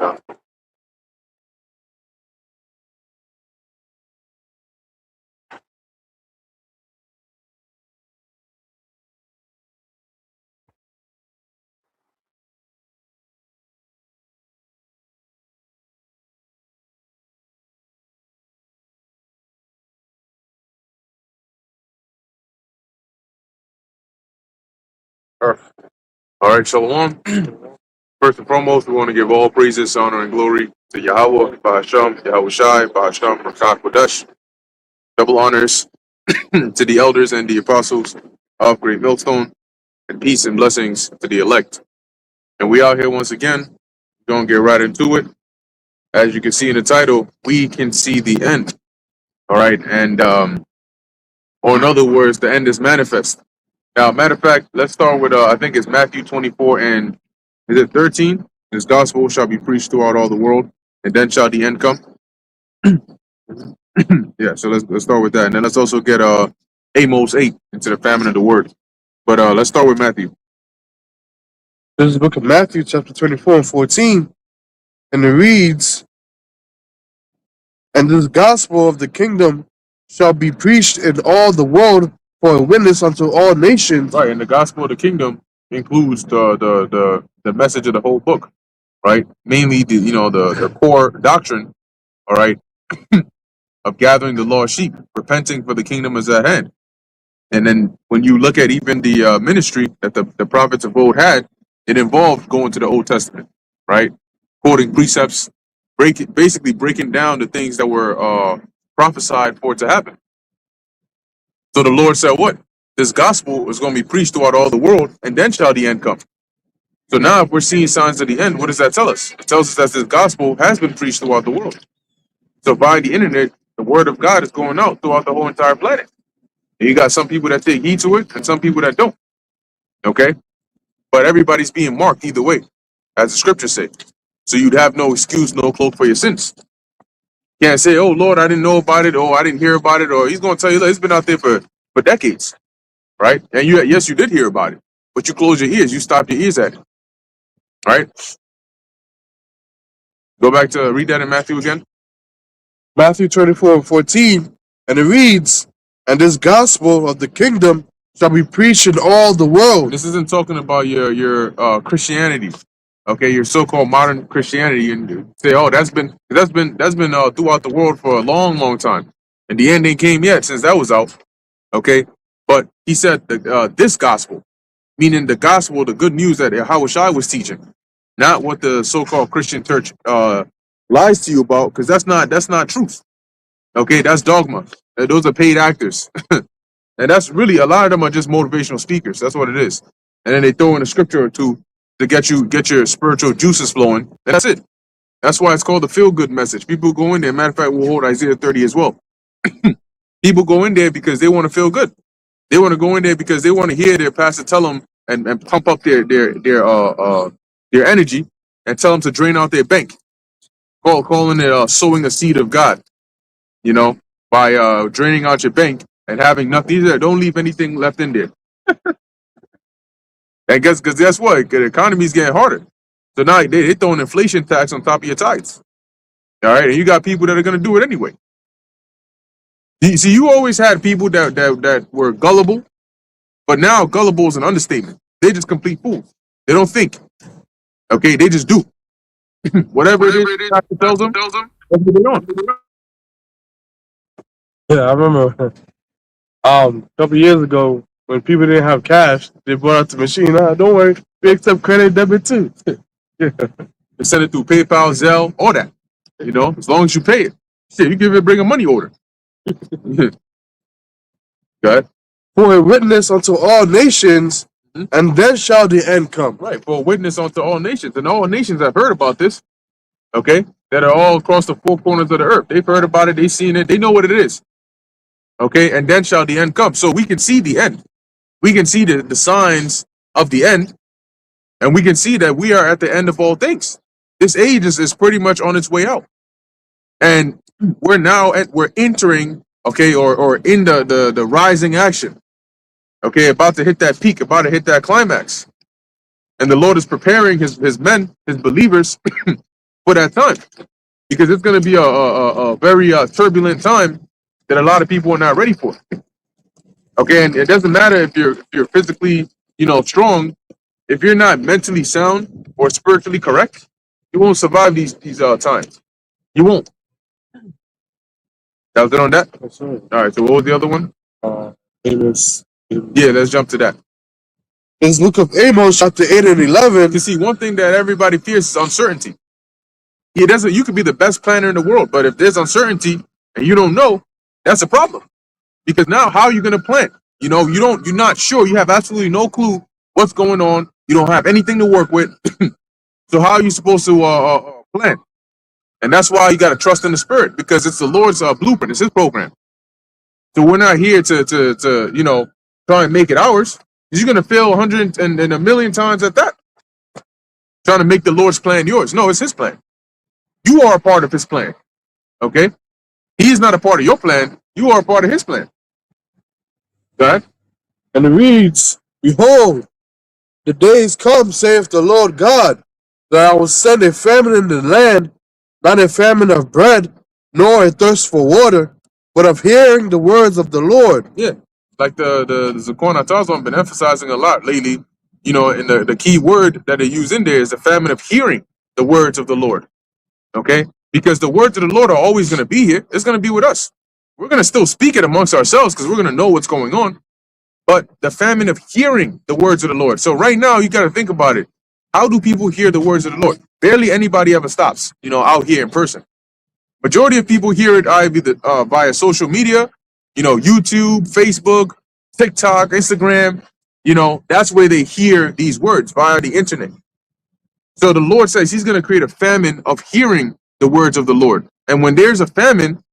All right, Shalom. First and foremost, we want to give all praises, honor, and glory to Yahweh, Bahasham, Yahweh Shai, Bahasham, Rakah Kodesh. Double honors to the elders and the apostles of Great Millstone, and peace and blessings to the elect. And we out here once again. We're going to get right into it. As you can see in the title, we can see the end. All right, and or in other words, the end is manifest. Now, matter of fact, let's start with I think it's Matthew 24 and is it 13? This gospel shall be preached throughout all the world, and then shall the end come. Yeah, so let's start with that, and then let's also get Amos 8 into the famine of the word. But let's start with Matthew. This is the book of Matthew, chapter 24 and 14, and it reads, "And this gospel of the kingdom shall be preached in all the world for a witness unto all nations." Right, and the gospel of the kingdom includes the message of the whole book, right? Mainly the core doctrine, all right, of gathering the lost sheep, repenting for the kingdom is at hand. And then when you look at even the ministry that the prophets of old had, it involved going to the Old Testament, right? Quoting precepts, basically breaking down the things that were prophesied for it to happen. So the Lord said, what? This gospel is going to be preached throughout all the world, and then shall the end come. So now if we're seeing signs of the end, what does that tell us? It tells us that this gospel has been preached throughout the world. So by the internet, the word of God is going out throughout the whole entire planet. And you got some people that take heed to it and some people that don't. Okay? But everybody's being marked either way, as the scriptures say. So you'd have no excuse, no cloak for your sins. You can't say, oh, Lord, I didn't know about it, or I didn't hear about it, or he's going to tell you, look, it's been out there for decades, right? And yes, you did hear about it, but you close your ears, you stop your ears at it, right? Go back to read that in Matthew again. Matthew 24 and 14, and it reads, "And this gospel of the kingdom shall be preached in all the world." This isn't talking about your Christianity, okay? Your so-called modern Christianity, and say, oh, that's been throughout the world for a long, long time, and the end ain't came yet since that was out, okay? But he said this gospel, meaning the gospel, the good news that Yahushua was teaching, not what the so-called Christian church lies to you about, because that's not truth, okay? That's dogma. Those are paid actors. And that's really, a lot of them are just motivational speakers. That's what it is. And then they throw in a scripture or two to get your spiritual juices flowing. And that's it. That's why it's called the feel-good message. People go in there. Matter of fact, we'll hold Isaiah 30 as well. People go in there because they want to feel good. They want to go in there because they want to hear their pastor tell them and pump up their energy and tell them to drain out their bank. Calling it sowing a seed of God, by draining out your bank and having nothing there. Don't leave anything left in there. And guess what? The economy's getting harder. So now they throw an inflation tax on top of your tithes. All right, and you got people that are going to do it anyway. See, you always had people that were gullible, but now gullible is an understatement. They just complete fools. They don't think. Okay, they just do. Whatever it is, pastor tells them, that's what they're doing. Yeah, I remember a couple years ago when people didn't have cash, they brought out the machine. Don't worry, we accept credit debit too. They send it through PayPal, Zelle, all that. As long as you pay it. Shit, you give it, bring a money order. Good. For a witness unto all nations, and then shall the end come. Right, for a witness unto all nations. And all nations have heard about this, okay? That are all across the four corners of the earth. They've heard about it, they've seen it, they know what it is. Okay, and then shall the end come. So we can see the end. We can see the signs of the end, and we can see that we are at the end of all things. This age is pretty much on its way out. And we're entering, okay, or in the rising action. Okay, about to hit that peak, about to hit that climax. And the Lord is preparing his men, his believers, for that time, because it's going to be a very turbulent time that a lot of people are not ready for. Okay, and it doesn't matter if you're physically, strong. If you're not mentally sound or spiritually correct, you won't survive these times. You won't. That was it on that. That's right. All right. So what was the other one? Amos. Yeah, let's jump to that. This book of Amos, chapter 8 and 11. You see, one thing that everybody fears is uncertainty. It doesn't. You could be the best planner in the world, but if there's uncertainty and you don't know, that's a problem. Because now, how are you going to plan? You're not sure. You have absolutely no clue what's going on. You don't have anything to work with. So how are you supposed to plan? And that's why you got to trust in the Spirit, because it's the Lord's blueprint. It's His program. So we're not here to try and make it ours. You're going to fail 100 and a million times at that. Trying to make the Lord's plan yours. No, it's His plan. You are a part of His plan. Okay? He's not a part of your plan. You are a part of His plan. Go ahead. And it reads, Behold, the days come, saith the Lord God, that I will send a famine in the land, not a famine of bread, nor a thirst for water, but of hearing the words of the Lord. Yeah. Like the Zakon Atazon been emphasizing a lot lately, and the key word that they use in there is the famine of hearing the words of the Lord. Okay? Because the words of the Lord are always going to be here. It's going to be with us. We're going to still speak it amongst ourselves because we're going to know what's going on. But the famine of hearing the words of the Lord. So right now, you got to think about it. How do people hear the words of the Lord? Barely anybody ever stops, out here in person. Majority of people hear it either via social media, YouTube, Facebook, TikTok, Instagram. That's where they hear these words, via the internet. So the Lord says He's going to create a famine of hearing the words of the Lord. And when there's a famine,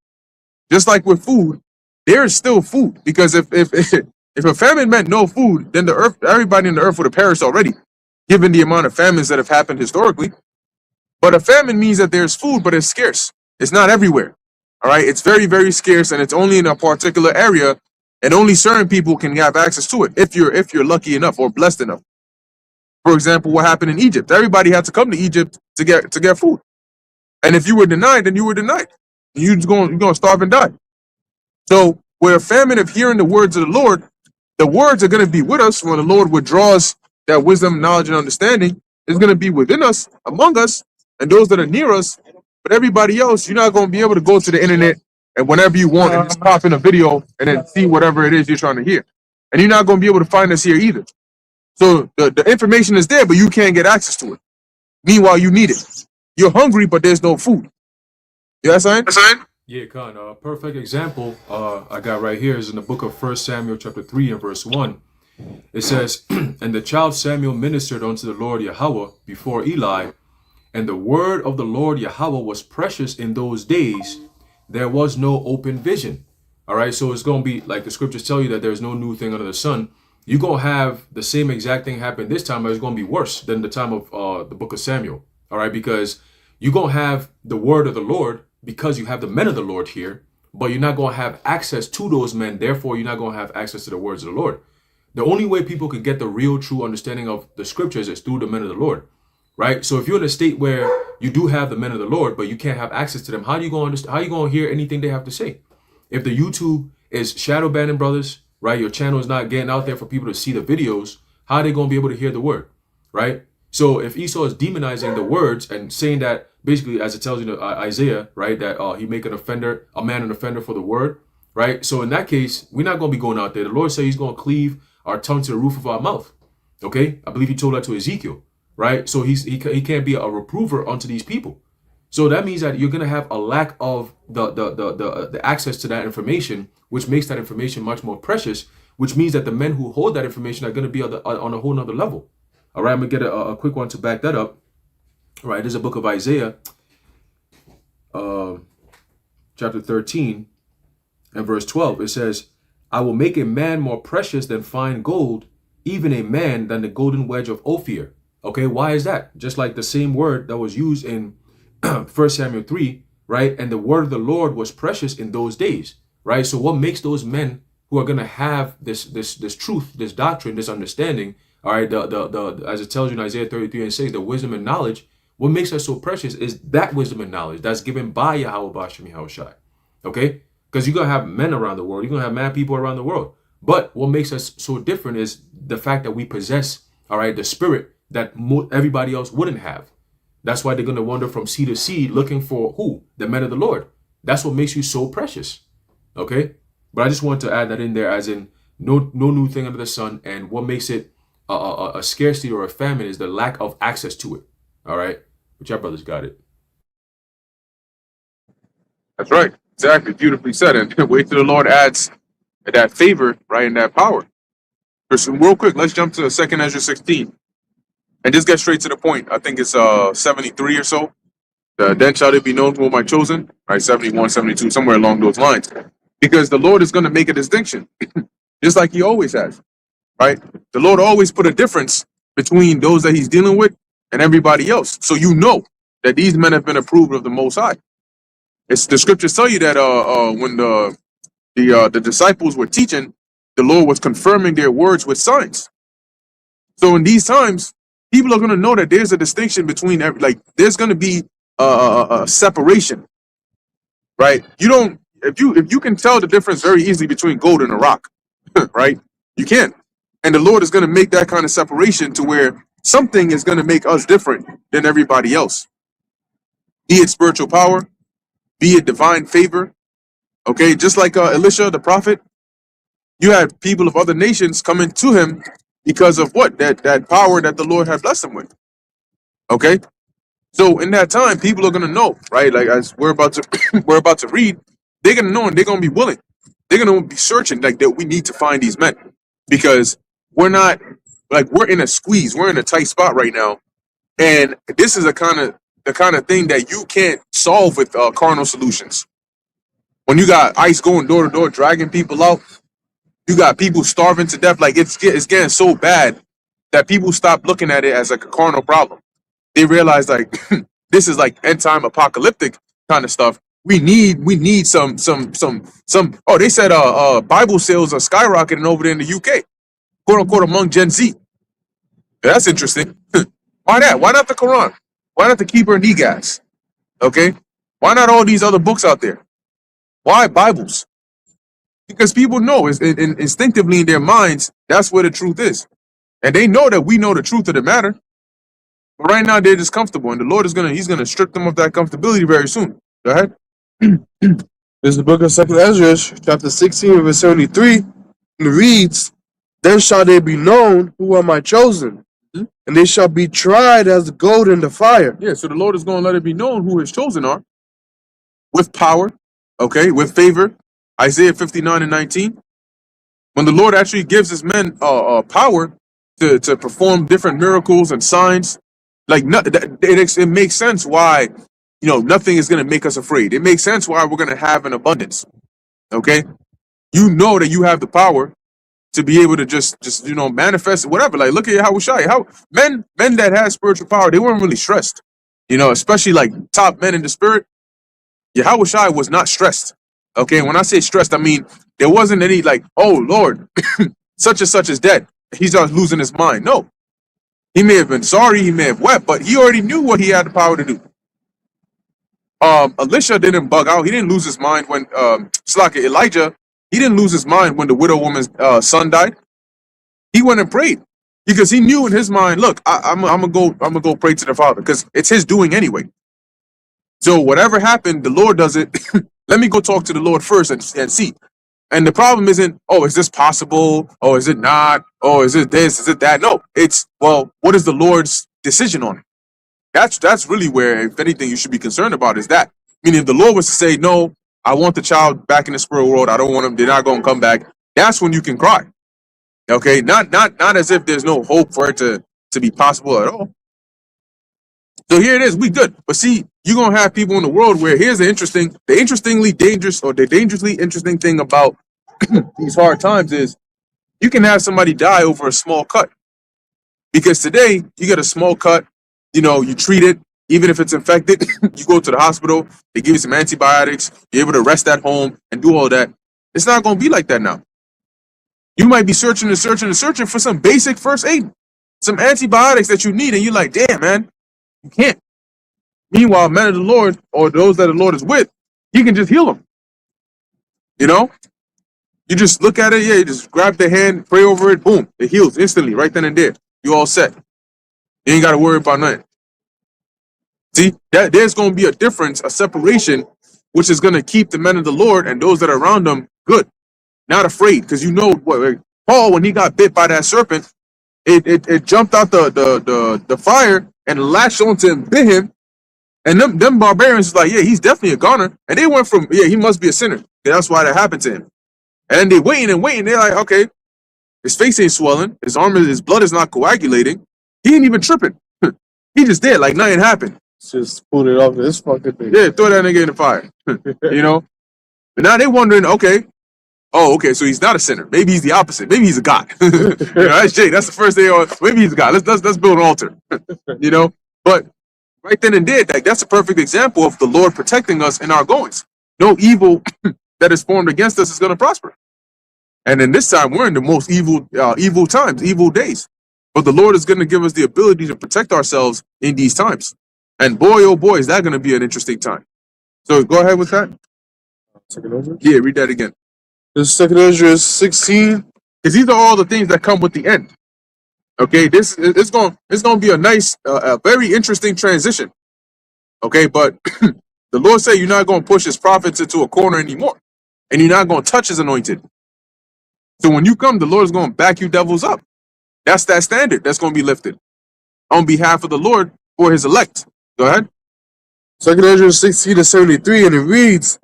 just like with food, there is still food. Because if a famine meant no food, then everybody in the earth would have perished already, given the amount of famines that have happened historically. But a famine means that there's food, but it's scarce. It's not everywhere. All right. It's very, very scarce, and it's only in a particular area, and only certain people can have access to it if you're lucky enough or blessed enough. For example, what happened in Egypt? Everybody had to come to Egypt to get food. And if you were denied, then you were denied. You're going to starve and die. So with a famine of hearing the words of the Lord, the words are going to be with us when the Lord withdraws that wisdom, knowledge, and understanding. Is going to be within us, among us, and those that are near us. But everybody else, you're not going to be able to go to the internet and whenever you want and just pop in a video and then see whatever it is you're trying to hear. And you're not going to be able to find us here either. So the information is there, but you can't get access to it. Meanwhile, you need it. You're hungry, but there's no food. You know what I'm saying? Yeah, Khan. A perfect example I got right here is in the book of 1 Samuel chapter 3 and verse 1. It says, And the child Samuel ministered unto the Lord Yahweh before Eli, and the word of the Lord Yahweh was precious in those days. There was no open vision. All right, so it's going to be like the scriptures tell you that there's no new thing under the sun. You're going to have the same exact thing happen this time, but it's going to be worse than the time of the book of Samuel. All right, because you're going to have the word of the Lord because you have the men of the Lord here, but you're not going to have access to those men. Therefore, you're not going to have access to the words of the Lord. The only way people can get the real, true understanding of the scriptures is through the men of the Lord, right? So if you're in a state where you do have the men of the Lord, but you can't have access to them, how are you going to hear anything they have to say? If the YouTube is shadow banning brothers, right? Your channel is not getting out there for people to see the videos. How are they going to be able to hear the word, right? So if Esau is demonizing the words and saying that basically, as it tells you in Isaiah, right, that he make a man an offender for the word, right? So in that case, we're not going to be going out there. The Lord said He's going to cleave our tongue to the roof of our mouth. Okay, I believe He told that to Ezekiel, right? So he can't be a reprover unto these people. So that means that you're going to have a lack of the access to that information, which makes that information much more precious, which means that the men who hold that information are going to be on a whole nother level. All right, I'm going to get a quick one to back that up. All right, there's a book of Isaiah, chapter 13 and verse 12. It says, I will make a man more precious than fine gold, even a man than the golden wedge of Ophir. Okay, why is that? Just like the same word that was used in 1 Samuel 3, right? And the word of the Lord was precious in those days, right? So what makes those men who are going to have this truth, this doctrine, this understanding, all right, as it tells you in Isaiah 33 and 6, the wisdom and knowledge What makes us so precious is that wisdom and knowledge that's given by Yahweh Bashim Yahushai. Okay? Because you're going to have men around the world. You're going to have mad people around the world. But what makes us so different is the fact that we possess, all right, the spirit that everybody else wouldn't have. That's why they're going to wander from sea to sea looking for who? The men of the Lord. That's what makes you so precious. Okay? But I just want to add that in there as in no new thing under the sun. And what makes it a scarcity or a famine is the lack of access to it. All right? But y'all brothers got it. That's right. Exactly. Beautifully said. And wait till the Lord adds that favor, right, and that power. So real quick, let's jump to 2nd Ezra 16. And just get straight to the point. I think it's 73 or so. Then shall they be known who are my chosen, right? 71, 72, somewhere along those lines. Because the Lord is going to make a distinction, just like he always has, right? The Lord always put a difference between those that he's dealing with and everybody else. So you know that these men have been approved of the Most High. It's the scriptures tell you that when the disciples were teaching, the Lord was confirming their words with signs. So in these times, people are going to know that there's a distinction between there's going to be a separation, right? You don't if you can tell the difference very easily between gold and a rock, right? You can, and the Lord is going to make that kind of separation to where something is going to make us different than everybody else, be it spiritual power, be it divine favor. Okay, just like Elisha the prophet, you had people of other nations coming to him because of what that power that the Lord had blessed him with. Okay, so in that time, people are gonna know, right? Like as we're about to read, they're gonna know and they're gonna be willing. They're gonna be searching like that. We need to find these men because we're not we're in a squeeze. We're in a tight spot right now, and this is the kind of thing that you can't solve with carnal solutions. When you got ICE going door to door, dragging people out, you got people starving to death. Like it's getting so bad that people stop looking at it as like a carnal problem. They realize like this is like end time apocalyptic kind of stuff. We need some. Oh, they said Bible sales are skyrocketing over there in the UK, quote unquote, among Gen Z. That's interesting. Why that? Why not the Quran? Why not the Keeper and Egas? Okay, why not all these other books out there? Why Bibles? Because people know instinctively in their minds that's where the truth is, and they know that we know the truth of the matter. But right now they're just comfortable, and the Lord he's gonna strip them of that comfortability very soon. Go ahead. This is the book of 2nd Ezra, chapter 16, verse 73, and it reads, "Then shall they be known who are my chosen, and they shall be tried as gold in the fire." Yeah, so the Lord is going to let it be known who his chosen are, with power, okay, with favor. Isaiah 59 and 19. When the Lord actually gives his men power to perform different miracles and signs, like it makes sense why nothing is going to make us afraid. It makes sense why we're going to have an abundance. Okay, you know that you have the power to be able to just manifest whatever. Like look at Yahushua. How men that had spiritual power, they weren't really stressed. Especially like top men in the spirit. Yahushua was not stressed. Okay, when I say stressed, I mean there wasn't any like, oh Lord, such and such is dead. He's just losing his mind. No, he may have been sorry, he may have wept, but he already knew what he had the power to do. Elisha didn't bug out. He didn't lose his mind when Elijah. He didn't lose his mind when the widow woman's son died. He went and prayed because he knew in his mind, look, I'm gonna go pray to the Father because it's his doing anyway. So whatever happened, the Lord does it. Let me go talk to the Lord first and see. And the problem isn't, oh, is this possible? Oh, is it not? Oh, is it this? Is it that? No, it's, well, what is the Lord's decision on it? That's really where, if anything, you should be concerned about is that. Meaning if the Lord was to say, no, I want the child back in the spirit world. I don't want him. They're not going to come back. That's when you can cry. Okay, not as if there's no hope for it to be possible at all. So here it is. We good. But see, you're going to have people in the world where here's the dangerously interesting thing about these hard times is you can have somebody die over a small cut. Because today, you get a small cut, you treat it, even if it's infected, you go to the hospital, they give you some antibiotics, you're able to rest at home and do all that. It's not going to be like that now. You might be searching for some basic first aid, some antibiotics that you need, and you're like, damn, man, you can't. Meanwhile, men of the Lord, or those that the Lord is with, he can just heal them. You know, you just look at it, yeah, you just grab the hand, pray over it, boom, it heals instantly, right then and there. You all set. You ain't got to worry about nothing. See, that there's going to be a difference, a separation, which is going to keep the men of the Lord and those that are around them good, not afraid, because you know what, like, Paul, when he got bit by that serpent, it jumped out the fire and latched onto him, bit him, and them barbarians was like, yeah, he's definitely a goner, and they went from, yeah, he must be a sinner. Yeah, that's why that happened to him. And then they waiting and waiting. They're like, okay, his face ain't swelling, his arm, his blood is not coagulating. He ain't even tripping. He just did like nothing happened. Just pulled it off this fucking thing. Yeah, throw that nigga in the fire. You know? But now they wondering, okay, oh, okay, so he's not a sinner. Maybe he's the opposite. Maybe he's a god. You know, that's Jay. That's the first thing. Maybe he's a god. Let's build an altar. You know? But right then and there, that's a perfect example of the Lord protecting us in our goings. No evil that is formed against us is going to prosper. And in this time, we're in the most evil times, evil days. But the Lord is going to give us the ability to protect ourselves in these times. And boy, oh boy, is that going to be an interesting time. So go ahead with that. Second Ezra? Yeah, read that again. This Second Ezra 16. Because these are all the things that come with the end. Okay, it's going to be a nice, a very interesting transition. Okay, but the Lord said you're not going to push his prophets into a corner anymore. And you're not going to touch his anointed. So when you come, the Lord is going to back you devils up. That's that standard that's going to be lifted on behalf of the Lord for his elect. Go ahead. Second Ezra 16-73, and it reads,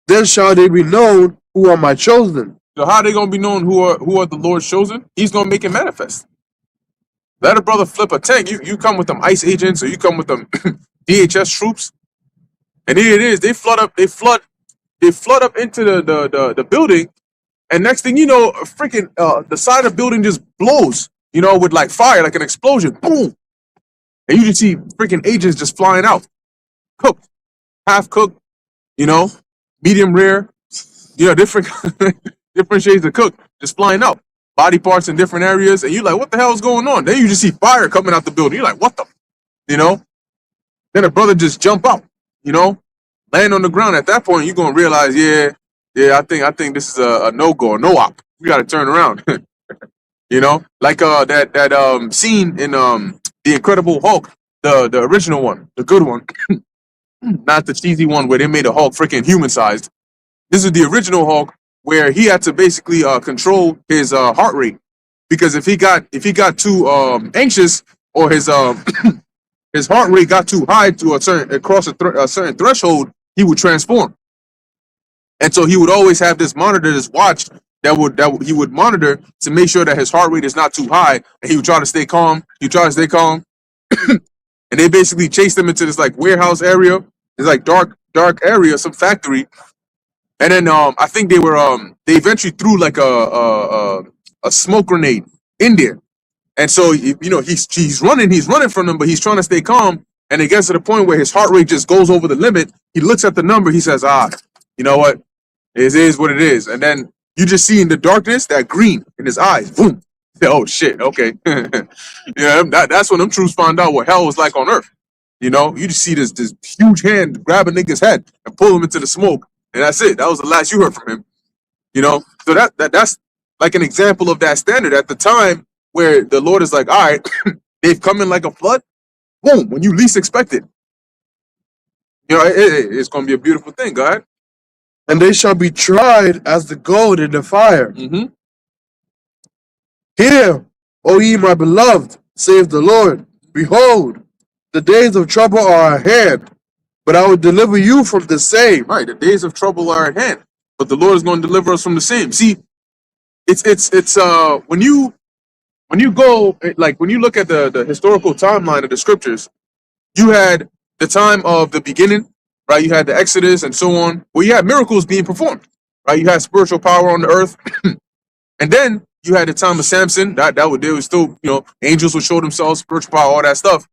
then shall they be known who are my chosen. So how are they going to be known who are the Lord's chosen? He's going to make it manifest. Let a brother flip a tank. You come with them ICE agents, or you come with them DHS troops, and here it is. They flood up into the building, and next thing you know, freaking the side of the building just blows. You know, with like fire, like an explosion, boom, and you just see freaking agents just flying out, cooked, half cooked, you know, medium rare, you know, different different shades of cooked, just flying out. Body parts in different areas, and you're like, what the hell is going on? Then you just see fire coming out the building. You're like, what the, you know? Then a brother just jump out, you know, land on the ground. At that point, you're gonna realize, yeah, I think this is a no-go, no op. We gotta turn around. You know, like that scene in The Incredible Hulk, the original one, the good one, not the cheesy one where they made a Hulk freaking human-sized. This is the original Hulk, where he had to basically control his heart rate, because if he got too anxious, or his his heart rate got too high to a certain threshold, he would transform. And so he would always have this monitor, this watch that he would monitor to make sure that his heart rate is not too high, and he would try to stay calm. And they basically chased him into this like warehouse area, this like dark area, some factory. And then I think they eventually threw like a smoke grenade in there. And so, you know, he's running from them, but he's trying to stay calm. And it gets to the point where his heart rate just goes over the limit. He looks at the number. He says, you know what? It is what it is. And then you just see in the darkness that green in his eyes. Boom. Oh, shit. Okay. Yeah, that's when them troops found out what hell was like on earth. You know, you just see this huge hand grab a nigga's head and pull him into the smoke. And that's it. That was the last you heard from him. You know, so that's like an example of that standard at the time, where the Lord is like, all right, they've come in like a flood. Boom, when you least expect it. You know, it's going to be a beautiful thing, God. And they shall be tried as the gold in the fire. Mm-hmm. Hear, O ye my beloved, saith the Lord, behold, the days of trouble are at hand, but I will deliver you from the same. Right, the days of trouble are at hand, but the Lord is going to deliver us from the same. See, it's when you go, like when you look at the historical timeline of the scriptures, you had the time of the beginning, right? You had the Exodus and so on, where you had miracles being performed, right? You had spiritual power on the earth, and then you had the time of Samson. There was still, you know, angels would show themselves, spiritual power, all that stuff,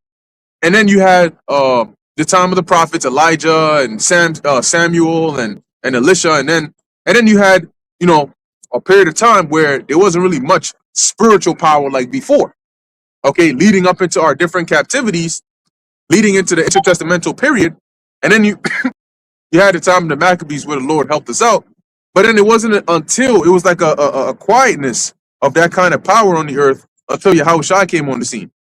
and then you had the time of the prophets, Elijah and Samuel and Elisha, and then you had, you know, a period of time where there wasn't really much spiritual power like before. Okay, leading up into our different captivities, leading into the intertestamental period. And then you you had the time of the Maccabees where the Lord helped us out. But then it wasn't until it was like a quietness of that kind of power on the earth until Yahushua came on the scene.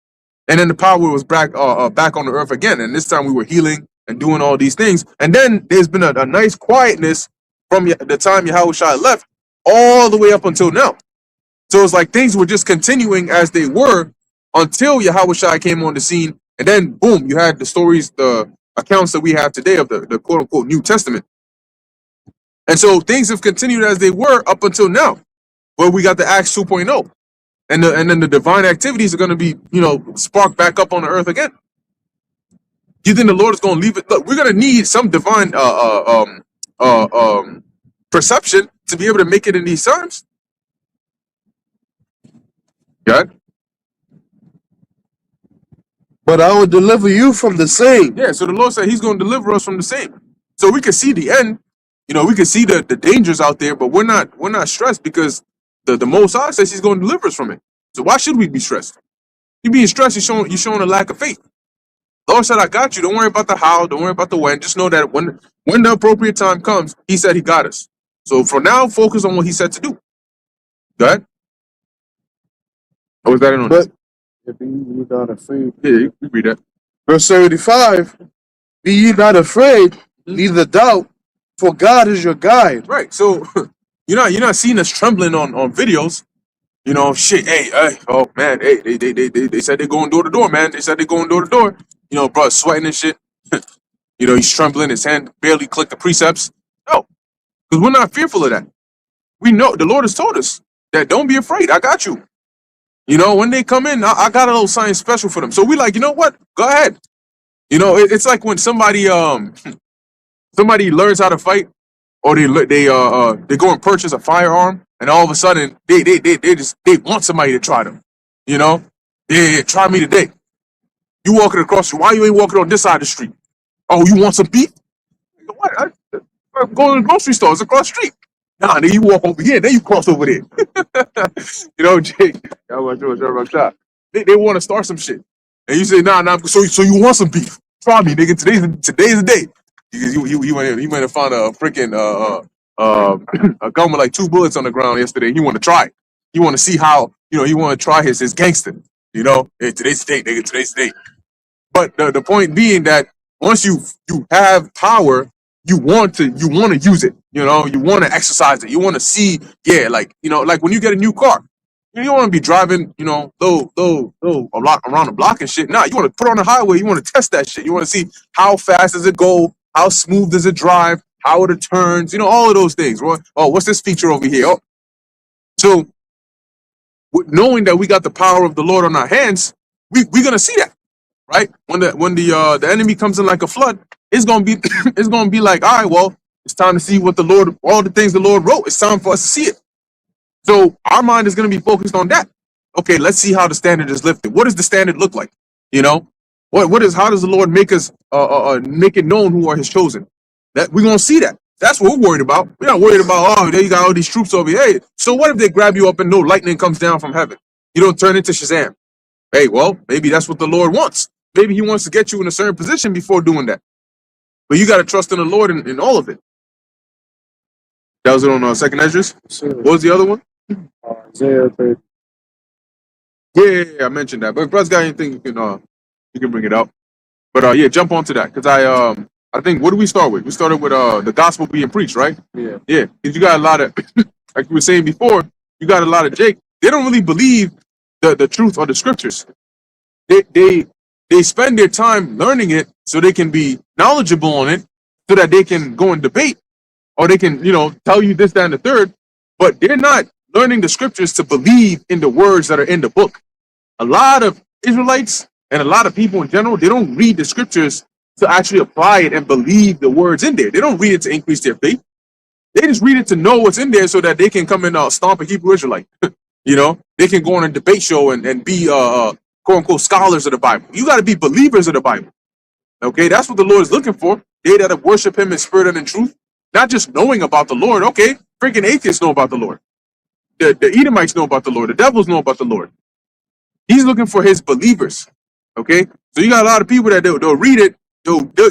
And then the power was back back on the earth again. And this time we were healing and doing all these things. And then there's been a nice quietness from the time Yahushua left all the way up until now. So it's like things were just continuing as they were until Yahushua came on the scene. And then, boom, you had the stories, the accounts that we have today of the quote-unquote New Testament. And so things have continued as they were up until now, where we got the Acts 2.0. And then the divine activities are going to be, sparked back up on the earth again. Do you think the Lord is going to leave it? Look, we're going to need some divine perception to be able to make it in these times. God? But I will deliver you from the same. Yeah, so the Lord said he's going to deliver us from the same. So we can see the end. We can see the dangers out there, but we're not stressed because the Most High says he's going to deliver us from it. So why should we be stressed? You being stressed, you're showing a lack of faith. The Lord said, I got you. Don't worry about the how. Don't worry about the when. Just know that when the appropriate time comes, he said he got us. So for now, focus on what he said to do. Go ahead. Or was that in on this? But be ye not afraid. Yeah, you read that. Verse 75, be ye not afraid, neither doubt, for God is your guide. Right. So you're not seeing us trembling on videos. Shit. Hey, oh man. Hey, they said they're going door to door, man. They said they're going door to door. Bro, sweating and shit. He's trembling. His hand barely clicked the precepts. No, because we're not fearful of that. We know the Lord has told us that don't be afraid. I got you. When they come in, I got a little something special for them. So we like, you know what? Go ahead. It's like when somebody learns how to fight, or they go and purchase a firearm, and all of a sudden they want somebody to try them. Yeah, try me today. You walking across, why you ain't walking on this side of the street? Oh, you want some beef? What? I'm going to the grocery store. It's across the street. Nah, then you walk over here, then you cross over there. Jake, they want to start some shit. And you say, nah, so you want some beef. Try me, nigga. Today's the day. Because he went and found a freaking a gun with like 2 bullets on the ground yesterday. He want to try it. He want to see how, he want to try his gangster. Hey, today's the day, nigga. Today's the day. But the point being that once you have power, you want to use it. You want to exercise it. You want to see, like when you get a new car, you don't want to be driving, though a lot around the block and shit. Nah, you want to put on the highway. You want to test that shit. You want to see how fast does it go, how smooth does it drive, how it turns, all of those things. Oh, what's this feature over here? Oh, so knowing that we got the power of the Lord on our hands, we're gonna see that. Right? When the enemy comes in like a flood, it's gonna be like, all right, well, it's time to see what all the things the Lord wrote. It's time for us to see it. So our mind is gonna be focused on that. Okay, let's see how the standard is lifted. What does the standard look like? How does the Lord make us make it known who are his chosen? That we're gonna see that. That's what we're worried about. We're not worried about, oh, there you got all these troops over here. Hey, so what if they grab you up and no lightning comes down from heaven? You don't turn into Shazam. Hey, well, maybe that's what the Lord wants. Maybe he wants to get you in a certain position before doing that. But you got to trust in the Lord in all of it. That was it on Second Esdras. What was the other one? Isaiah 30. Yeah, I mentioned that. But if Brad's got anything, you can bring it out. But jump onto that because I think, what do we start with? We started with the gospel being preached, right? Yeah. Yeah, because you got a lot of, like we were saying before, you got a lot of Jake. They don't really believe the truth or the scriptures. They spend their time learning it so they can be knowledgeable on it, so that they can go and debate, or they can, tell you this, that, and the third. But they're not learning the scriptures to believe in the words that are in the book. A lot of Israelites and a lot of people in general, they don't read the scriptures to actually apply it and believe the words in there. They don't read it to increase their faith. They just read it to know what's in there so that they can come and stomp a Hebrew Israelite. They can go on a debate show and be quote unquote scholars of the Bible. You got to be believers of the Bible. Okay, that's what the Lord is looking for. They that worship him in spirit and in truth, not just knowing about the Lord. Okay, freaking atheists know about the Lord. The Edomites know about the Lord. The devils know about the Lord. He's looking for his believers. Okay, so you got a lot of people that they'll read it.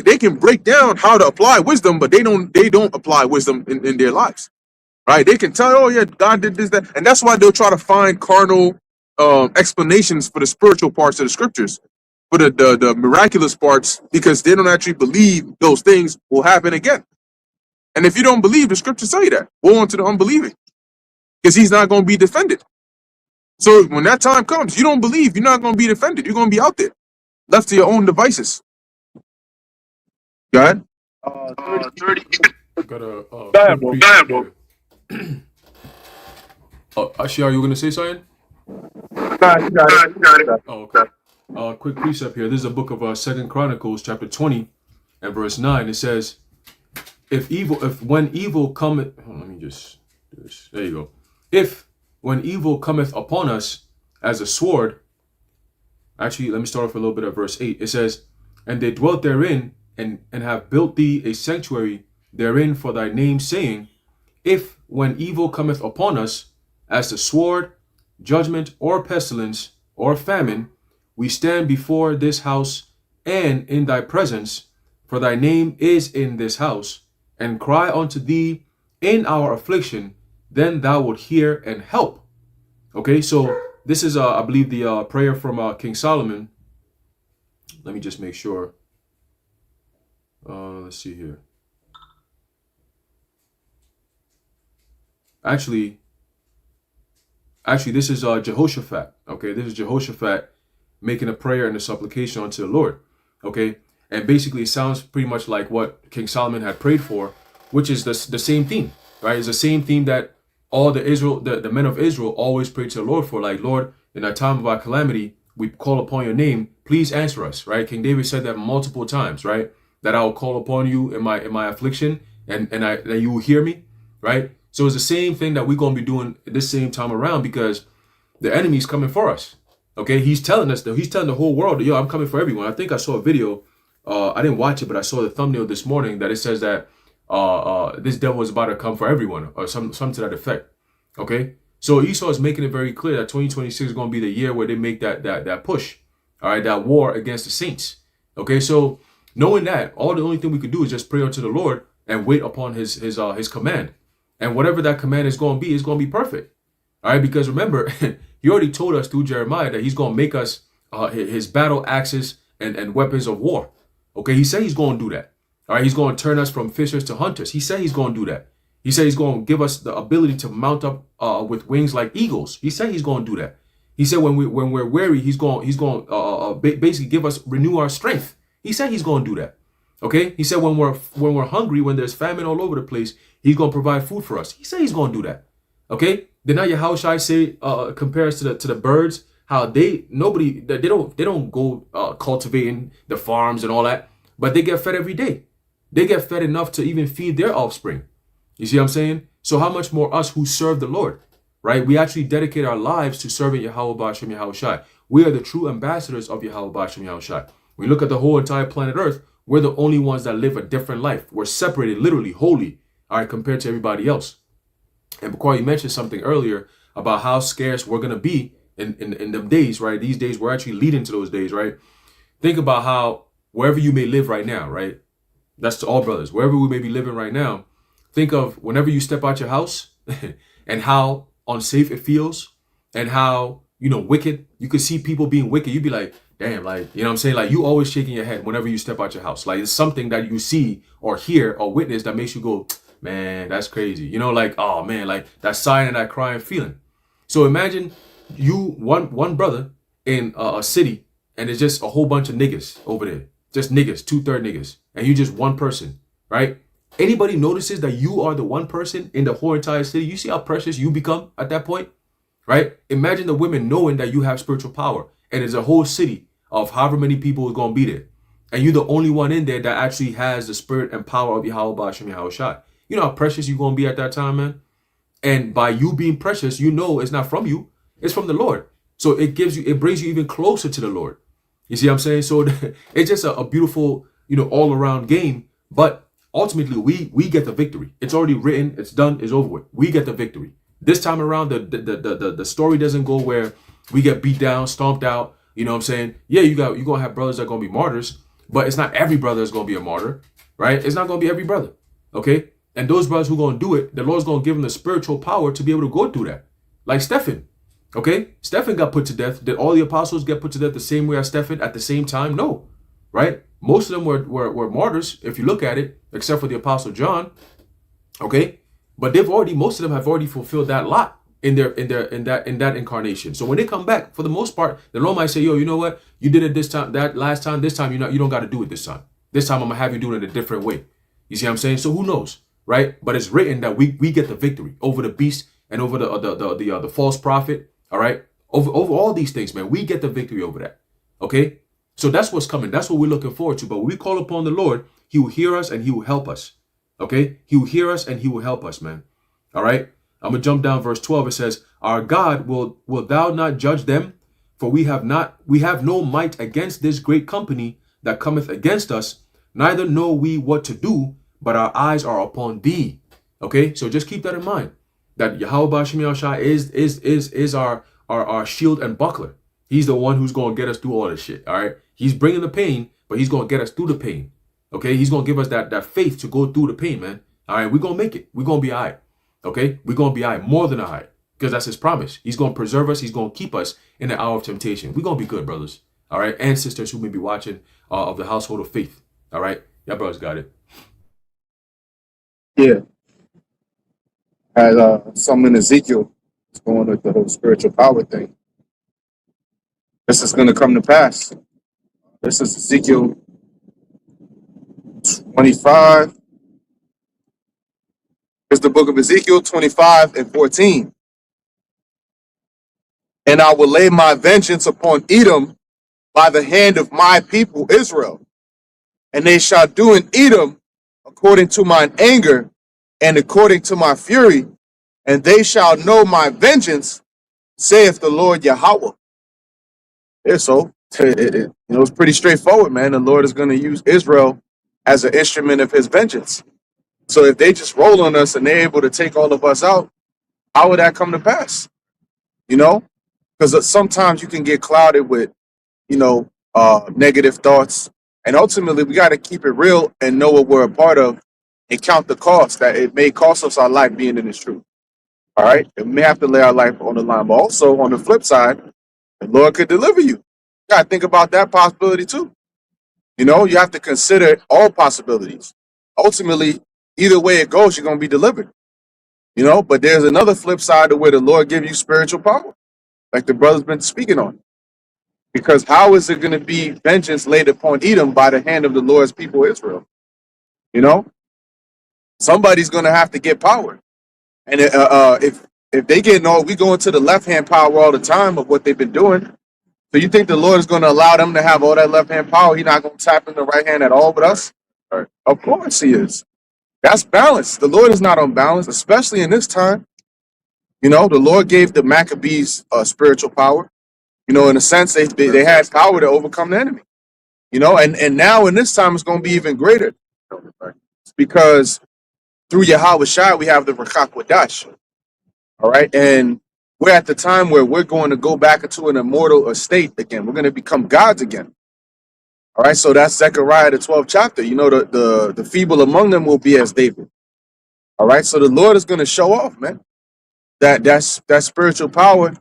They can break down how to apply wisdom, but they don't apply wisdom in their lives. Right? They can tell, oh yeah, God did this, that, and that's why they'll try to find carnal explanations for the spiritual parts of the scriptures, for the miraculous parts, because they don't actually believe those things will happen again. And if you don't believe, the scriptures say that. Woe unto the unbelieving, because he's not going to be defended. So when that time comes, you don't believe, you're not going to be defended. You're going to be out there, left to your own devices. Go ahead. 30. Got a Go ahead, bro. quick Go ahead, bro. precept here. Actually, are you going to say something? Nah, you got it. You got it. Oh, okay. Quick precept here. This is a book of 2 Chronicles, chapter 20, and verse 9. It says, if when evil cometh, let me just do this. There you go. If when evil cometh upon us as a sword, actually, let me start off a little bit at verse 8. It says, and they dwelt therein and have built thee a sanctuary therein for thy name, saying, if when evil cometh upon us as the sword, judgment, or pestilence, or famine, we stand before this house and in thy presence, for thy name is in this house, and cry unto thee in our affliction, then thou wilt hear and help. Okay, so this is, I believe, the prayer from King Solomon. Let me just make sure. Let's see here. Actually, this is Jehoshaphat. Okay, this is Jehoshaphat making a prayer and a supplication unto the Lord. Okay, and basically it sounds pretty much like what King Solomon had prayed for, which is the same theme, right? It's the same theme that all the men of Israel always prayed to the Lord for. Like, Lord, in a time of our calamity, we call upon your name. Please answer us, right? King David said that multiple times, right? That I will call upon you in my affliction, and that you will hear me, right? So it's the same thing that we're going to be doing this same time around, because the enemy's coming for us. Okay, he's telling us that he's telling the whole world that, yo, I'm coming for everyone. I think I saw a video. I didn't watch it, but I saw the thumbnail this morning that it says that this devil is about to come for everyone, or something to that effect. Okay, so Esau is making it very clear that 2026 is going to be the year where they make that push. All right, that war against the saints. Okay, so knowing that, the only thing we could do is just pray unto the Lord and wait upon his command. And whatever that command is going to be perfect. All right, because remember, he already told us through Jeremiah that he's going to make us his battle axes and weapons of war. Okay, he said he's going to do that. All right, he's going to turn us from fishers to hunters. He said he's going to do that. He said he's going to give us the ability to mount up with wings like eagles. He said he's going to do that. He said when we're weary, he's going basically renew our strength. He said he's going to do that. Okay, he said when we're hungry, when there's famine all over the place, he's going to provide food for us. He said he's going to do that. Okay, then now Yahushua say compares to the birds, how they don't go cultivating the farms and all that, but they get fed every day. They get fed enough to even feed their offspring. You see what I'm saying? So how much more us who serve the Lord, right? We actually dedicate our lives to serving Yahweh Ba'ashem Yahushua. We are the true ambassadors of Yahweh Ba'ashem Yahushua. When you look at the whole entire planet Earth, we're the only ones that live a different life. We're separated, literally, holy, all right, compared to everybody else. And Bakari, you mentioned something earlier about how scarce we're going to be in the days, right? These days, we're actually leading to those days, right? Think about how wherever you may live right now, right? That's to all brothers. Wherever we may be living right now, think of whenever you step out your house and how unsafe it feels and how, wicked. You could see people being wicked. You'd be like, damn, like, you know what I'm saying? Like, you always shaking your head whenever you step out your house. Like, it's something that you see or hear or witness that makes you go, man, that's crazy. Like, oh man, like that sighing and that crying feeling. So imagine you, one brother in a city, and there's just a whole bunch of niggas over there. Just niggas, 2/3 niggas. And you just one person, right? Anybody notices that you are the one person in the whole entire city? You see how precious you become at that point, right? Imagine the women knowing that you have spiritual power, and there's a whole city of however many people is going to be there. And you're the only one in there that actually has the spirit and power of Yahweh Ba'ashem Yahushua. You know how precious you're going to be at that time, man? And by you being precious, it's not from you. It's from the Lord. So it brings you even closer to the Lord. You see what I'm saying? So it's just a beautiful, all around game. But ultimately, we get the victory. It's already written. It's done. It's over with. We get the victory. This time around, the story doesn't go where we get beat down, stomped out, You know what I'm saying? Yeah, you're gonna have brothers that are gonna be martyrs, but it's not every brother that's gonna be a martyr, right? It's not gonna be every brother. Okay? And those brothers who gonna do it, the Lord's gonna give them the spiritual power to be able to go through that. Like Stephen. Okay? Stephen got put to death. Did all the apostles get put to death the same way as Stephen at the same time? No. Right? Most of them were martyrs, if you look at it, except for the apostle John. Okay? But most of them have already fulfilled that lot in that incarnation. So when they come back, for the most part, the Lord might say, yo, you know what? You did it this time, that last time, this time, you don't got to do it this time. This time I'm gonna have you do it in a different way. You see what I'm saying? So who knows? Right? But it's written that we get the victory over the beast and over the false prophet. All right, over all these things, man. We get the victory over that. Okay, so that's what's coming. That's what we're looking forward to. But when we call upon the Lord, He will hear us and He will help us. Okay, He will hear us and He will help us, man. All right, I'm gonna jump down verse 12. It says, "Our God will thou not judge them? For we have no might against this great company that cometh against us. Neither know we what to do, but our eyes are upon Thee." Okay, so just keep that in mind. That Yahweh Shem Yahushua is our shield and buckler. He's the one who's going to get us through all this shit. All right. He's bringing the pain, but He's going to get us through the pain. Okay. He's going to give us that faith to go through the pain, man. All right. We're going to make it. We're going to be all right. Okay. We're going to be all right. More than all right. Because that's His promise. He's going to preserve us. He's going to keep us in the hour of temptation. We're going to be good, brothers. All right. And sisters who may be watching of the household of faith. All right. Y'all brothers got it. Yeah. As some in Ezekiel, it's going with the whole spiritual power thing. This is going to come to pass. This is Ezekiel 25. It's the book of Ezekiel 25 and 14. "And I will lay my vengeance upon Edom by the hand of my people Israel. And they shall do in Edom according to mine anger and according to my fury. And they shall know my vengeance, saith the Lord Yahweh." Yeah, so it's pretty straightforward, man. The Lord is going to use Israel as an instrument of His vengeance. So if they just roll on us and they're able to take all of us out, how would that come to pass? You know, because sometimes you can get clouded with, negative thoughts, and ultimately we got to keep it real and know what we're a part of, and count the cost that it may cost us our life being in this truth. All right, we may have to lay our life on the line, but also on the flip side, the Lord could deliver you. You got to think about that possibility too. You have to consider all possibilities. Ultimately, either way it goes, you're going to be delivered. But there's another flip side to where the Lord gives you spiritual power, like the brother's been speaking on. Because how is it going to be vengeance laid upon Edom by the hand of the Lord's people Israel? Somebody's going to have to get power. And if they get we go into the left-hand power all the time of what they've been doing. So you think the Lord is going to allow them to have all that left-hand power? He's not going to tap in the right hand at all with us? Right. Of course He is. That's balance. The Lord is not unbalanced, especially in this time. The Lord gave the Maccabees spiritual power. In a sense, they had power to overcome the enemy. And now in this time, it's going to be even greater. Because through Yahweh Shai, we have the Rakak Wadash. All right. And we're at the time where we're going to go back into an immortal estate again. We're going to become gods again. All right. So that's Zechariah, the 12th chapter. The feeble among them will be as David. All right. So the Lord is going to show off, man, that's spiritual power.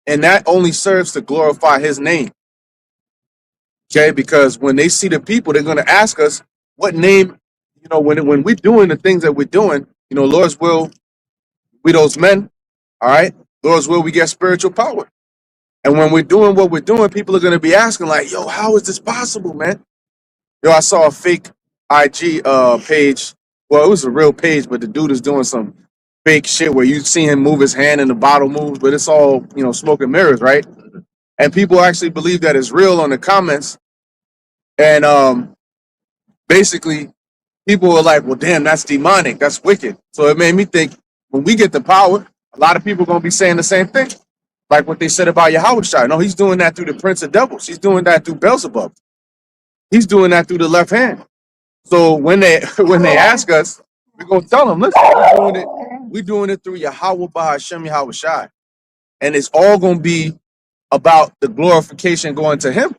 And that only serves to glorify His name. Okay. Because when they see the people, they're going to ask us what name, when we're doing the things that we're doing, Lord's will, we those men. All right. Lord's will, we get spiritual power. And when we're doing what we're doing, people are going to be asking like, yo, how is this possible, man? I saw a fake IG page. Well, it was a real page, but the dude is doing some fake shit where you see him move his hand and the bottle moves, but it's all, smoke and mirrors, right? And people actually believe that it's real on the comments. And basically, people were like, well, damn, that's demonic. That's wicked. So it made me think, when we get the power, a lot of people are going to be saying the same thing. Like what they said about Yahweh Shai. No, He's doing that through the prince of devils. He's doing that through Beelzebub. He's doing that through the left hand. So when they ask us, we're going to tell them, listen, we're doing it through Yahweh Bahashem Yahweh Shai. And it's all going to be about the glorification going to him.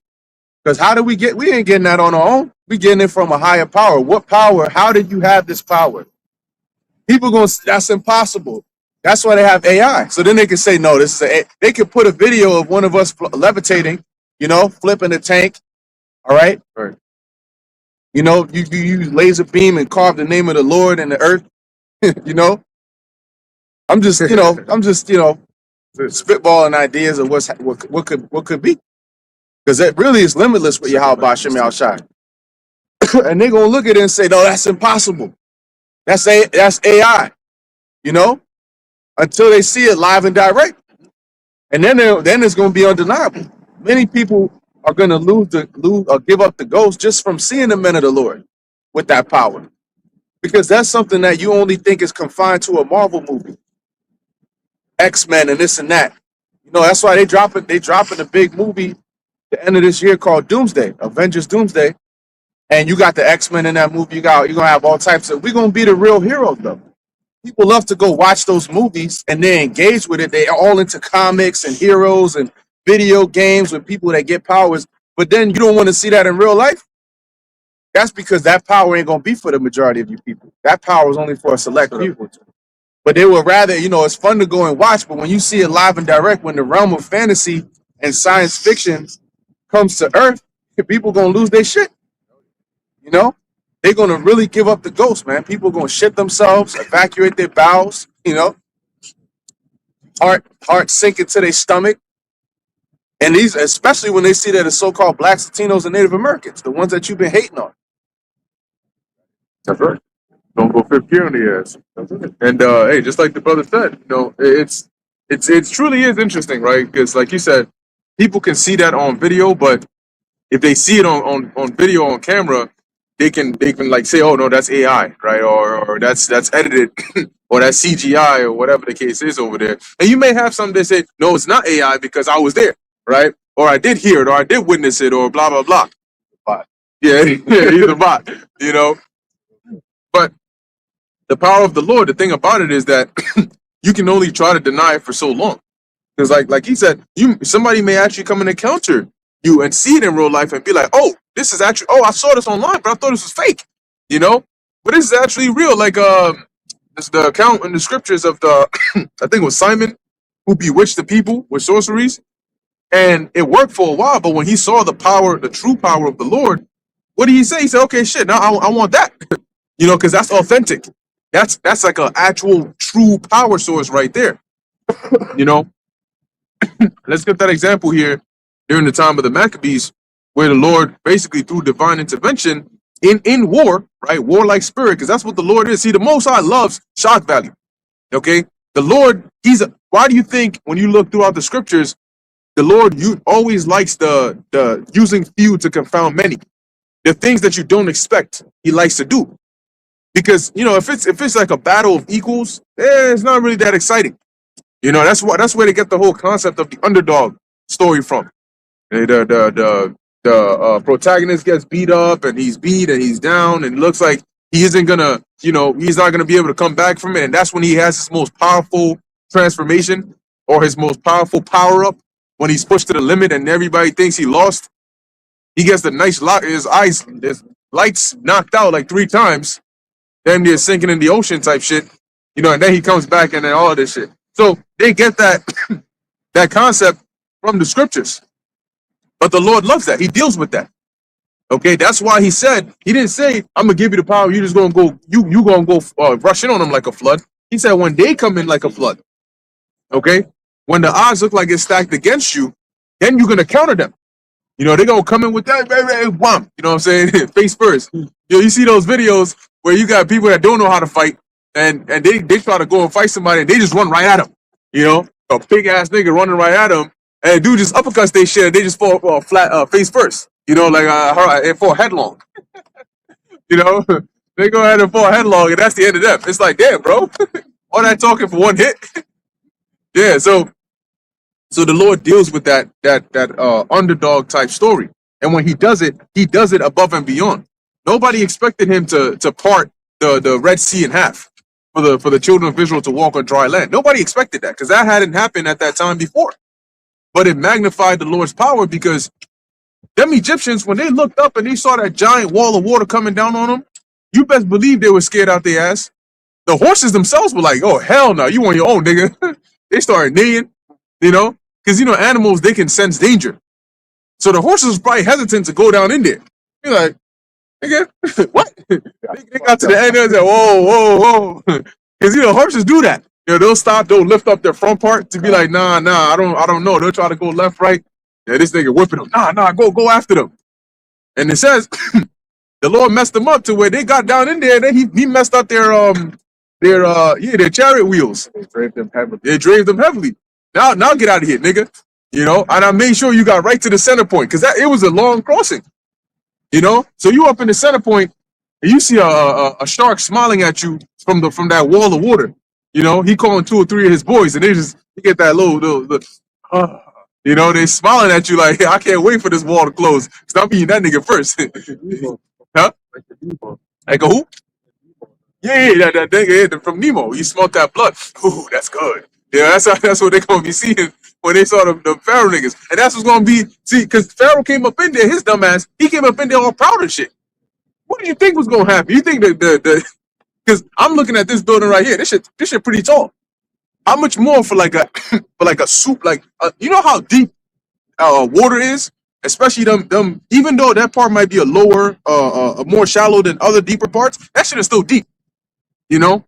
Because how do we ain't getting that on our own. We getting it from a higher power. What power? How did you have this power? People going to say that's impossible. That's why they have AI. So then they can say, no, this is they could put a video of one of us levitating, flipping a tank. All right. Right. You use laser beam and carve the name of the Lord in the earth. I'm just, spitballing ideas of what could be. Because it really is limitless with Yahweh Bashem Shai. And they're gonna look at it and say, no, that's impossible. That's AI, until they see it live and direct. And then it's gonna be undeniable. Many people are gonna lose or give up the ghost just from seeing the men of the Lord with that power. Because that's something that you only think is confined to a Marvel movie. X-Men and this and that. That's why they dropping a big movie the end of this year called Doomsday, Avengers Doomsday. And you got the X-Men in that movie. You're gonna have all types of. We're gonna be the real heroes though. People love to go watch those movies and they engage with it. They are all into comics and heroes and video games with people that get powers. But then you don't want to see that in real life. That's because that power ain't gonna be for the majority of you people. That power is only for a select people. But they would rather, it's fun to go and watch. But when you see it live and direct, when the realm of fantasy and science fiction comes to Earth, people gonna lose their shit. They're gonna really give up the ghost, man. People gonna shit themselves, evacuate their bowels, heart sink into their stomach. And these, especially when they see that it's so-called blacks, Latinos, and Native Americans, the ones that you've been hating on. That's right. Don't go fifth gear on the ass. And hey, just like the brother said, it truly is interesting, right? Because like you said, people can see that on video, but if they see it on video on camera, they can like say, oh no, that's AI, right? Or that's edited or that's CGI or whatever the case is over there. And you may have some that say, no, it's not AI because I was there, right? Or I did hear it, or I did witness it, or blah blah blah. Bot. Yeah, he's a bot, But the power of the Lord, the thing about it is that you can only try to deny it for so long. Because like he said, somebody may actually come and encounter you and see it in real life and be like, oh, this is actually, I saw this online, but I thought this was fake, But this is actually real. Like this the account in the scriptures of the, I think it was Simon, who bewitched the people with sorceries. And it worked for a while, but when he saw the true power of the Lord, what did he say? He said, okay, shit, now I want that. Because that's authentic. That's like an actual true power source right there. Let's get that example here during the time of the Maccabees, where the Lord basically through divine intervention in war, right? Warlike spirit, because that's what the Lord is. See, the Most High loves shock value. Okay? The Lord, why do you think when you look throughout the scriptures, the Lord always likes the using few to confound many? The things that you don't expect, he likes to do. Because, if it's like a battle of equals, it's not really that exciting. That's where they get the whole concept of the underdog story from. The protagonist gets beat up and he's beat and he's down and it looks like he isn't gonna, he's not gonna be able to come back from it. And that's when he has his most powerful transformation or his most powerful power up, when he's pushed to the limit and everybody thinks he lost. He gets the nice lock, his lights knocked out like 3 times, damn near sinking in the ocean type shit, and then he comes back and then all of this shit. So they get that that concept from the scriptures. But the Lord loves that. He deals with that. Okay, that's why he didn't say, I'm gonna give you the power, you just gonna go, you gonna go rush in on them like a flood. He said when they come in like a flood, okay, when the odds look like it's stacked against you, then you're gonna counter them. They're gonna come in with that whomp, you know what I'm saying? Face first. You see those videos where you got people that don't know how to fight and they try to go and fight somebody and they just run right at them. A big ass nigga running right at them. And dude just uppercuts they shit and they just fall flat face first. And fall headlong. They go ahead and fall headlong and that's the end of them. It's like, damn, bro. All that talking for one hit. Yeah, so the Lord deals with that underdog type story. And when he does it above and beyond. Nobody expected him to part the Red Sea in half for the children of Israel to walk on dry land. Nobody expected that because that hadn't happened at that time before. but it magnified the Lord's power because them Egyptians, when they looked up and they saw that giant wall of water coming down on them, you best believe they were scared out their ass. The horses themselves were like, "Oh hell no, you on your own, nigga." They started neighing, you know, because you know animals they can sense danger. So the horses was probably hesitant to go down in there. You're like, nigga, what? They got to the end and said, "Whoa, whoa, whoa," because you know horses do that. You know, they'll stop, they'll lift up their front part to be like, "Nah, I don't know." They'll try to go left, right. Yeah, this nigga whipping them. Nah, go after them. And it says the Lord messed them up to where they got down in there. And he messed up their chariot wheels. They drave them heavily. They drave them heavily. Now get out of here, nigga. You know, and I made sure you got right to the center point because it was a long crossing. You know, so you up in the center point and you see a shark smiling at you from that wall of water. You know, he calling 2 or 3 of his boys, and you get that little you know, they smiling at you like, I can't wait for this wall to close. Stop eating that nigga first. Huh? Like a who? Yeah, that nigga from Nemo. You smelt that blood. Ooh, that's good. Yeah, that's what they're gonna be seeing when they saw the Pharaoh niggas. And that's what's gonna be, see, because Pharaoh came up in there, his dumb ass, he came up in there all proud and shit. What do you think was gonna happen? You think the because I'm looking at this building right here. This shit pretty tall. How much more for like a soup, like you know how deep water is, especially them. Even though that part might be a lower, more shallow than other deeper parts, that shit is still deep. You know,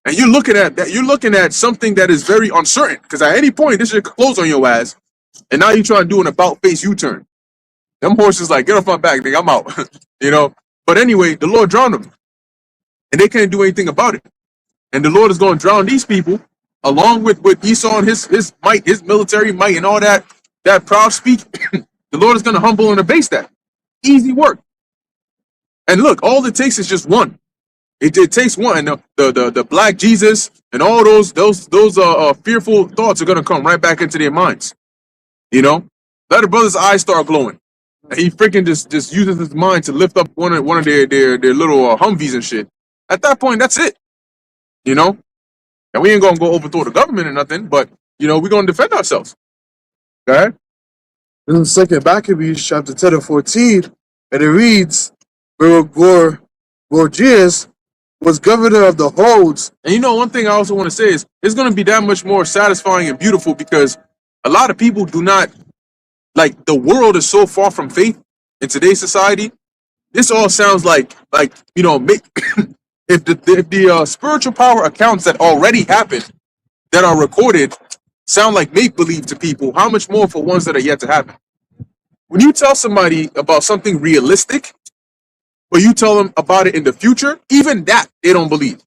and you're looking at that. You're looking at something that is very uncertain because at any point this shit could close on your ass, and now you try to do an about face U-turn. Them horses like get off my back, nigga. I'm out. You know. But anyway, the Lord drowned them, and they can't do anything about it. And the Lord is going to drown these people along with Esau and his might, his military might, and all that proud speak. The Lord is going to humble and abase that. Easy work. And look, all it takes is just one. It takes one. And the black Jesus and all those fearful thoughts are going to come right back into their minds. You know, let the brother's eyes start glowing. And he freaking just uses his mind to lift up one of their little Humvees and shit. At that point, that's it. You know. And we ain't gonna go overthrow the government or nothing, but you know, we're gonna defend ourselves. Okay? This is 2 Maccabees chapter 10 and 14, and it reads, Gorgias was governor of the holds. And you know, one thing I also want to say is it's gonna be that much more satisfying and beautiful because a lot of people do not like the world is so far from faith in today's society. This all sounds like you know, if the spiritual power accounts that already happened, that are recorded, sound like make-believe to people, how much more for ones that are yet to happen? When you tell somebody about something realistic, or you tell them about it in the future, even that, they don't believe.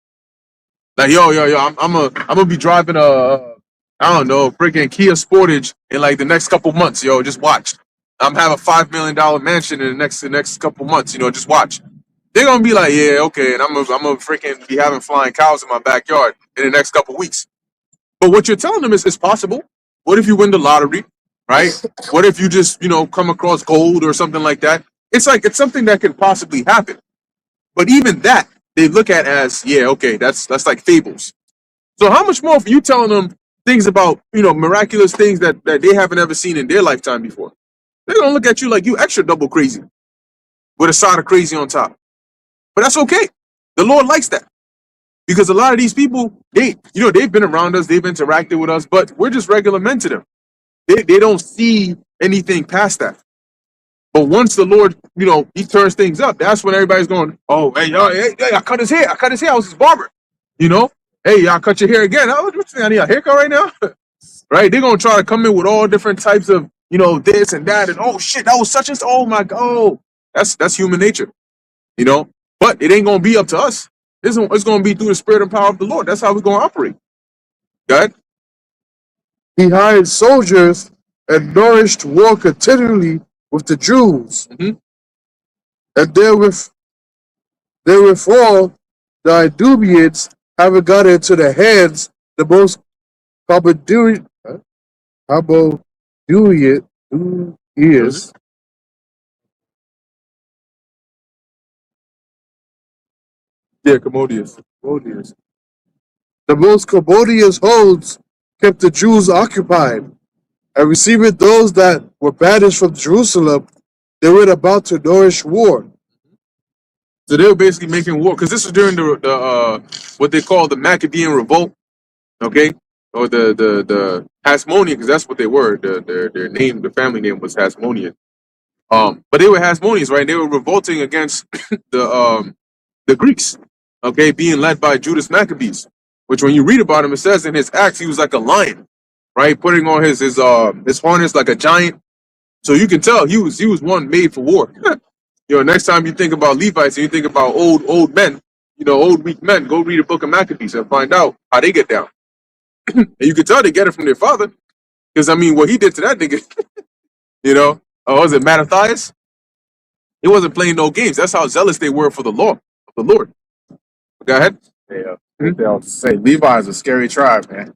Like, yo, I'm gonna be driving I don't know, freaking Kia Sportage in like the next couple months, yo, just watch. I'm having a $5 million mansion in the next couple months, you know, just watch. They're gonna be like, yeah, okay, and I'm gonna freaking be having flying cows in my backyard in the next couple weeks. But what you're telling them is it's possible. What if you win the lottery, right? What if you just, you know, come across gold or something like that? It's something that can possibly happen. But even that, they look at as, yeah, okay, that's like fables. So how much more for you telling them things about, you know, miraculous things that they haven't ever seen in their lifetime before? They're gonna look at you like you extra double crazy with a side of crazy on top. But that's okay. The Lord likes that. Because a lot of these people, they've been around us, they've interacted with us, but we're just regular men to them. They don't see anything past that. But once the Lord, you know, he turns things up, that's when everybody's going, oh, hey, I cut his hair. I was his barber. You know? Hey, y'all cut your hair again. Oh, what you think? I need a haircut right now? Right? They're going to try to come in with all different types of, you know, this and that. And, oh, shit, that was such and oh, my God. Oh, that's human nature. You know? But it ain't going to be up to us. It's going to be through the spirit and power of the Lord. That's how we're going to operate. God? He hired soldiers and nourished war continually with the Jews. Mhm. And therewithal, the Idumeans, having got into their hands the most commodious Yeah, commodious. the most commodious holds kept the Jews occupied, and receiving those that were banished from Jerusalem, they were about to nourish war. So they were basically making war because this was during the what they call the Maccabean revolt, okay, or the Hasmonean, because that's what they were. Their name, the family name was Hasmonean. But they were Hasmoneans, right? They were revolting against the Greeks, okay, being led by Judas Maccabees. Which, when you read about him, it says in his Acts he was like a lion, right, putting on his harness like a giant. So you can tell he was one made for war. Next time you think about Levites and you think about old men, old weak men, go read the book of Maccabees and find out how they get down. And you can tell they get it from their father, because I mean, what he did to that nigga, was it Mattathias? He wasn't playing no games. That's how zealous they were for the law of the Lord. Go ahead. Yeah, they'll say Levi is a scary tribe, man.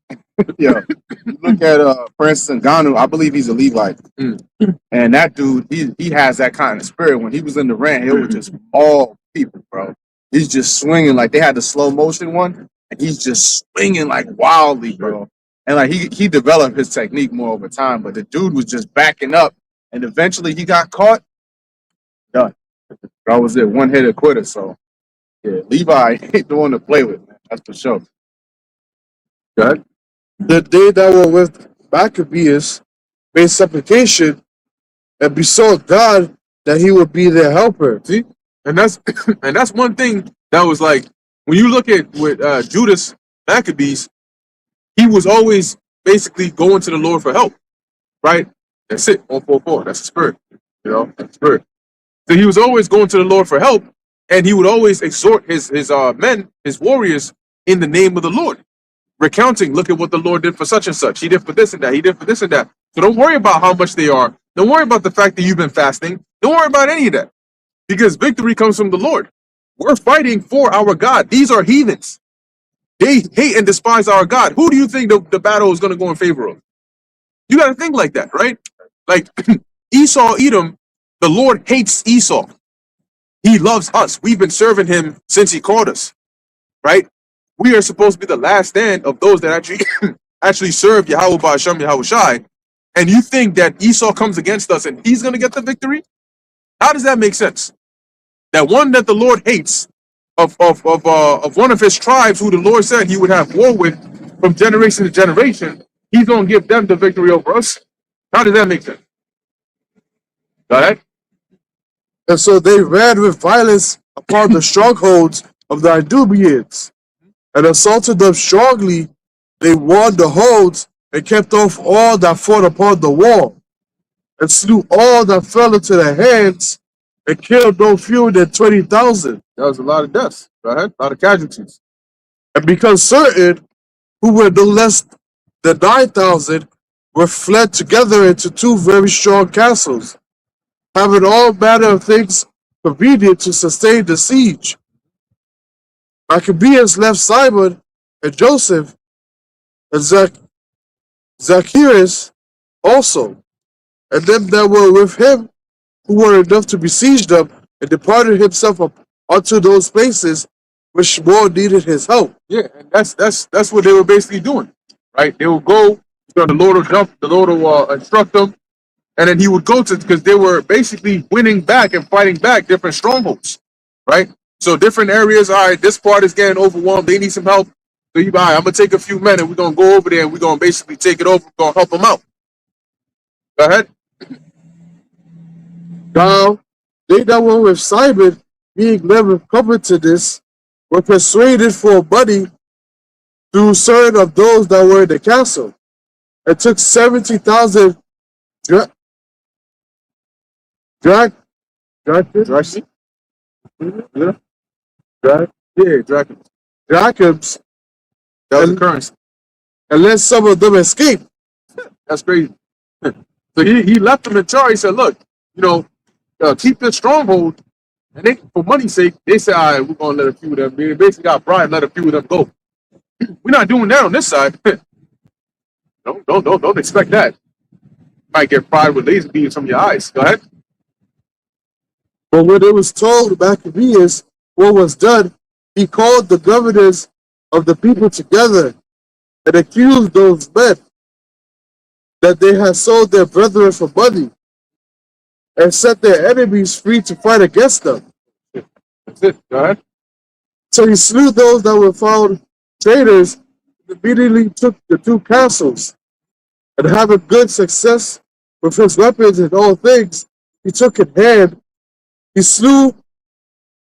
Yeah, you look at for instance, Ganu. I believe he's a Levite, and that dude, he has that kind of spirit. When he was in the ring, it was just all people, bro. He's just swinging like they had the slow motion one, and he's just swinging like wildly, bro. And like he developed his technique more over time, but the dude was just backing up, and eventually he got caught. Done. That was it. One hitter quitter. So yeah, Levi ain't the one to play with, man. That's for sure. Go ahead. The day that were with Maccabeus made supplication and besought God that he would be their helper. See, and that's one thing that was like, when you look at with Judas Maccabees, he was always basically going to the Lord for help, right? That's it. 144. That's the spirit. That's the spirit. So he was always going to the Lord for help, and he would always exhort his men, his warriors, in the name of the Lord, recounting, look at what the Lord did for such and such. He did for this and that. He did for this and that. So don't worry about how much they are. Don't worry about the fact that you've been fasting. Don't worry about any of that, because victory comes from the Lord. We're fighting for our God. These are heathens. They hate and despise our God. Who do you think the battle is going to go in favor of? You got to think like that, right? Like Esau, Edom, the Lord hates Esau. He loves us. We've been serving him since he called us, right? We are supposed to be the last stand of those that actually serve Yahweh Ba'ashem Yahweh Shai. And you think that Esau comes against us and he's going to get the victory? How does that make sense? That one that the Lord hates of one of his tribes, who the Lord said he would have war with from generation to generation, he's going to give them the victory over us. How does that make sense? Go ahead. And so they ran with violence upon the strongholds of the Idumeans and assaulted them strongly. They won the holds and kept off all that fought upon the wall, and slew all that fell into their hands, and killed no fewer than 20,000. That was a lot of deaths. Go ahead. A lot of casualties. And because certain, who were no less than 9,000, were fled together into two very strong castles, having all manner of things convenient to sustain the siege. Maccabeus left Simon and Joseph and Zacchaeus also, and them that were with him, who were enough to besiege them, and departed himself up unto those places which more needed his help. Yeah, and that's what they were basically doing, right? They would go, the Lord will jump, the Lord will instruct them, and then he would go to, because they were basically winning back and fighting back different strongholds, right? So different areas, all right, this part is getting overwhelmed, they need some help. So you, all right, I'm going to take a few men and we're going to go over there and we're going to basically take it over, we're going to help them out. Go ahead. Now, they that were with Simon, being led with covetousness, were persuaded for money through certain of those that were in the castle, and took 70,000 drachms. Drachms? Yeah. Yeah, drachms. Drachms, That was the currency. and let some of them escape. That's crazy. So he left them in charge. He said, look, keep this stronghold. And they, for money's sake, they said, all right, we're going to let a few of them. They basically got bribed, let a few of them go. We're not doing that on this side. Don't expect that. Might get fried with laser beams from your eyes. Go ahead. But when it was told Maccabeus what was done, he called the governors of the people together and accused those men that they had sold their brethren for money and set their enemies free to fight against them. That's it. Go ahead. So he slew those that were found traitors and immediately took the two castles. And having good success with his weapons and all things, he took in hand. He slew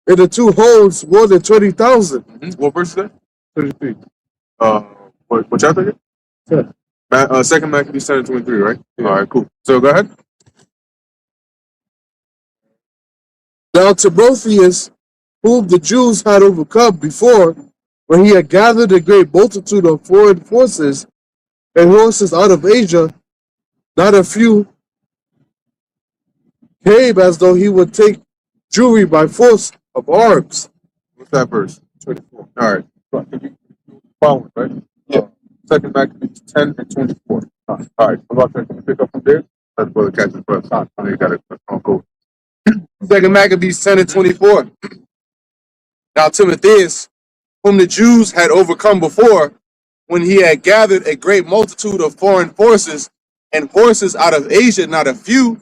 in the two holes more than 20,000. What verse is that? 33. What chapter again? Yeah. Second Maccabees 10 and 23, right? Yeah. All right, cool. So go ahead. Now Timotheus, whom the Jews had overcome before, when he had gathered a great multitude of foreign forces and horses out of Asia, not a few came as though he would take Jewry by force of arms. What's that verse? 24. All right. Following, right? Yeah. Second Maccabees 10 and 24. All right. About that, can you pick up from there? That's brother catches brother. You got it. Go. Second Maccabees 10 and 24. Now Timotheus, whom the Jews had overcome before, when he had gathered a great multitude of foreign forces and horses out of Asia, not a few,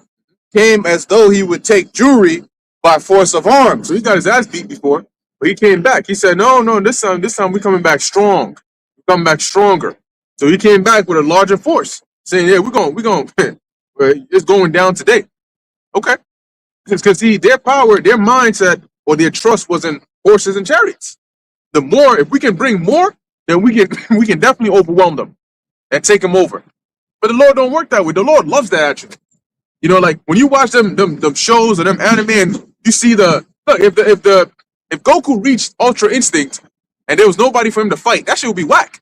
came as though he would take Jewry by force of arms. So he got his ass beat before, but he came back. He said, no, this time we coming back strong. We're coming back stronger. So he came back with a larger force, saying, yeah, we're going, it's going down today. Okay. Because see, their power, their mindset, or their trust was in horses and chariots. The more, if we can bring more, then we can definitely overwhelm them and take them over. But the Lord don't work that way. The Lord loves that attribute. You know, like when you watch them shows or them anime, and you see if Goku reached Ultra Instinct and there was nobody for him to fight, that shit would be whack.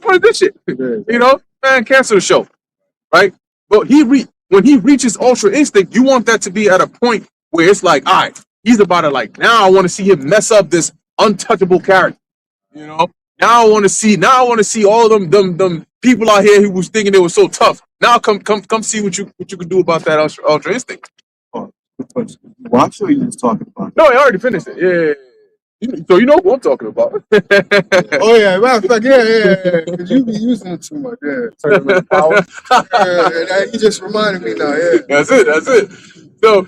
What is this shit? You know, man, cancel the show, right? But when he reaches Ultra Instinct, you want that to be at a point where it's like, all right, he's about to like, now I want to see him mess up this untouchable character. You know, now I want to see all them people out here who was thinking they were so tough. Now come see what you can do about that Ultra Instinct. Oh, watch or you just talking about? No, I already finished it. Yeah. So you know what I'm talking about. Oh yeah, matter of fact, yeah. Because you be using it too much. Yeah, tournament power. You just reminded me now. Yeah, That's it. So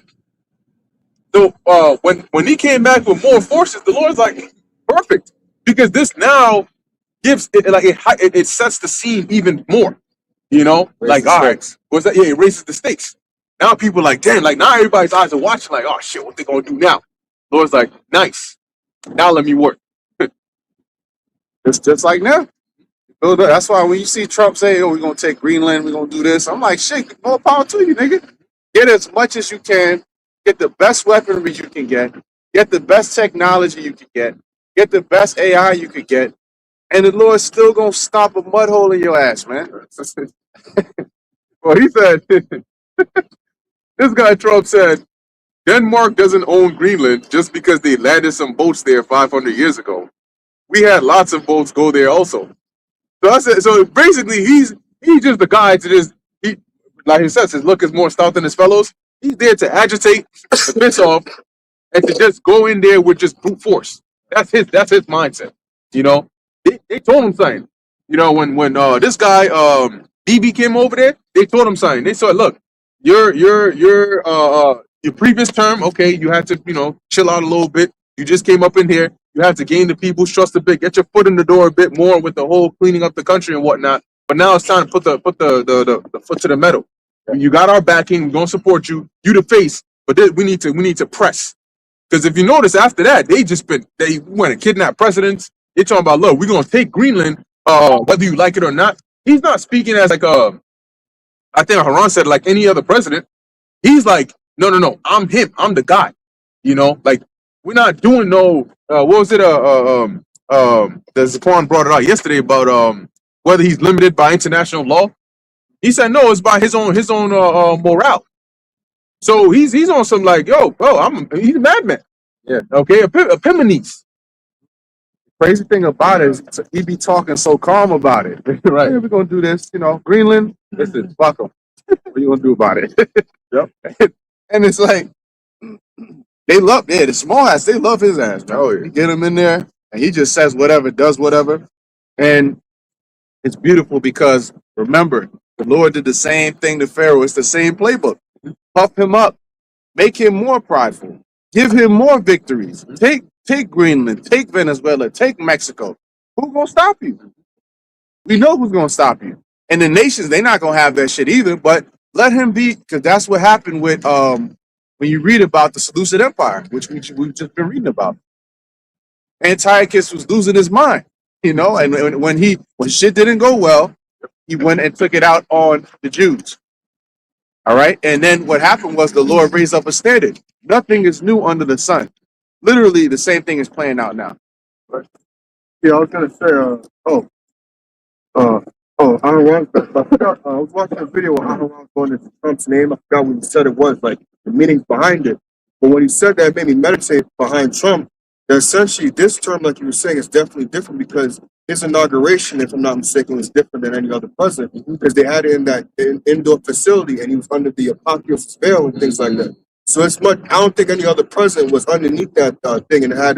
when he came back with more forces, the Lord's like, perfect, because this now gives it like it sets the scene even more. You know, like all right, what's that? Yeah, it raises the stakes. Now people like, damn, like now everybody's eyes are watching, like, oh shit, what they gonna do now? Lord's like, nice. Now let me work. It's just like now. That's why when you see Trump say, oh, we're going to take Greenland, we're going to do this, I'm like, shit, more power to you, nigga. Get as much as you can. Get the best weaponry you can get. Get the best technology you can get. Get the best AI you can get. And the Lord's still going to stomp a mud hole in your ass, man. Well, he said, this guy Trump said, Denmark doesn't own Greenland just because they landed some boats there 500 years ago. We had lots of boats go there also. So I said, so basically he's just the guy to just, like he says, his look is more stout than his fellows. He's there to agitate the piss off and to just go in there with just brute force. That's his mindset. You know, they told him something. You know, when this guy BB came over there, they told him something. They said, look, your previous term, okay, you had to, you know, chill out a little bit. You just came up in here. You had to gain the people's trust a bit, get your foot in the door a bit more with the whole cleaning up the country and whatnot. But now it's time to put the foot to the metal. You got our backing. We're gonna support you. You the face, but we need to press. Because if you notice, after that, they went and kidnapped presidents. They talking about, look, we're gonna take Greenland, whether you like it or not. He's not speaking as like I think Haran said, like any other president. He's like, no, I'm him. I'm the guy. You know, like we're not doing no. What was it? The Zaquan brought it out yesterday about whether he's limited by international law. He said no, it's by his own morale. So he's on some like, he's a madman. Yeah. Okay, Epimanes. Crazy thing about it is he be talking so calm about it. Right. Hey, we're going to do this, you know, Greenland, listen, fuck them. What are you going to do about it? Yep. And it's like, the small ass, they love his ass, man. Oh, yeah. You get him in there, and he just says whatever, does whatever. And it's beautiful because, remember, The Lord did the same thing to Pharaoh. It's the same playbook. Puff him up, make him more prideful, give him more victories. Take Greenland, take Venezuela, take Mexico. Who's gonna stop you? We know who's gonna stop you. And the nations, they're not gonna have that shit either. But let him be, because that's what happened with when you read about the Seleucid Empire, which we've just been reading about. Antiochus was losing his mind, you know, and when shit didn't go well, he went and took it out on the Jews. All right. And then what happened was the Lord raised up a standard. Nothing is new under the sun. Literally, the same thing is playing out now. Yeah, I was gonna say, Aaron Rodgers. I forgot. I was watching a video of Aaron Rodgers going into Trump's name. I forgot what he said it was, like the meanings behind it. But when he said that, it made me meditate behind Trump. That essentially, this term, like you were saying, is definitely different because his inauguration, if I'm not mistaken, was different than any other president because they had it in that indoor facility and he was under the Apocalypse veil and things like that. So it's much. I don't think any other president was underneath that thing and had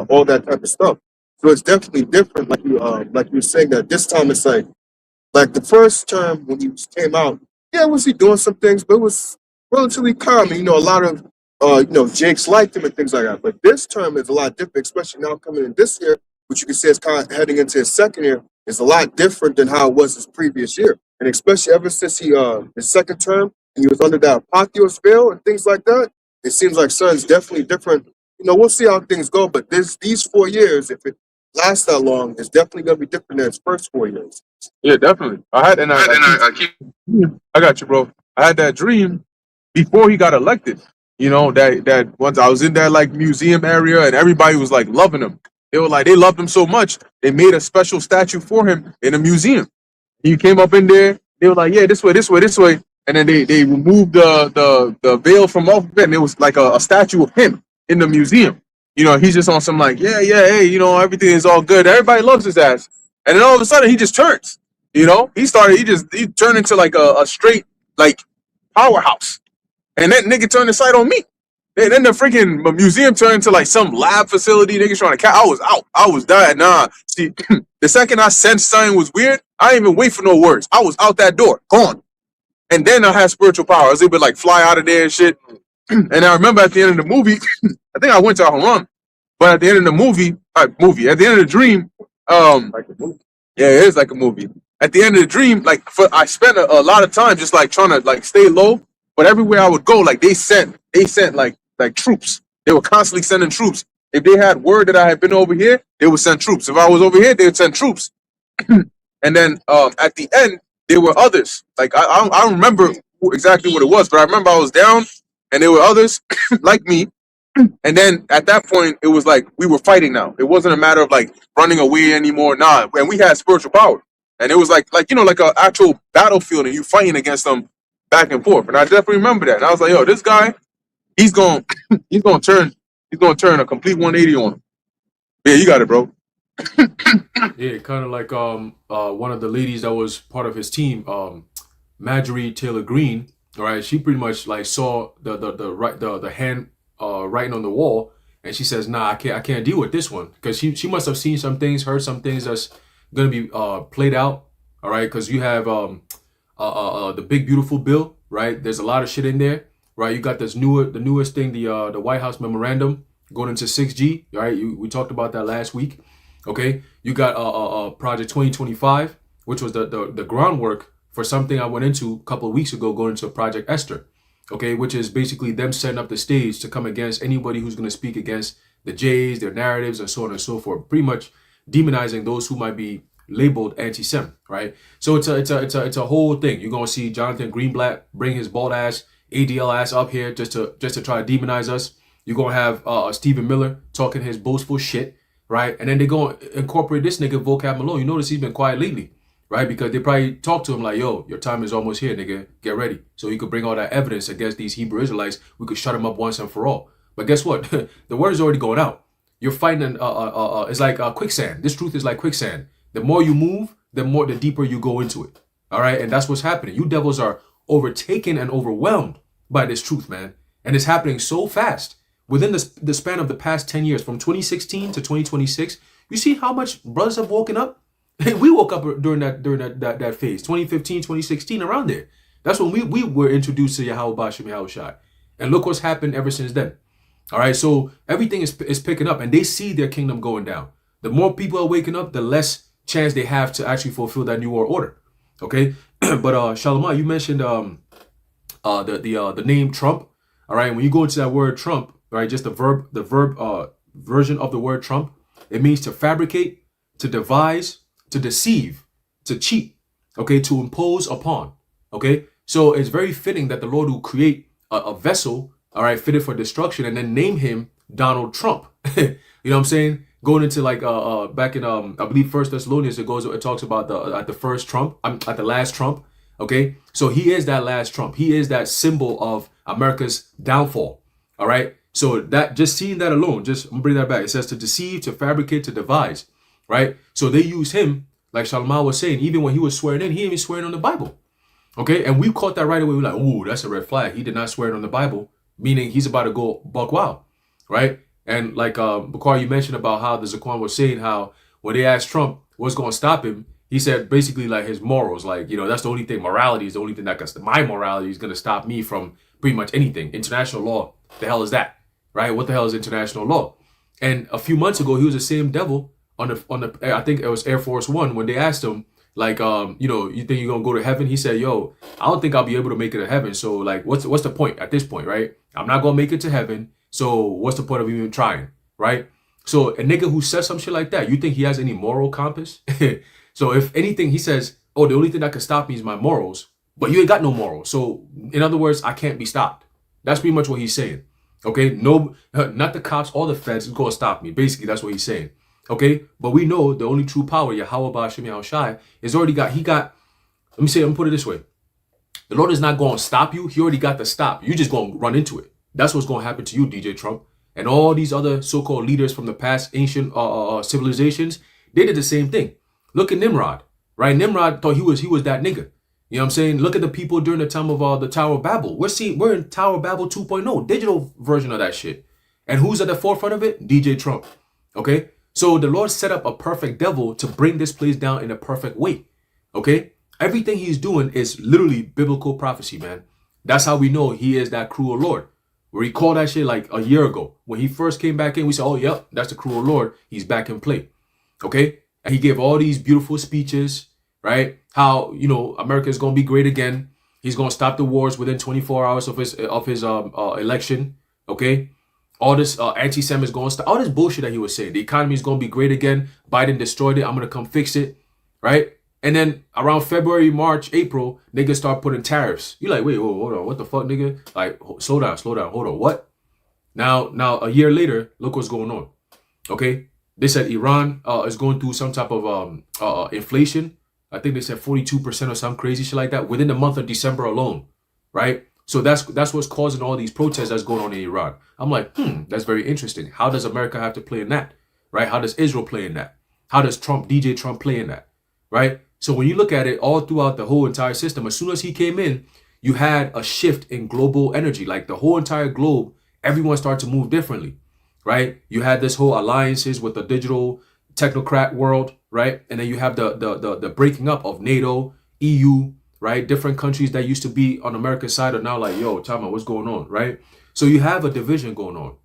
all that type of stuff. So it's definitely different. Like you were saying that this time it's like the first term when he came out, yeah, was he doing some things, but it was relatively calm. And, a lot of Jakes liked him and things like that. But this term is a lot different, especially now coming in this year, which you can say is kind of heading into his second year, is a lot different than how it was his previous year. And especially ever since his second term, and he was under that Apocalypse veil and things like that, it seems like something's definitely different. We'll see how things go, but these 4 years, if it lasts that long, it's definitely going to be different than his first 4 years. Yeah, definitely. I got you, bro. I had that dream before he got elected. That once I was in that like museum area and everybody was like loving him. They were like, they loved him so much, they made a special statue for him in a museum. He came up in there, they were like, yeah, this way, this way, this way. And then they removed the veil from off of it, and it was like a statue of him in the museum. He's just on some like, yeah, hey, everything is all good. Everybody loves his ass. And then all of a sudden he just turns. He turned into like a straight like powerhouse. And that nigga turned the sight on me. And then the freaking museum turned into like some lab facility. Niggas trying to catch. I was out. I was dying. Nah. See, the second I sensed something was weird, I didn't even wait for no words. I was out that door, gone. And then I had spiritual power. I was able to like fly out of there and shit. And I remember at the end of the movie, I think I went to Haran, but at the end of the at the end of the dream, yeah, it is like a movie. At the end of the dream, I spent a lot of time just like trying to like stay low, but everywhere I would go, like they sent like troops. They were constantly sending troops. If they had word that I had been over here, they would send troops. If I was over here, they would send troops. And then at the end, there were others. Like I don't remember exactly what it was, but I remember I was down, and there were others like me. And then at that point, it was like we were fighting now. It wasn't a matter of like running away anymore. Nah, and we had spiritual power, and it was like like an actual battlefield, and you fighting against them back and forth. And I definitely remember that. And I was like, yo, this guy, he's gonna turn a complete 180 on him. Yeah, you got it, bro. Yeah, kind of like one of the ladies that was part of his team, Marjorie Taylor Greene. All right, she pretty much like saw the hand writing on the wall, and she says, "Nah, I can't deal with this one," because she must have seen some things, heard some things that's gonna be played out. All right, because you have the big beautiful bill, right? There's a lot of shit in there, right? You got the newest thing, the White House memorandum going into 6G, right? We talked about that last week. Okay, you got Project 2025, which was the groundwork for something I went into a couple of weeks ago, going into Project Esther. Okay, which is basically them setting up the stage to come against anybody who's going to speak against the Jays, their narratives, and so on and so forth. Pretty much demonizing those who might be labeled anti-Sem, right? So it's a whole thing. You're gonna see Jonathan Greenblatt bring his bald ass, ADL ass up here just to try to demonize us. You're gonna have Stephen Miller talking his boastful shit, right? And then they're gonna incorporate this nigga Vocab Malone. You notice he's been quiet lately, right? Because they probably talk to him like, yo, your time is almost here, nigga. Get ready. So he could bring all that evidence against these Hebrew Israelites. We could shut them up once and for all. But guess what? The word is already going out. You're fighting, it's like quicksand. This truth is like quicksand. The more you move, the deeper you go into it. All right? And that's what's happening. You devils are overtaken and overwhelmed by this truth, man. And it's happening so fast. Within the span of the past 10 years, from 2016 to 2026, you see how much brothers have woken up? We woke up during that phase, 2015, 2016, around there. That's when we were introduced to Yahweh Bashim Yahushai. And look what's happened ever since then. All right, so everything is picking up, and they see their kingdom going down. The more people are waking up, the less chance they have to actually fulfill that new world order. Okay, but Shalom, you mentioned the name Trump. All right, when you go into that word Trump, right, just the verb version of the word Trump, it means to fabricate, to devise, to deceive, to cheat, okay, to impose upon. Okay, so it's very fitting that the Lord will create a vessel, all right, fitted for destruction, and then name him Donald Trump. You know what I'm saying? Going into like back in I believe First Thessalonians, it talks about the first Trump, at the last Trump. Okay, so he is that last Trump. He is that symbol of America's downfall. All right, so that, just seeing that alone, just bring that back. It says to deceive, to fabricate, to devise. Right, so they use him, like Shalom was saying, even when he was swearing in, he ain't even swearing on the Bible. Okay, and we caught that right away. We're like, ooh, that's a red flag. He did not swear it on the Bible, meaning he's about to go buck wild, right? And like Bakar, you mentioned about how the Zaquan was saying how when they asked Trump what's going to stop him, he said basically like his morals, like, you know, that's the only thing. Morality is the only thing that can, my morality is going to stop me from pretty much anything. International law, the hell is that, right? What the hell is international law? And a few months ago, he was the same devil on the I think it was Air Force One, when they asked him, like, you know, you think you're gonna go to heaven? He said, yo, I don't think I'll be able to make it to heaven. So like, what's the point at this point, right? I'm not gonna make it to heaven. So what's the point of even trying, right? So a nigga who says some shit like that, you think he has any moral compass? So if anything, he says, oh, the only thing that can stop me is my morals, but you ain't got no morals. So in other words, I can't be stopped. That's pretty much what he's saying. Okay, no, not the cops or the feds is gonna stop me. Basically, that's what he's saying. Okay, but we know the only true power, Yahweh Ba'ashem Yahushai, is already got, let me put it this way. The Lord is not going to stop you. He already got the stop. You just going to run into it. That's what's going to happen to you, DJ Trump. And all these other so-called leaders from the past ancient civilizations, they did the same thing. Look at Nimrod, right? Nimrod thought he was that nigga. You know what I'm saying? Look at the people during the time of the Tower of Babel. We're in Tower of Babel 2.0, digital version of that shit. And who's at the forefront of it? DJ Trump. Okay? So the Lord set up a perfect devil to bring this place down in a perfect way. Okay? Everything he's doing is literally biblical prophecy, man. That's how we know he is that cruel Lord. We recall that shit like a year ago. When he first came back in, we said, oh, yep, that's the cruel Lord. He's back in play. Okay? And he gave all these beautiful speeches, right? How, you know, America is going to be great again. He's going to stop the wars within 24 hours of his election. Okay? All this anti-Semitism is going to stop. All this bullshit that he was saying. The economy is going to be great again. Biden destroyed it. I'm going to come fix it. Right? And then around February, March, April, niggas start putting tariffs. You're like, wait, whoa, hold on. What the fuck, nigga? Like, slow down. Hold on. What? Now, a year later, look what's going on. Okay? They said Iran is going through some type of inflation. I think they said 42% or some crazy shit like that within the month of December alone. Right? So that's what's causing all these protests that's going on in Iran. I'm like, that's very interesting. How does America have to play in that? Right? How does Israel play in that? How does DJ Trump play in that? Right? So when you look at it all throughout the whole entire system, as soon as he came in, you had a shift in global energy. Like the whole entire globe, everyone started to move differently. Right? You had this whole alliances with the digital technocrat world, right? And then you have the breaking up of NATO, EU, right? Different countries that used to be on America's side are now like, yo, Tama, what's going on, right? So you have a division going on.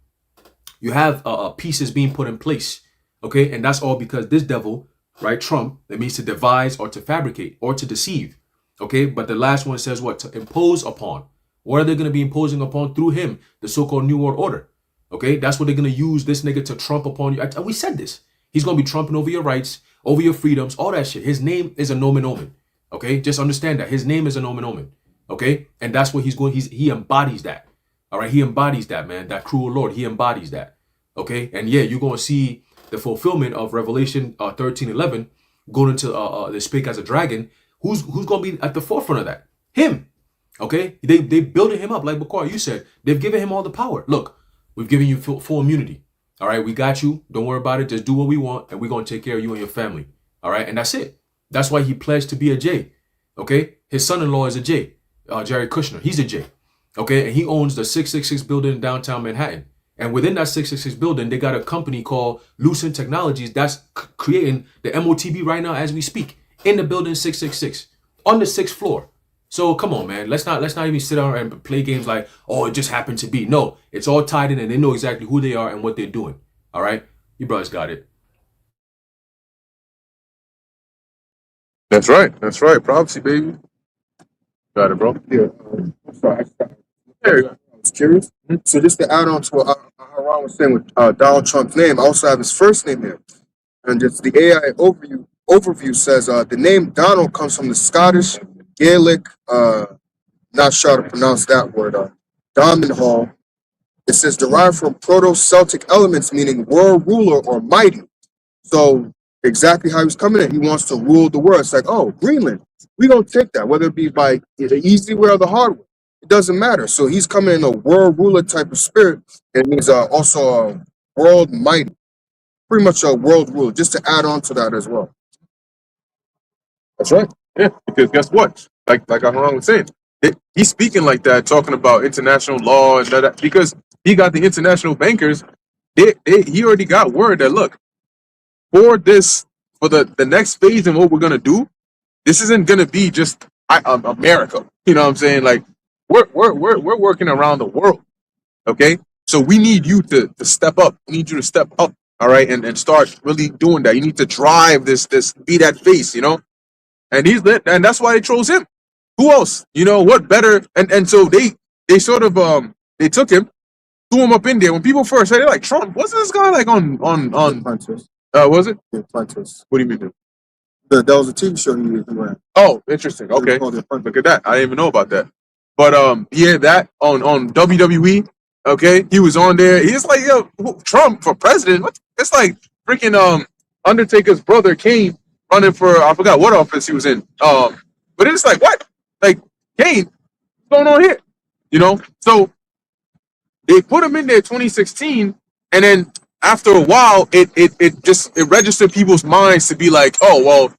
You have pieces being put in place, okay? And that's all because this devil, right, Trump, that means to devise or to fabricate or to deceive, okay? But the last one says what? To impose upon. What are they going to be imposing upon through him? The so-called New World Order, okay? That's what they're going to use this nigga to trump upon you. We said this. He's going to be trumping over your rights, over your freedoms, all that shit. His name is a nomen omen. Okay, just understand that his name is a nomen omen. Okay, and that's what he's going. He embodies that. All right, he embodies that, man. That cruel Lord. He embodies that. Okay, and yeah, you're going to see the fulfillment of Revelation 13:11 going into the speak as a dragon. Who's going to be at the forefront of that? Him. Okay, they building him up like Bakar. You said they've given him all the power. Look, we've given you full immunity. All right, we got you. Don't worry about it. Just do what we want, and we're going to take care of you and your family. All right, and that's it. That's why he pledged to be a J. Okay? His son-in-law is a J. Jared Kushner. He's a J. Okay? And he owns the 666 building in downtown Manhattan. And within that 666 building, they got a company called Lucent Technologies that's creating the MOTB right now as we speak in the building 666 on the 6th floor. So come on, man. Let's not even sit down and play games like, oh, it just happened to be. No, it's all tied in, and they know exactly who they are and what they're doing. All right, you brothers got it. That's right. That's right. Prophecy, baby. Got it, bro. Yeah. Sorry, There you go. I was curious. So just to add on to what Haran was saying with Donald Trump's name, I also have his first name here. And just the AI overview says the name Donald comes from the Scottish Gaelic, not sure how to pronounce that word, Daman Hall. It says derived from Proto-Celtic elements meaning world ruler or mighty. So exactly how he's coming in, he wants to rule the world. It's like, oh, Greenland, we don't take that, whether it be by the easy way or the hard way. It doesn't matter. So he's coming in a world ruler type of spirit, and he's also a world mighty, pretty much a world ruler, just to add on to that as well. That's right. Yeah, because guess what? Like Aharon was saying, he's speaking like that, talking about international law and that, because he got the international bankers. He already got word that, look, for the next phase and what we're gonna do, this isn't gonna be just America. You know what I'm saying? Like we're working around the world. Okay, so we need you to step up. We need you to step up. All right, and start really doing that. You need to drive this be that face. You know, and and that's why they chose him. Who else? You know what better? And so they sort of they took him, threw him up in there. When people first said, they're like, Trump, wasn't this guy like on Planters. was it? Yeah, Planters. What do you mean? That was a TV show he ran. Oh, interesting. Okay, Called it Planters. look at that. I didn't even know about that. But yeah, that on WWE. Okay, he was on there. He's like, yo, Trump for president. What? It's like freaking Undertaker's brother Kane running for, I forgot what office he was in. But it's like, what? Like, Kane, what's going on here? You know? So they put him in there 2016, and then after a while, it registered people's minds to be like, oh well,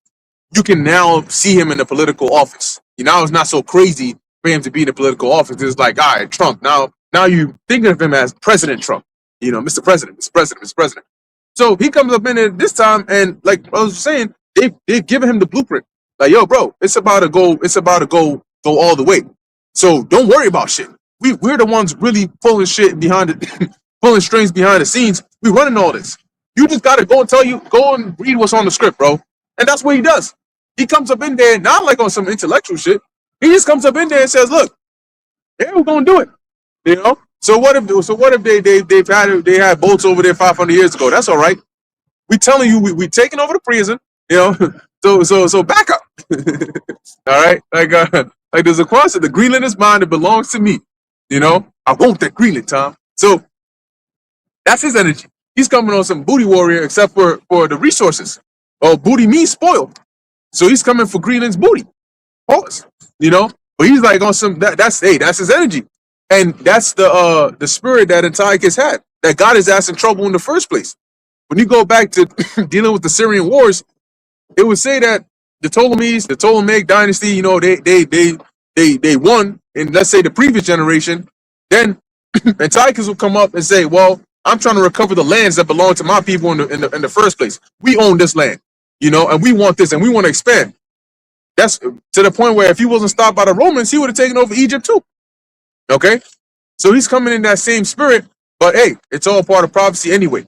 you can now see him in the political office. You know, it's not so crazy for him to be in the political office. It's like, all right, Trump. Now you thinking of him as President Trump. You know, Mr. President, Mr. President, Mr. President. So he comes up in there this time, and like I was saying, they've given him the blueprint. Like, yo, bro, it's about to go all the way. So don't worry about shit. We're the ones really pulling shit behind it, pulling strings behind the scenes. We running all this. You just gotta go and read what's on the script, bro. And that's what he does. He comes up in there, not like on some intellectual shit. He just comes up in there and says, look, yeah, we're gonna do it. You know? So what if they had boats over there 500 years ago? That's all right. We telling you we taking over the prison, you know. So back up. All right? Like there's a quote said, the Greenland is mine, it belongs to me. You know, I want that Greenland, Tom. So that's his energy. He's coming on some booty warrior, except for the resources. Oh, booty means spoiled. So he's coming for Greenland's booty. Pause. You know? But he's like on some that's his energy. And that's the spirit that Antiochus had, that got his ass in trouble in the first place. When you go back to dealing with the Syrian wars, it would say that the Ptolemaic dynasty, you know, they won in, let's say, the previous generation. Then Antiochus will come up and say, well, I'm trying to recover the lands that belong to my people in the first place. We own this land, you know, and we want this and we want to expand. That's to the point where if he wasn't stopped by the Romans, he would have taken over Egypt too. Okay? So he's coming in that same spirit, but hey, it's all part of prophecy anyway.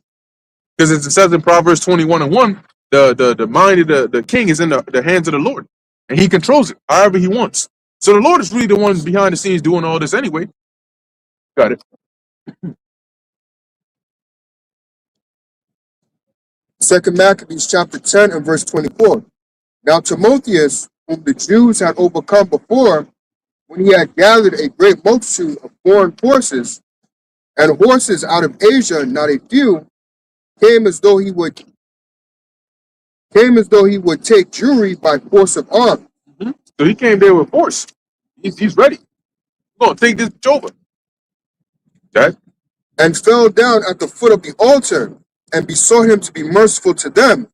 Because it says in Proverbs 21:1, the mind of the king is in the hands of the Lord. And he controls it however he wants. So the Lord is really the one behind the scenes doing all this anyway. Got it. 2 Maccabees chapter 10 and verse 24. Now Timotheus, whom the Jews had overcome before, when he had gathered a great multitude of foreign forces, and horses out of Asia, not a few, came as though he would take Jewry by force of arms. So he came there with force. He's ready. We're going to take this over. Okay? And fell down at the foot of the altar, and besought him to be merciful to them,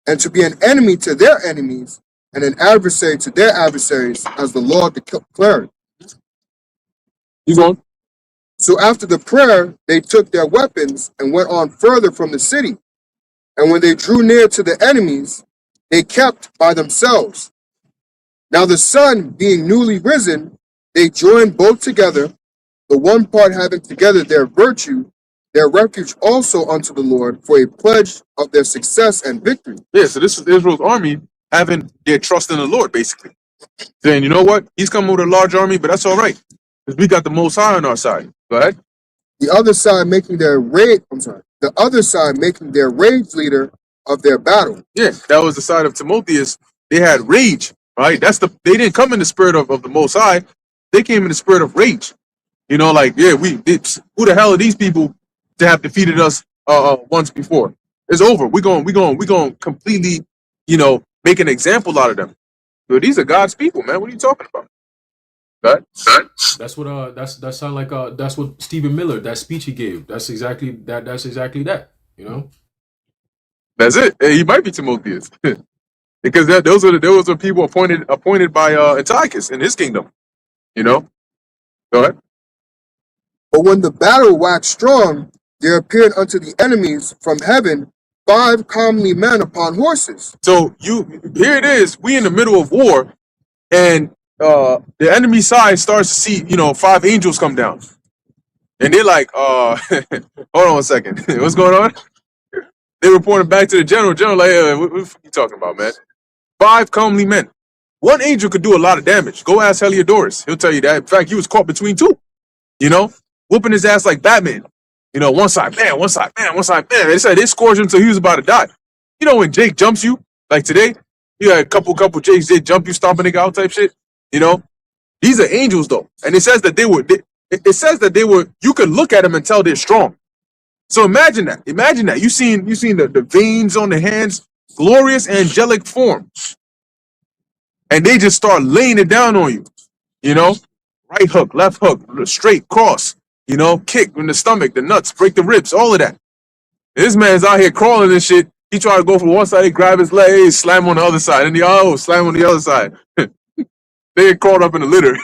and to be an enemy to their enemies, and an adversary to their adversaries, as the Lord declared. You going? So after the prayer, they took their weapons and went on further from the city. And when they drew near to the enemies, they kept by themselves. Now the sun being newly risen, they joined both together, the one part having together their virtue, their refuge also unto the Lord, for a pledge of their success and victory. Yeah, so this is Israel's army having their trust in the Lord, basically. Saying, you know what? He's coming with a large army, but that's all right. Because we got the Most High on our side. Go ahead. The other side making their rage leader of their battle. Yeah, that was the side of Timotheus. They had rage, right? They didn't come in the spirit of the Most High. They came in the spirit of rage. You know, like, yeah, who the hell are these people to have defeated us once before? It's over. We're going completely, make an example out of them. So these are God's people, man. What are you talking about? Right? That's what that sound like that's what Stephen Miller, that speech he gave. That's exactly that. You know? That's it. He might be Timotheus. Because those are people appointed by Antiochus in his kingdom. You know? Go ahead. But when the battle waxed strong, there appeared unto the enemies from heaven 5 comely men upon horses. So here it is. We in the middle of war, and the enemy side starts to see 5 angels come down, and they're like, hold on a second, what's going on? They reported back to the general. General, like, what are you talking about, man? 5 comely men. One angel could do a lot of damage. Go ask Heliodorus. He'll tell you that. In fact, he was caught between 2. Whooping his ass like Batman. One side, man, one side, man, one side, man. They said they scourged him until he was about to die. When Jake jumps you, like today, you had a couple Jakes, they jump you, stomp a nigga out type shit. These are angels though. And it says that they were, you could look at them and tell they're strong. So imagine that. You seen the veins on the hands, glorious angelic form. And they just start laying it down on you. Right hook, left hook, straight cross. Kick in the stomach, the nuts, break the ribs, all of that. This man's out here crawling and shit. He try to go from one side, he grab his leg, slam on the other side, and slam on the other side. They get caught up in the litter.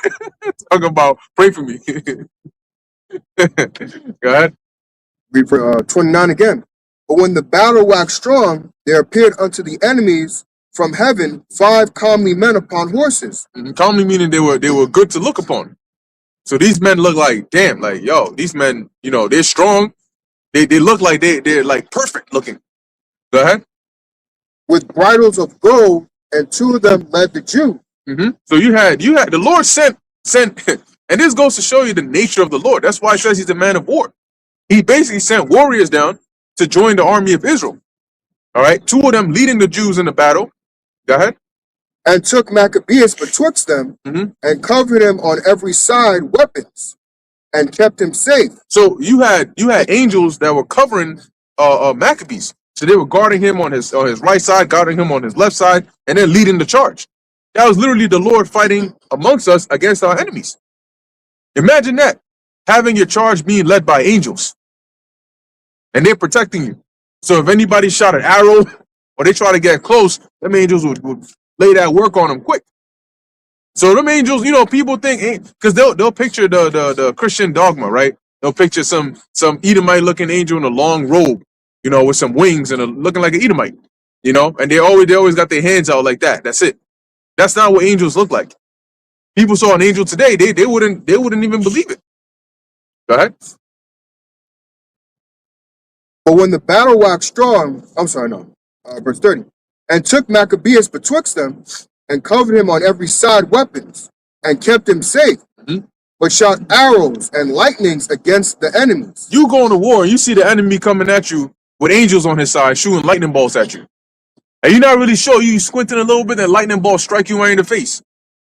Talking about, pray for me. Go ahead. Read 29 again. But when the battle waxed strong, there appeared unto the enemies from heaven 5 comely men upon horses. Comely meaning they were good to look upon. So these men look like, damn, like, yo, these men, they're strong. They look like they're like perfect looking. Go ahead. With bridles of gold, and 2 of them led the Jew. So you had the Lord sent, and this goes to show you the nature of the Lord. That's why it says he's a man of war. He basically sent warriors down to join the army of Israel. All right, 2 of them leading the Jews in the battle. Go ahead. And took Maccabeus betwixt them, and covered him on every side weapons, and kept him safe. So you had angels that were covering Maccabees. So they were guarding him on his right side, guarding him on his left side, and then leading the charge. That was literally the Lord fighting amongst us against our enemies. Imagine that, having your charge being led by angels, and they're protecting you. So if anybody shot an arrow or they try to get close, them angels would lay that work on them quick. So them angels, people think, because they'll picture the Christian dogma, right? They'll picture some Edomite looking angel in a long robe, with some wings and looking like an Edomite, and they always got their hands out like that. That's it. That's not what angels look like. People saw an angel today, they wouldn't even believe it. Go ahead. But when the battle waxed strong, verse 30, and took Maccabeus betwixt them, and covered him on every side weapons, and kept him safe, but shot arrows and lightnings against the enemies. You go to war, and you see the enemy coming at you with angels on his side, shooting lightning bolts at you. And you're not really sure, you squinting a little bit, and lightning bolt strike you right in the face.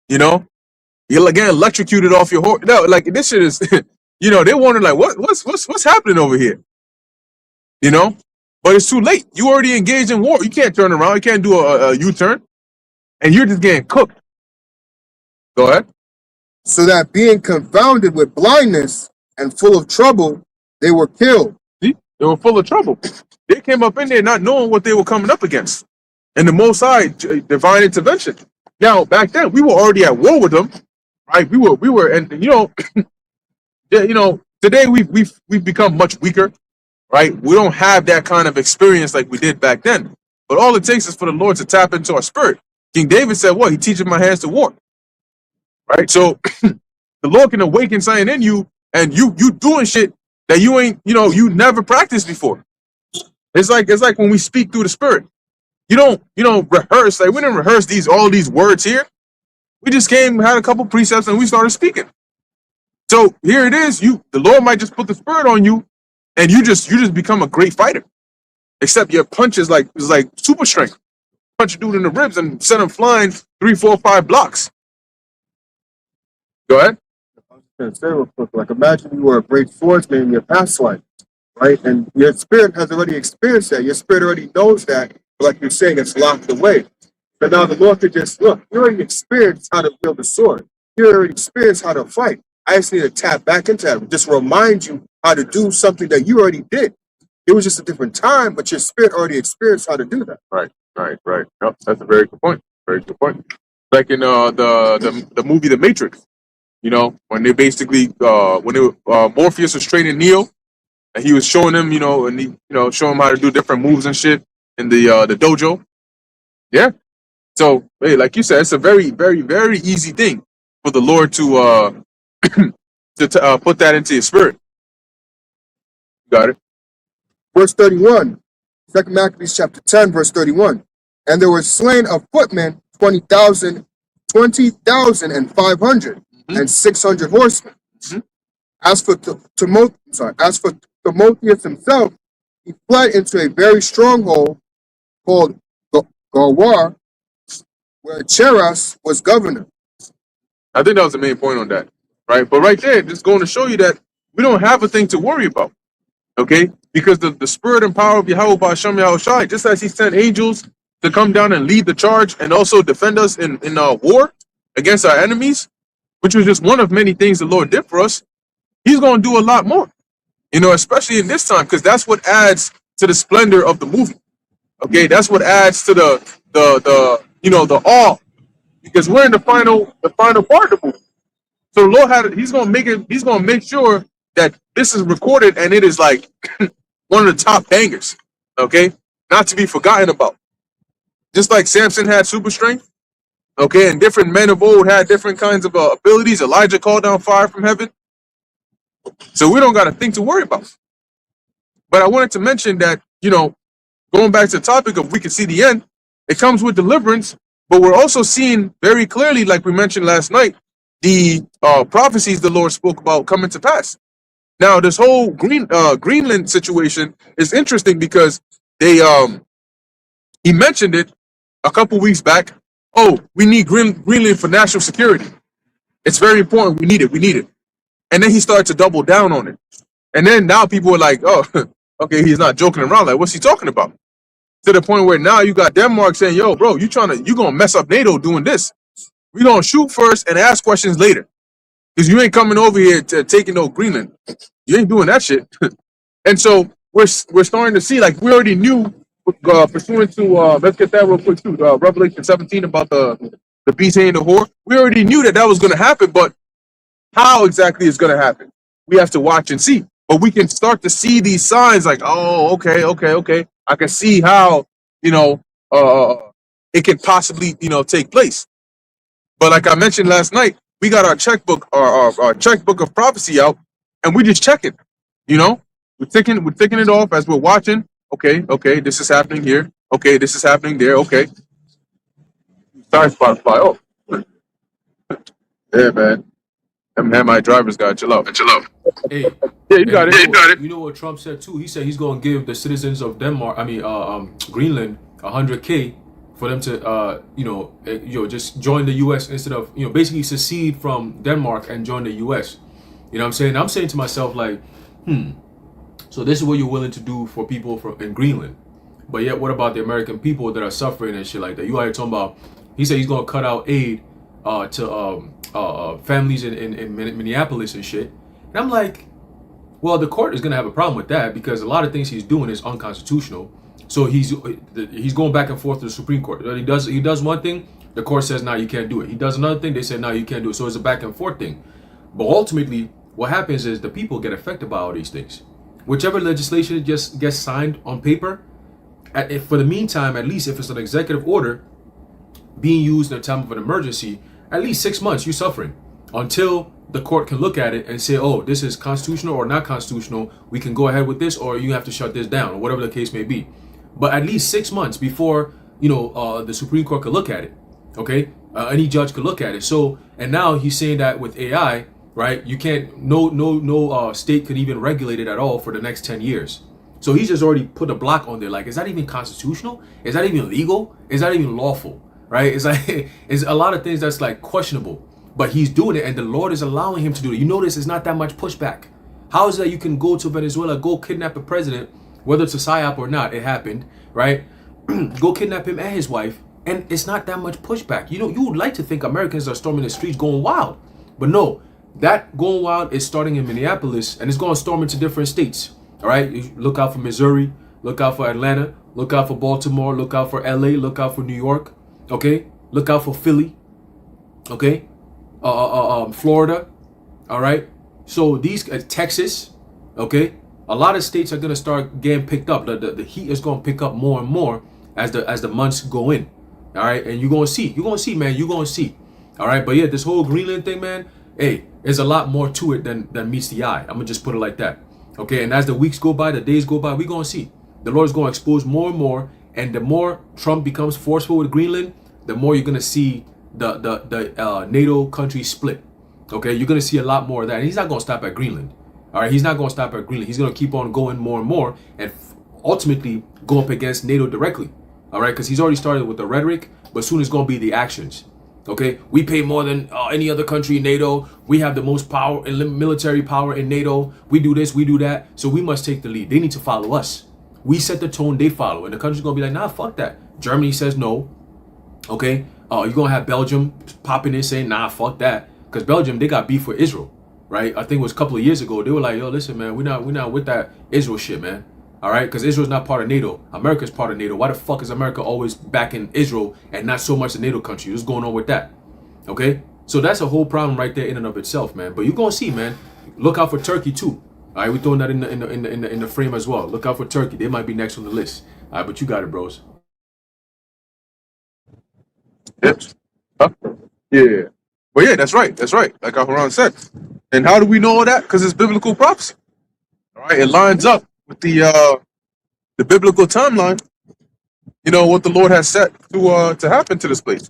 You're again electrocuted off your horse. No, like this shit is, they're wondering like, what's happening over here? But it's too late. You already engaged in war. You can't turn around. You can't do a U-turn. And you're just getting cooked. Go ahead. So that being confounded with blindness and full of trouble, they were killed. See? They were full of trouble. They came up in there not knowing what they were coming up against. And the Most High, divine intervention. Now, back then, we were already at war with them, right? We were, and Today we've become much weaker, right? We don't have that kind of experience like we did back then. But all it takes is for the Lord to tap into our spirit. King David said, "What? He teaches my hands to war." Right? So the Lord can awaken something in you, and you doing shit that you ain't, you never practiced before. It's like when we speak through the spirit. You don't rehearse. Like we didn't rehearse all these words here. We just came, had a couple precepts, and we started speaking. So here it is. The Lord might just put the spirit on you, and you just become a great fighter. Except your punch is like super strength. Punch a dude in the ribs and send him flying 3, 4, 5 blocks. Go ahead. I was gonna say real quick, like imagine you were a great swordsman in your past life, right? And your spirit has already experienced that. Your spirit already knows that, but like you're saying, it's locked away. But now the Lord could just look, you already experienced how to wield the sword. You already experienced how to fight. I just need to tap back into that. Just remind you how to do something that you already did. It was just a different time, but your spirit already experienced how to do that. Right. Yep, that's a very good point. Very good point. Like in the movie The Matrix, when they basically Morpheus was training Neo, and he was showing him, and he, showing him how to do different moves and shit in the dojo. Yeah. So hey, like you said, it's a very, very, very easy thing for the Lord to put that into your spirit. Got it. Verse 31, 2 Maccabees chapter 10, verse 31. And there were slain of footmen 20,500 and 600 horsemen. Mhm. As for Timotheus himself, he fled into a very stronghold called Gawar, where Cheras was governor. I think that was the main point on that, right? But right there, just going to show you that we don't have a thing to worry about, okay? Because the spirit and power of Yahweh Ba'Shem Yahushai, just as he sent angels to come down and lead the charge and also defend us in war against our enemies, which was just one of many things the Lord did for us, he's going to do a lot more, especially in this time, because that's what adds to the splendor of the movie, okay? That's what adds to the awe, because we're in the final part of the movie. So the Lord he's going to make sure that this is recorded and it is like one of the top bangers, okay? Not to be forgotten about. Just like Samson had super strength, okay, and different men of old had different kinds of abilities. Elijah called down fire from heaven. So we don't got a thing to worry about. But I wanted to mention that, going back to the topic of we can see the end, it comes with deliverance, but we're also seeing very clearly, like we mentioned last night, the prophecies the Lord spoke about coming to pass. Now, this whole Greenland situation is interesting because he mentioned it a couple weeks back. Oh, we need Greenland for national security. It's very important. We need it. And then he started to double down on it. And then now people are like, oh, okay, he's not joking around. Like, what's he talking about? To the point where now you got Denmark saying, yo, bro, you gonna mess up NATO doing this. We're gonna shoot first and ask questions later. Because you ain't coming over here to taking no Greenland. You ain't doing that shit. And so we're starting to see, like, we already knew, pursuant to let's get that real quick too. Revelation 17 about the beast and the whore. We already knew that was going to happen, but how exactly it's going to happen, we have to watch and see. But we can start to see these signs, like, oh, okay. I can see how it can possibly take place. But like I mentioned last night, we got our checkbook, our checkbook of prophecy out, and we just check it. We're ticking it off as we're watching. Okay, this is happening here. Okay, this is happening there. Okay. Sorry, Spotify. Oh, yeah, man. Them my drivers got chill out. Hey, Yeah, you got it. You know what Trump said too? He said he's going to give the citizens of Greenland $100K for them to just join the U.S. instead of basically secede from Denmark and join the U.S. You know what I'm saying? I'm saying to myself like, so this is what you're willing to do for people in Greenland, but yet what about the American people that are suffering and shit like that? You out here talking about? He said he's going to cut out aid to families in Minneapolis and shit. And I'm like, well, the court is going to have a problem with that because a lot of things he's doing is unconstitutional. So he's going back and forth to the Supreme Court. He does one thing, the court says, no, you can't do it. He does another thing, they say, no, you can't do it. So it's a back and forth thing. But ultimately, what happens is the people get affected by all these things. Whichever legislation just gets signed on paper, for the meantime, at least if it's an executive order being used in a time of an emergency, at least 6 months you're suffering until the court can look at it and say, oh, this is constitutional or not constitutional. We can go ahead with this, or you have to shut this down, or whatever the case may be. But at least 6 months before, the Supreme Court could look at it. Okay, any judge could look at it. So, and now he's saying that with AI, right? You can't, no state could even regulate it at all for the next 10 years. So he's just already put a block on there. Like, is that even constitutional? Is that even legal? Is that even lawful? Right? It's like, it's a lot of things that's like questionable, but he's doing it, and the Lord is allowing him to do it. You notice it's not that much pushback. How is that you can go to Venezuela, go kidnap a president, whether it's a psyop or not, it happened, right? Go kidnap him and his wife, and it's not that much pushback. You would like to think Americans are storming the streets going wild, but no, that going wild is starting in Minneapolis, and it's going to storm into different states. All right, you look out for Missouri, look out for Atlanta, look out for Baltimore, look out for LA, look out for New York. Okay, look out for Philly. Okay, Florida. All right, so these Texas. Okay, a lot of states are gonna start getting picked up. The heat is gonna pick up more and more as the months go in. All right, and you're gonna see, man, you're gonna see. All right, but yeah, this whole Greenland thing, man. Hey, there's a lot more to it than meets the eye. I'm gonna just put it like that. Okay, and as the weeks go by, the days go by, we're gonna see. The Lord is gonna expose more and more. And the more Trump becomes forceful with Greenland, the more you're gonna see the NATO countries split. Okay, you're gonna see a lot more of that. And he's not gonna stop at Greenland. All right, he's not gonna stop at Greenland. He's gonna keep on going more and more, and ultimately go up against NATO directly. All right, because he's already started with the rhetoric, but soon it's gonna be the actions. Okay, we pay more than any other country in NATO. We have the most power and military power in NATO. We do this, we do that. So we must take the lead. They need to follow us. We set the tone, they follow. And the country's going to be like, nah, fuck that. Germany says no. Okay? You're going to have Belgium popping in saying, nah, fuck that. Because Belgium, they got beef with Israel. Right? I think it was a couple of years ago. They were like, yo, listen, man, we're not with that Israel shit, man. All right? Because Israel's not part of NATO. America's part of NATO. Why the fuck is America always backing Israel and not so much the NATO country? What's going on with that? Okay? So that's a whole problem right there in and of itself, man. But you're going to see, man. Look out for Turkey, too. All right, we're throwing that in the frame as well. Look out for Turkey; they might be next on the list. All right, but you got it, bros. Yep. Huh? Yeah. Well, yeah, that's right. That's right. Like Aharon said. And how do we know all that? Because it's biblical prophecy. All right, it lines up with the biblical timeline. You know what the Lord has set to happen to this place.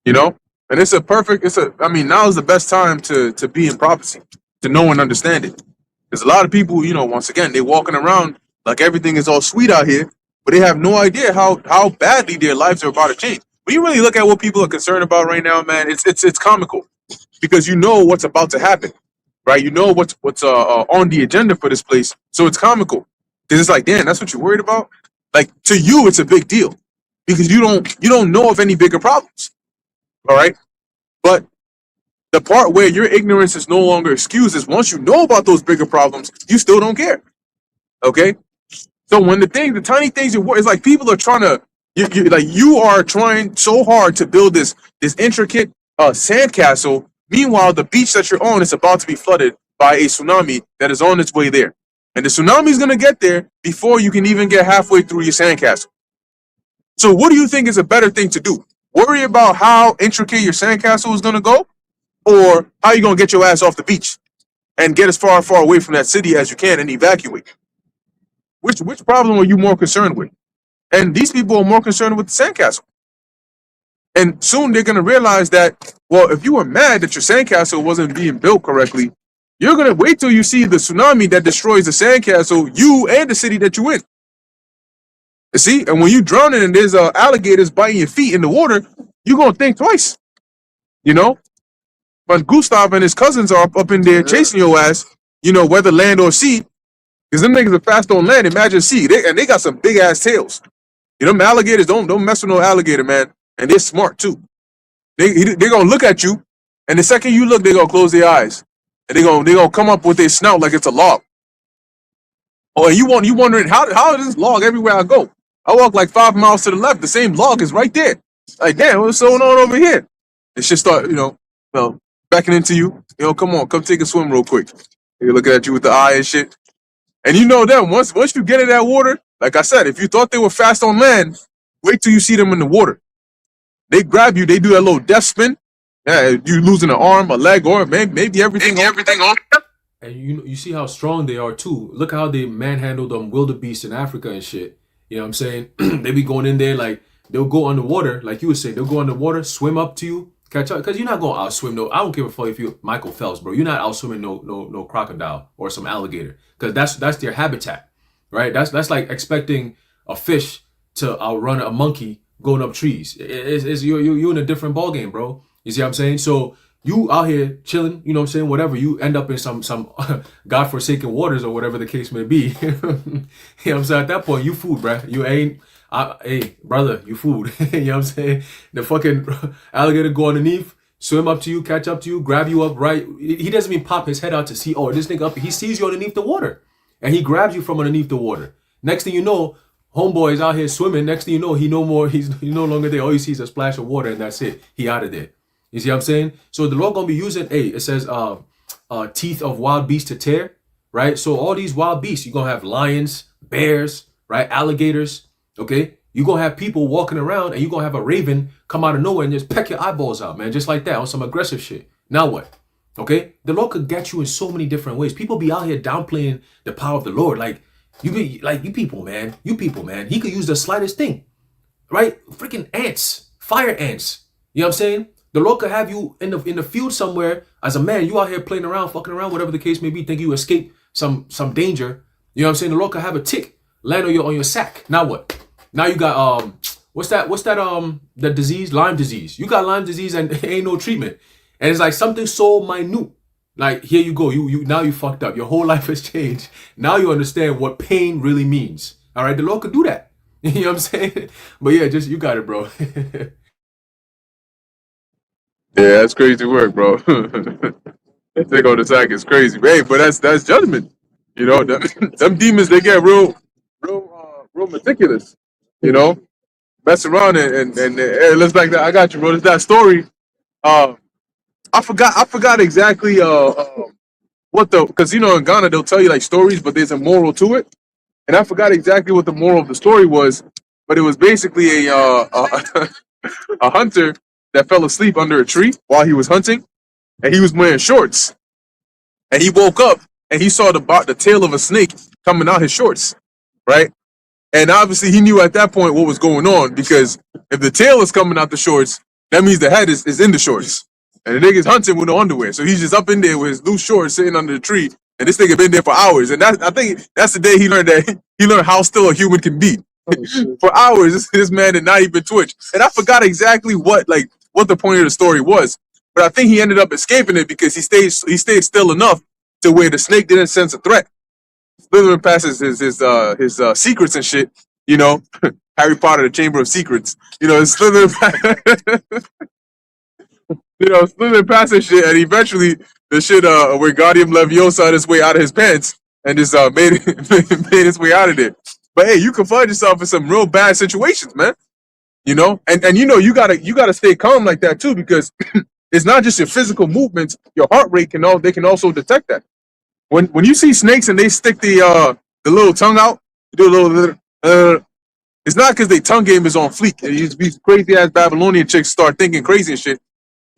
You know, and I mean, now is the best time to be in prophecy, to know and understand it. There's a lot of people, once again, they're walking around like everything is all sweet out here, but they have no idea how badly their lives are about to change. When you really look at what people are concerned about right now, man, it's comical, because you know what's about to happen, right? You know what's on the agenda for this place, so it's comical, because it's like, damn, that's what you're worried about. Like, to you, it's a big deal, because you don't know of any bigger problems, all right? But the part where your ignorance is no longer excused is once you know about those bigger problems, you still don't care. Okay? So when the tiny things, it's like people are trying to, you are trying so hard to build this intricate sandcastle. Meanwhile, the beach that you're on is about to be flooded by a tsunami that is on its way there. And the tsunami is going to get there before you can even get halfway through your sandcastle. So what do you think is a better thing to do? Worry about how intricate your sandcastle is going to go? Or how you going to get your ass off the beach and get as far away from that city as you can and evacuate? Which problem are you more concerned with? And these people are more concerned with the sandcastle. And soon they're going to realize that, well, if you were mad that your sandcastle wasn't being built correctly, you're going to wait till you see the tsunami that destroys the sandcastle, you and the city that you in. You see? And when you drowning and there's alligators biting your feet in the water, you're going to think twice. You know? But Gustav and his cousins are up in there chasing your ass, whether land or sea, because them niggas are fast on land. Imagine sea. They got some big ass tails. Them alligators don't mess with no alligator, man. And they're smart too. They're gonna look at you, and the second you look, they're gonna close their eyes, and they're gonna come up with their snout like it's a log. Oh, and you wondering how is this log everywhere I go? I walk like 5 miles to the left, the same log is right there. Like, damn, what's going on over here? It should start, beckoning to you. Come on, come take a swim real quick. They're looking at you with the eye and shit. And you know them. Once you get in that water, like I said, if you thought they were fast on land, wait till you see them in the water. They grab you, they do that little death spin. Yeah, you losing an arm, a leg, or maybe everything. Everything on. And you see how strong they are too. Look how they manhandled them wildebeest in Africa and shit. You know what I'm saying? They be going in there like they'll go underwater, like you were saying, they'll go underwater, swim up to you, catch up. Cause you're not gonna outswim no. I don't give a fuck if you Michael Phelps, bro. You're not outswimming no crocodile or some alligator. Cause that's their habitat, right? That's like expecting a fish to outrun a monkey going up trees. You're in a different ballgame, bro. You see what I'm saying? So you out here chilling, you know what I'm saying? Whatever, you end up in some godforsaken waters or whatever the case may be. You know what I'm saying? At that point, you food, bruh. You ain't, hey, brother, you food. You know what I'm saying? The fucking alligator go underneath, swim up to you, catch up to you, grab you up, right? He doesn't even pop his head out to see, oh, this nigga up. He sees you underneath the water. And he grabs you from underneath the water. Next thing you know, homeboy is out here swimming. Next thing you know, he's no longer there. All you see is a splash of water and that's it. He out of there. You see what I'm saying? So the Lord gonna be using, it says teeth of wild beasts to tear, right? So all these wild beasts, you're gonna have lions, bears, right? Alligators, okay? You're gonna have people walking around and you're gonna have a raven come out of nowhere and just peck your eyeballs out, man, just like that on some aggressive shit. Now what? Okay? The Lord could get you in so many different ways. People be out here downplaying the power of the Lord. Like, you people, man. He could use the slightest thing, right? Freaking ants, fire ants. You know what I'm saying? The Lord could have you in the field somewhere as a man. You out here playing around, fucking around, whatever the case may be. Think you escape some danger. You know what I'm saying? The Lord could have a tick land on your sack. Now what? Now you got what's that the disease? Lyme disease. You got Lyme disease and ain't no treatment. And it's like something so minute. Like, here you go. You now you fucked up. Your whole life has changed. Now you understand what pain really means. All right, the Lord could do that. You know what I'm saying? But yeah, just you got it, bro. Yeah, that's crazy work, bro. Take on the sack is crazy. Hey, but that's judgment. You know, them demons, they get real meticulous. You know, mess around and hey, let's back that. I got you, bro. There's that story. I forgot exactly what because you know in Ghana they'll tell you like stories, but there's a moral to it, and I forgot exactly what the moral of the story was, but it was basically a hunter that fell asleep under a tree while he was hunting, and he was wearing shorts, and he woke up and he saw the tail of a snake coming out his shorts, right? And obviously he knew at that point what was going on because if the tail is coming out the shorts, that means the head is in the shorts. And the nigga's hunting with no underwear. So he's just up in there with his loose shorts sitting under the tree. And this nigga been there for hours. And I think that's the day he learned how still a human can be. For hours, this man did not even twitch. And I forgot exactly what the point of the story was. But I think he ended up escaping it because he stayed still enough to where the snake didn't sense a threat. Slytherin passes his secrets and shit, you know. Harry Potter, the Chamber of Secrets. You know, Slytherin Slytherin passes shit, and eventually the shit where Wingardium Leviosa had his way out of his pants and just made his way out of there. But hey, you can find yourself in some real bad situations, man. You know, and you know you gotta stay calm like that too, because it's not just your physical movements, your heart rate they can also detect that. When you see snakes and they stick the little tongue out, do a little it's not because their tongue game is on fleek. And these crazy ass Babylonian chicks start thinking crazy and shit.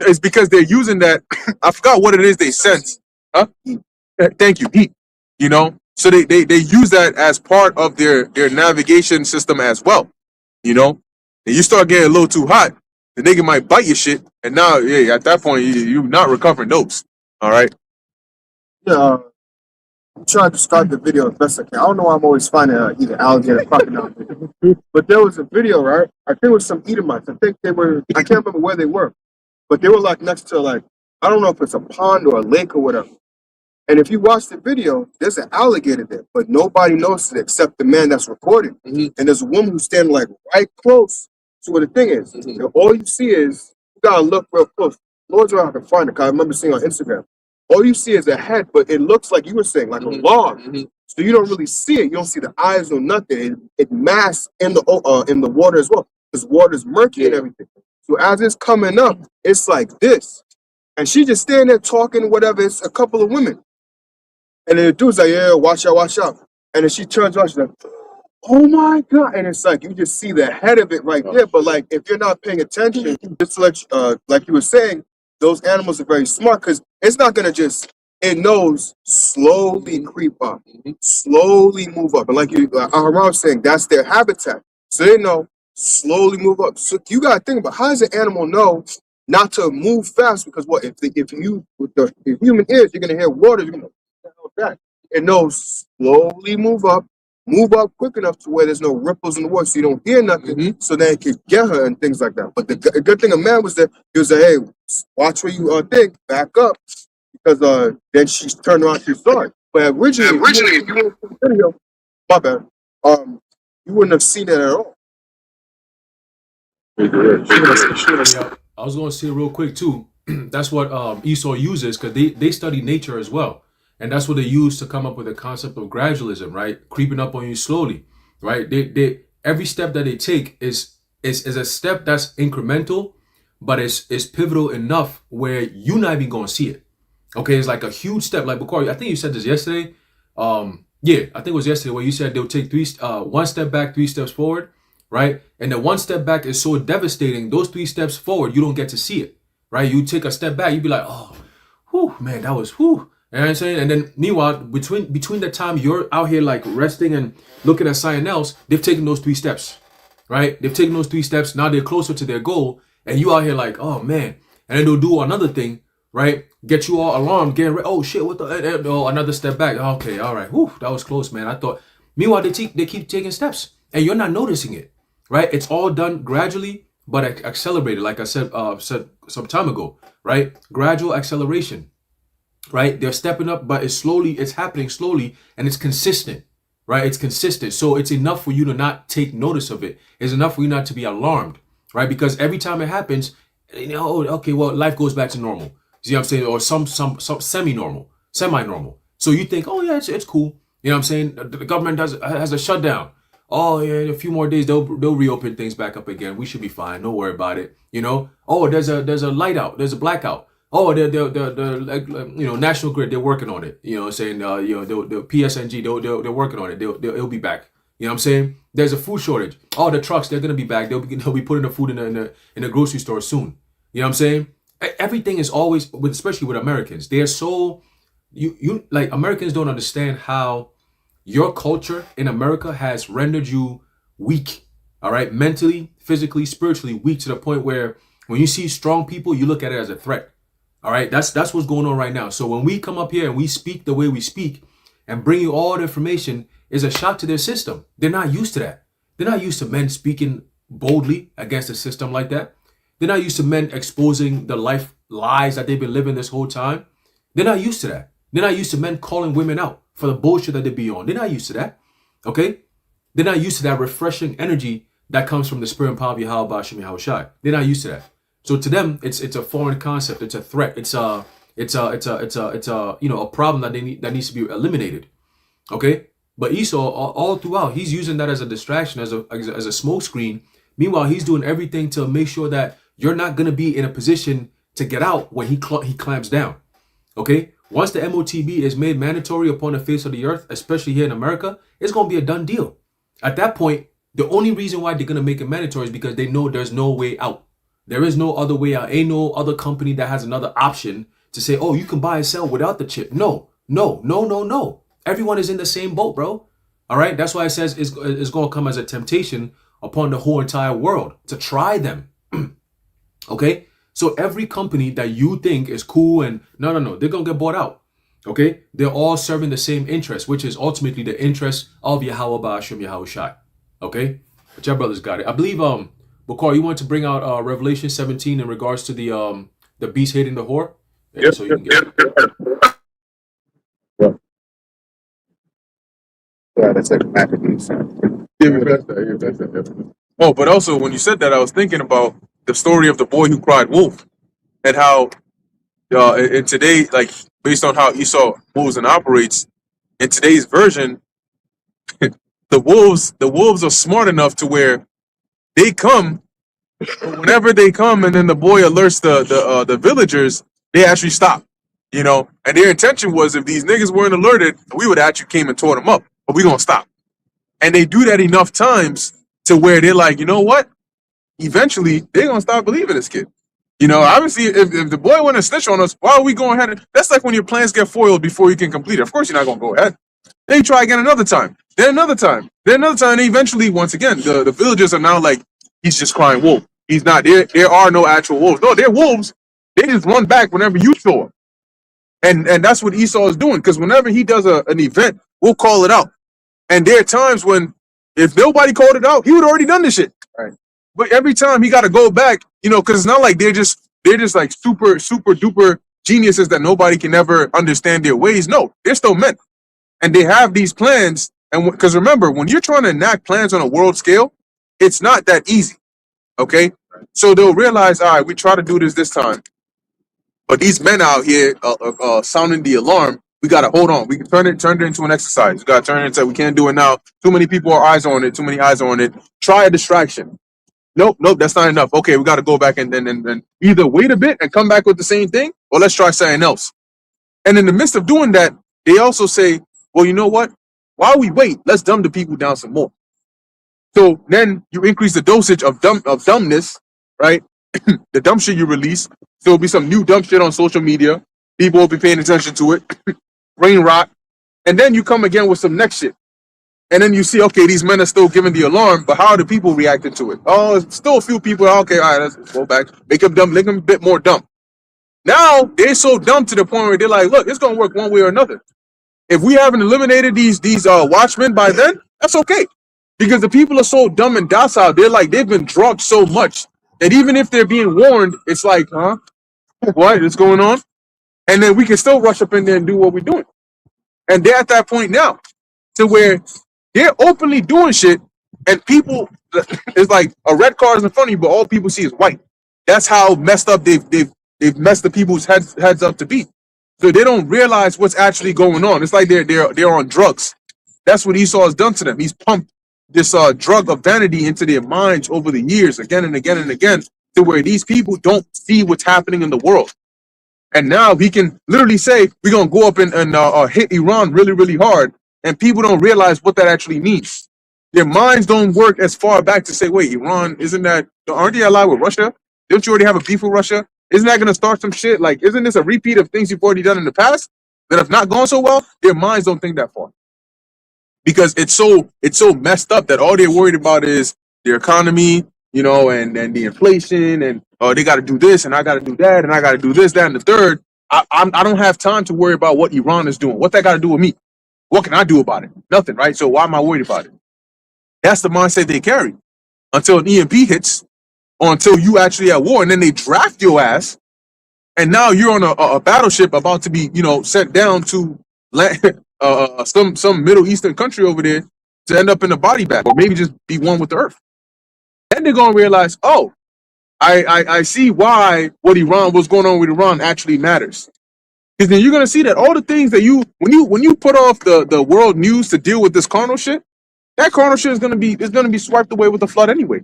It's because they're using that. I forgot what it is they sense. Huh? Thank you, heat. You know, so they use that as part of their navigation system as well. You know, and you start getting a little too hot, the nigga might bite your shit, and now yeah, at that point you're not recovering dopes. All right. Yeah, I'm trying to start the video as best I can. I don't know why I'm always finding either alligator or crocodile. But there was a video, right? I think it was some Edomites. I can't remember where they were. But they were like next to I don't know if it's a pond or a lake or whatever. And if you watch the video, there's an alligator there, but nobody notices it except the man that's recording. And there's a woman who's standing like right close to where the thing is. And all you see is, you gotta look real close. Lord's where I can find it, because I remember seeing on Instagram. All you see is a head, but it looks like you were saying, like a log. So you don't really see it. You don't see the eyes or nothing. It masks in the water as well, because water's murky and everything. So as it's coming up, it's like this. And she just standing there talking, whatever. It's a couple of women. And then the dude's like, yeah, watch out, watch out. And then she turns around, she's like, oh my God. And it's like, you just see the head of it right there. But like, if you're not paying attention, just like you were saying, those animals are very smart because it's not going to just, it knows slowly creep up, slowly move up. And like Aharon was saying, that's their habitat. So they know slowly move up. So you got to think about, how does an animal know not to move fast? Because what, if you, with the human ears, you're going to hear water, you're going to know that. It knows slowly move up quick enough to where there's no ripples in the water, so you don't hear nothing, so then it could get her and things like that. But the good thing a man was there, he was like, hey, watch where you think, back up, because then she turned around, she saw it. But originally, if you were in the video, my bad, you wouldn't have seen it at all. Yeah, I was going to say real quick too. That's what Esau uses because they study nature as well, and that's what they use to come up with the concept of gradualism, right? Creeping up on you slowly, right? They every step that they take is a step that's incremental, but it's pivotal enough where you're not even going to see it. Okay, it's like a huge step. Like Bakari, I think you said this yesterday. Yeah, I think it was yesterday where you said they'll take one step back, 3 steps forward, right? And the one step back is so devastating. Those 3 steps forward, you don't get to see it, right? You take a step back, you be like, oh, whew, man, that was whew. You know what I'm saying? And then meanwhile, between the time you're out here like resting and looking at something else, they've taken those 3 steps, right? They've taken those 3 steps. Now they're closer to their goal, and you out here like, oh man. And then they'll do another thing, right? Get you all alarmed, getting ready. Oh shit! What the? Oh, another step back. Okay, all right. Whew, that was close, man. I thought. Meanwhile, they keep taking steps, and you're not noticing it, right? It's all done gradually, but accelerated. Like I said some time ago, right? Gradual acceleration, right? They're stepping up, but it's slowly. It's happening slowly, and it's consistent, right? It's consistent, so it's enough for you to not take notice of it. It's enough for you not to be alarmed, right? Because every time it happens, you know, oh, okay, well, life goes back to normal. See what I'm saying? Or some semi-normal. So you think, oh yeah, it's cool. You know what I'm saying? The government has a shutdown. Oh yeah, in a few more days they'll reopen things back up again. We should be fine. Don't worry about it. You know? Oh, there's a light out. There's a blackout. Oh, the National Grid, they're working on it. You know what I'm saying? The PSNG, they're working on it. They'll be back. You know what I'm saying? There's a food shortage. Oh, the trucks, they're gonna be back. They'll be putting the food in the grocery store soon. You know what I'm saying? Everything is always, especially with Americans, they are so you like Americans don't understand how your culture in America has rendered you weak. All right, mentally, physically, spiritually weak to the point where when you see strong people, you look at it as a threat. All right, that's what's going on right now. So when we come up here and we speak the way we speak and bring you all the information, is a shock to their system. They're not used to that. They're not used to men speaking boldly against the system like that. They're not used to men exposing the life lies that they've been living this whole time. They're not used to that. They're not used to men calling women out for the bullshit that they be on. They're not used to that. Okay? They're not used to that refreshing energy that comes from the spirit and power of Yahweh Hashem Yahushai. They're not used to that. So to them, it's a foreign concept. It's a threat. It's a problem that needs to be eliminated. Okay? But Esau, all throughout, he's using that as a distraction, as a smoke screen. Meanwhile, he's doing everything to make sure that you're not going to be in a position to get out when he clamps down. Okay? Once the MOTB is made mandatory upon the face of the earth, especially here in America, it's going to be a done deal. At that point, the only reason why they're going to make it mandatory is because they know there's no way out. There is no other way out. Ain't no other company that has another option to say, oh, you can buy and sell without the chip. No. Everyone is in the same boat, bro. All right? That's why it says it's going to come as a temptation upon the whole entire world to try them. Okay? So every company that you think is cool and no, they're going to get bought out. Okay? They're all serving the same interest, which is ultimately the interest of Yahweh Ba'ashem Yahushai. Okay? But your brothers got it. I believe, Bakar, you want to bring out Revelation 17 in regards to the beast hating the whore? Yep, So you can get it. Yeah, that's like Maccabees. Oh, but also when you said that, I was thinking about the story of the boy who cried wolf, and how in today, like based on how Esau moves and operates in today's version, the wolves are smart enough to where they come, but whenever they come, and then the boy alerts the villagers, they actually stop. You know, and their intention was if these niggas weren't alerted, we would have actually came and tore them up. But we gonna stop. And they do that enough times to where they're like, you know what? Eventually, they're gonna stop believing this kid. You know, obviously, if the boy want to snitch on us, why are we going ahead? That's like when your plans get foiled before you can complete it. Of course, you're not gonna go ahead. Then you try again another time. Then another time. Then another time. And eventually, once again, the villagers are now like, he's just crying wolf. He's not there. There are no actual wolves. No, they're wolves. They just run back whenever you show up. And that's what Esau is doing. Because whenever he does an event, we'll call it out. And there are times when if nobody called it out, he would already done this shit. Right. But every time he got to go back, you know, because it's not like they're just like super duper geniuses that nobody can ever understand their ways. No, they're still men, and they have these plans. And because remember, when you're trying to enact plans on a world scale, it's not that easy. Okay, so they'll realize, all right, we try to do this time, but these men out here sounding the alarm. We gotta hold on. We can turn it into an exercise. We gotta turn it into we can't do it now. Too many people are eyes on it. Too many eyes on it. Try a distraction. Nope, that's not enough. Okay, we got to go back and either wait a bit and come back with the same thing, or let's try something else. And in the midst of doing that, they also say, well, you know what? While we wait, let's dumb the people down some more. So then you increase the dosage of dumbness, right? The dumb shit you release. So there'll be some new dumb shit on social media. People will be paying attention to it. Brain rot. And then you come again with some next shit. And then you see, okay, these men are still giving the alarm, but how are the people reacting to it? Oh, it's still a few people. Okay, all right, let's go back. Make them dumb, make them a bit more dumb. Now they're so dumb to the point where they're like, look, it's gonna work one way or another. If we haven't eliminated these watchmen by then, that's okay. Because the people are so dumb and docile, they're like they've been drugged so much that even if they're being warned, it's like, huh? What is going on? And then we can still rush up in there and do what we're doing. And they're at that point now to where they're openly doing shit, and people, it's like a red car is in front of you, but all people see is white. That's how messed up they've messed the people's heads up to be. So they don't realize what's actually going on. It's like they're on drugs. That's what Esau has done to them. He's pumped this drug of vanity into their minds over the years, again and again and again, to where these people don't see what's happening in the world. And now he can literally say, we're going to go up and hit Iran really, really hard. And people don't realize what that actually means. Their minds don't work as far back to say, wait, Iran, aren't they allied with Russia? Don't you already have a beef with Russia? Isn't that going to start some shit? Like, isn't this a repeat of things you've already done in the past that have not gone so well? Their minds don't think that far. Because it's so messed up that all they're worried about is their economy, you know, and the inflation, and they got to do this, and I got to do that, and I got to do this, that, and the third. I don't have time to worry about what Iran is doing. What that got to do with me? What can I do about it? Nothing, right? So why am I worried about it? That's the mindset they carry until an EMP hits, or until you actually at war, and then they draft your ass, and now you're on a battleship about to be, you know, sent down to some Middle Eastern country over there to end up in a body bag, or maybe just be one with the earth. Then they're gonna realize, oh, I see why what's going on with Iran actually matters. Because then you're gonna see that all the things that when you put off the world news to deal with this carnal shit, that carnal shit is gonna be swiped away with the flood anyway.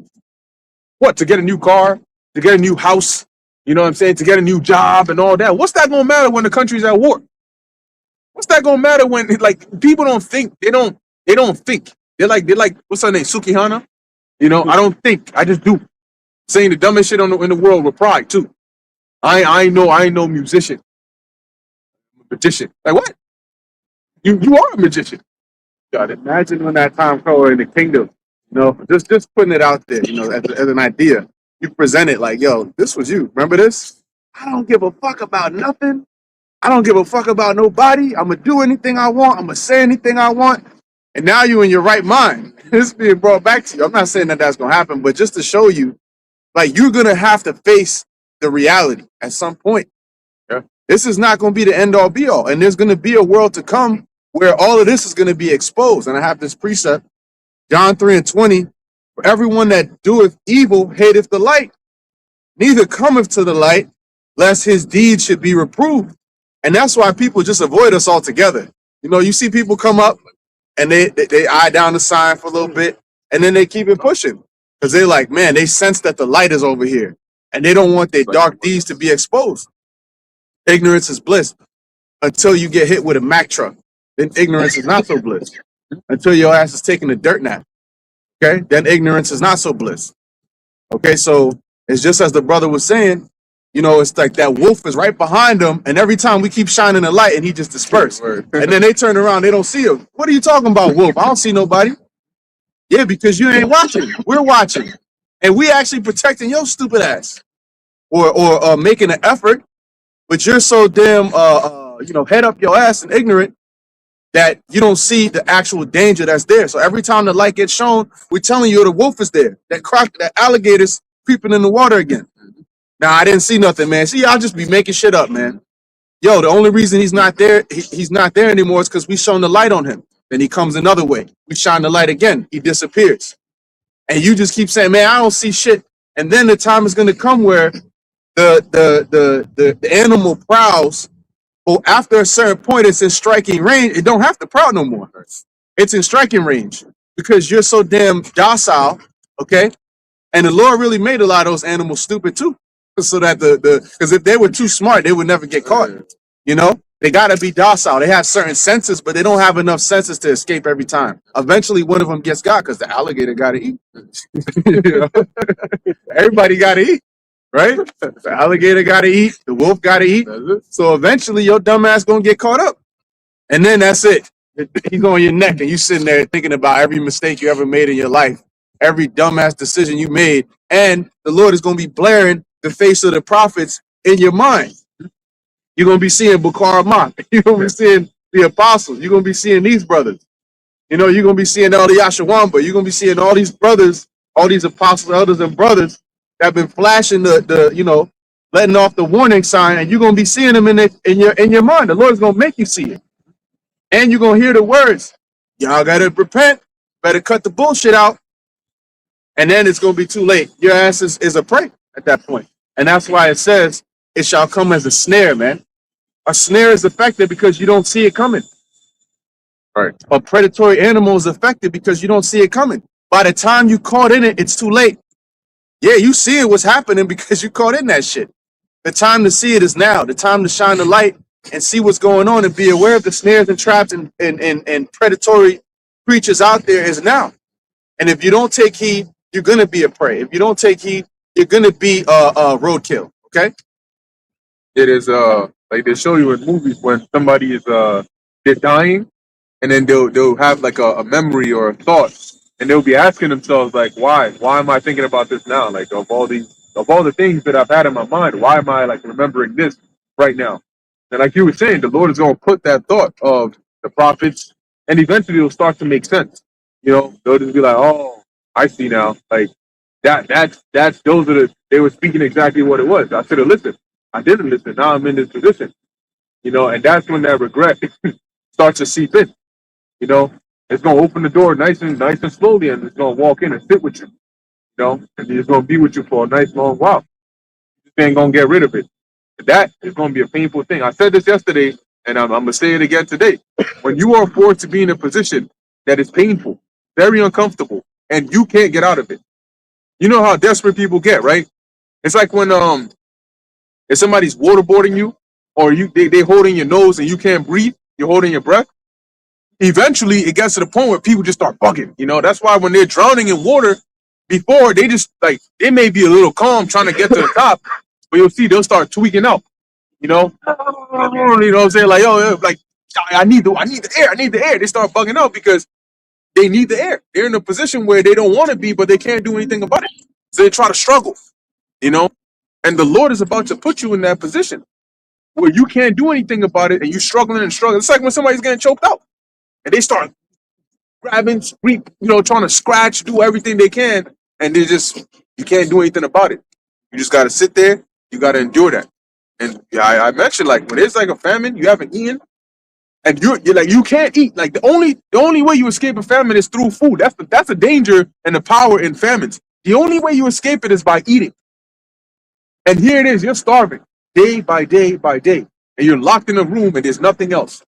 What, to get a new car, to get a new house, you know what I'm saying, to get a new job and all that. What's that gonna matter when the country's at war? What's that gonna matter when, like, people don't think, they don't think. They're like, what's her name, Sukihana? You know, I don't think, I just do. Saying the dumbest shit in the world with pride too. I know musician. Magician. Like, what? You are a magician. God, imagine when that time comes in the kingdom, you know, just putting it out there, you know, as an idea. You present it like, yo, this was you. Remember this? I don't give a fuck about nothing. I don't give a fuck about nobody. I'm going to do anything I want. I'm going to say anything I want. And now you're in your right mind. This is being brought back to you. I'm not saying that that's going to happen, but just to show you, like, you're going to have to face the reality at some point. Yeah. This is not going to be the end all be all. And there's going to be a world to come where all of this is going to be exposed. And I have this precept, John 3:20, for everyone that doeth evil hateth the light, neither cometh to the light, lest his deeds should be reproved. And that's why people just avoid us altogether. You know, you see people come up and they eye down the sign for a little bit, and then they keep it pushing. Because they're like, man, they sense that the light is over here. And they don't want their dark deeds to be exposed. Ignorance is bliss. until you get hit with a Mack truck. Then ignorance is not so bliss. Until your ass is taking a dirt nap. Okay, then ignorance is not so bliss. Okay, so it's just as the brother was saying, you know, it's like that wolf is right behind him, and every time we keep shining the light and he just dispersed. And then they turn around, they don't see him. What are you talking about, wolf? I don't see nobody. Yeah, because you ain't watching. We're watching. And we actually protecting your stupid ass. Or making an effort, but you're so damn you know, head up your ass and ignorant that you don't see the actual danger that's there. So every time the light gets shown, we're telling you the wolf is there. That alligator's creeping in the water again. Nah, I didn't see nothing, man. See, I'll just be making shit up, man. Yo, the only reason he's not there, he's not there anymore is because we shone the light on him. Then he comes another way. We shine the light again. He disappears. And you just keep saying, man, I don't see shit. And then the time is gonna come where the animal prowls. Well, after a certain point, it's in striking range. It don't have to prowl no more. It's in striking range because you're so damn docile, okay? And the Lord really made a lot of those animals stupid too, so that because if they were too smart, they would never get caught. You know, they gotta be docile. They have certain senses, but they don't have enough senses to escape every time. Eventually, one of them gets got because the alligator gotta eat. You know? Everybody gotta eat. Right? The alligator gotta eat, the wolf gotta eat. So eventually your dumb ass gonna get caught up. And then that's it. He's on your neck and you sitting there thinking about every mistake you ever made in your life, every dumbass decision you made, and the Lord is gonna be blaring the face of the prophets in your mind. You're gonna be seeing Bukhara Mach, you're gonna be seeing the apostles, you're gonna be seeing these brothers. You know, you're gonna be seeing all the Yashawamba, you're gonna be seeing all these brothers, all these apostles, elders, and brothers that have been flashing the you know, letting off the warning sign, and you're gonna be seeing them in your mind. The Lord's gonna make you see it, and you're gonna hear the words. Y'all gotta repent. Better cut the bullshit out, and then it's gonna be too late. Your ass is a prey at that point, and that's why it says it shall come as a snare, man. A snare is effective because you don't see it coming. Right. A predatory animal is effective because you don't see it coming. By the time you caught in it, it's too late. Yeah, you see what's happening because you caught in that shit. The time to see it is now. The time to shine the light and see what's going on and be aware of the snares and traps and predatory creatures out there is now. And if you don't take heed, you're gonna be a prey. If you don't take heed, you're gonna be roadkill. Okay? It is like they show you in movies when somebody is they're dying, and then they'll have like a memory or a thought, and they'll be asking themselves like, why am I thinking about this now? Like of all the things that I've had in my mind, why am I like remembering this right now? And like you were saying, the Lord is going to put that thought of the prophets, and eventually it'll start to make sense. You know, they'll just be like, oh, I see now. Like that's they were speaking exactly what it was. I should have listened. I didn't listen. Now I'm in this position. You know, and that's when that regret starts to seep in. You know, it's gonna open the door nice and slowly, and it's gonna walk in and sit with you. You know, and it's gonna be with you for a nice long while. You just ain't gonna get rid of it. That is gonna be a painful thing. I said this yesterday, and I'm gonna say it again today. When you are forced to be in a position that is painful, very uncomfortable, and you can't get out of it, you know how desperate people get, right? It's like when if somebody's waterboarding you, or they holding your nose and you can't breathe, you're holding your breath. Eventually, it gets to the point where people just start bugging. You know, that's why when they're drowning in water, before they just like they may be a little calm trying to get to the top, but you'll see they'll start tweaking out. You know, you know what I'm saying? Like, yo, like I need the air. They start bugging out because they need the air. They're in a position where they don't want to be, but they can't do anything about it. So they try to struggle. You know, and the Lord is about to put you in that position where you can't do anything about it, and you're struggling and struggling. It's like when somebody's getting choked out. And they start grabbing, you know, trying to scratch, do everything they can, and you can't do anything about it. You just got to sit there. You got to endure that. And yeah, I mentioned like when it's like a famine, you haven't eaten, and you're like you can't eat. Like the only way you escape a famine is through food. That's a danger and the power in famines. The only way you escape it is by eating. And here it is, you're starving day by day by day, and you're locked in a room, and there's nothing else.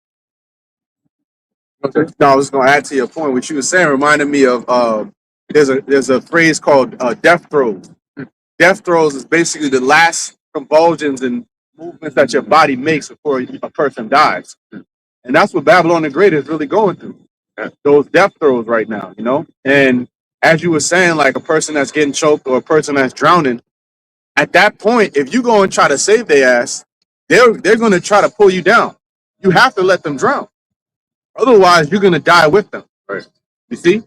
Okay. No, I was going to add to your point. What you were saying reminded me of there's a phrase called death throes. Death throes is basically the last convulsions and movements that your body makes before a person dies. And that's what Babylon the Great is really going through. Those death throes right now, you know? And as you were saying, like a person that's getting choked or a person that's drowning, at that point, if you go and try to save their ass, they're going to try to pull you down. You have to let them drown. Otherwise, you're going to die with them. Right. You see?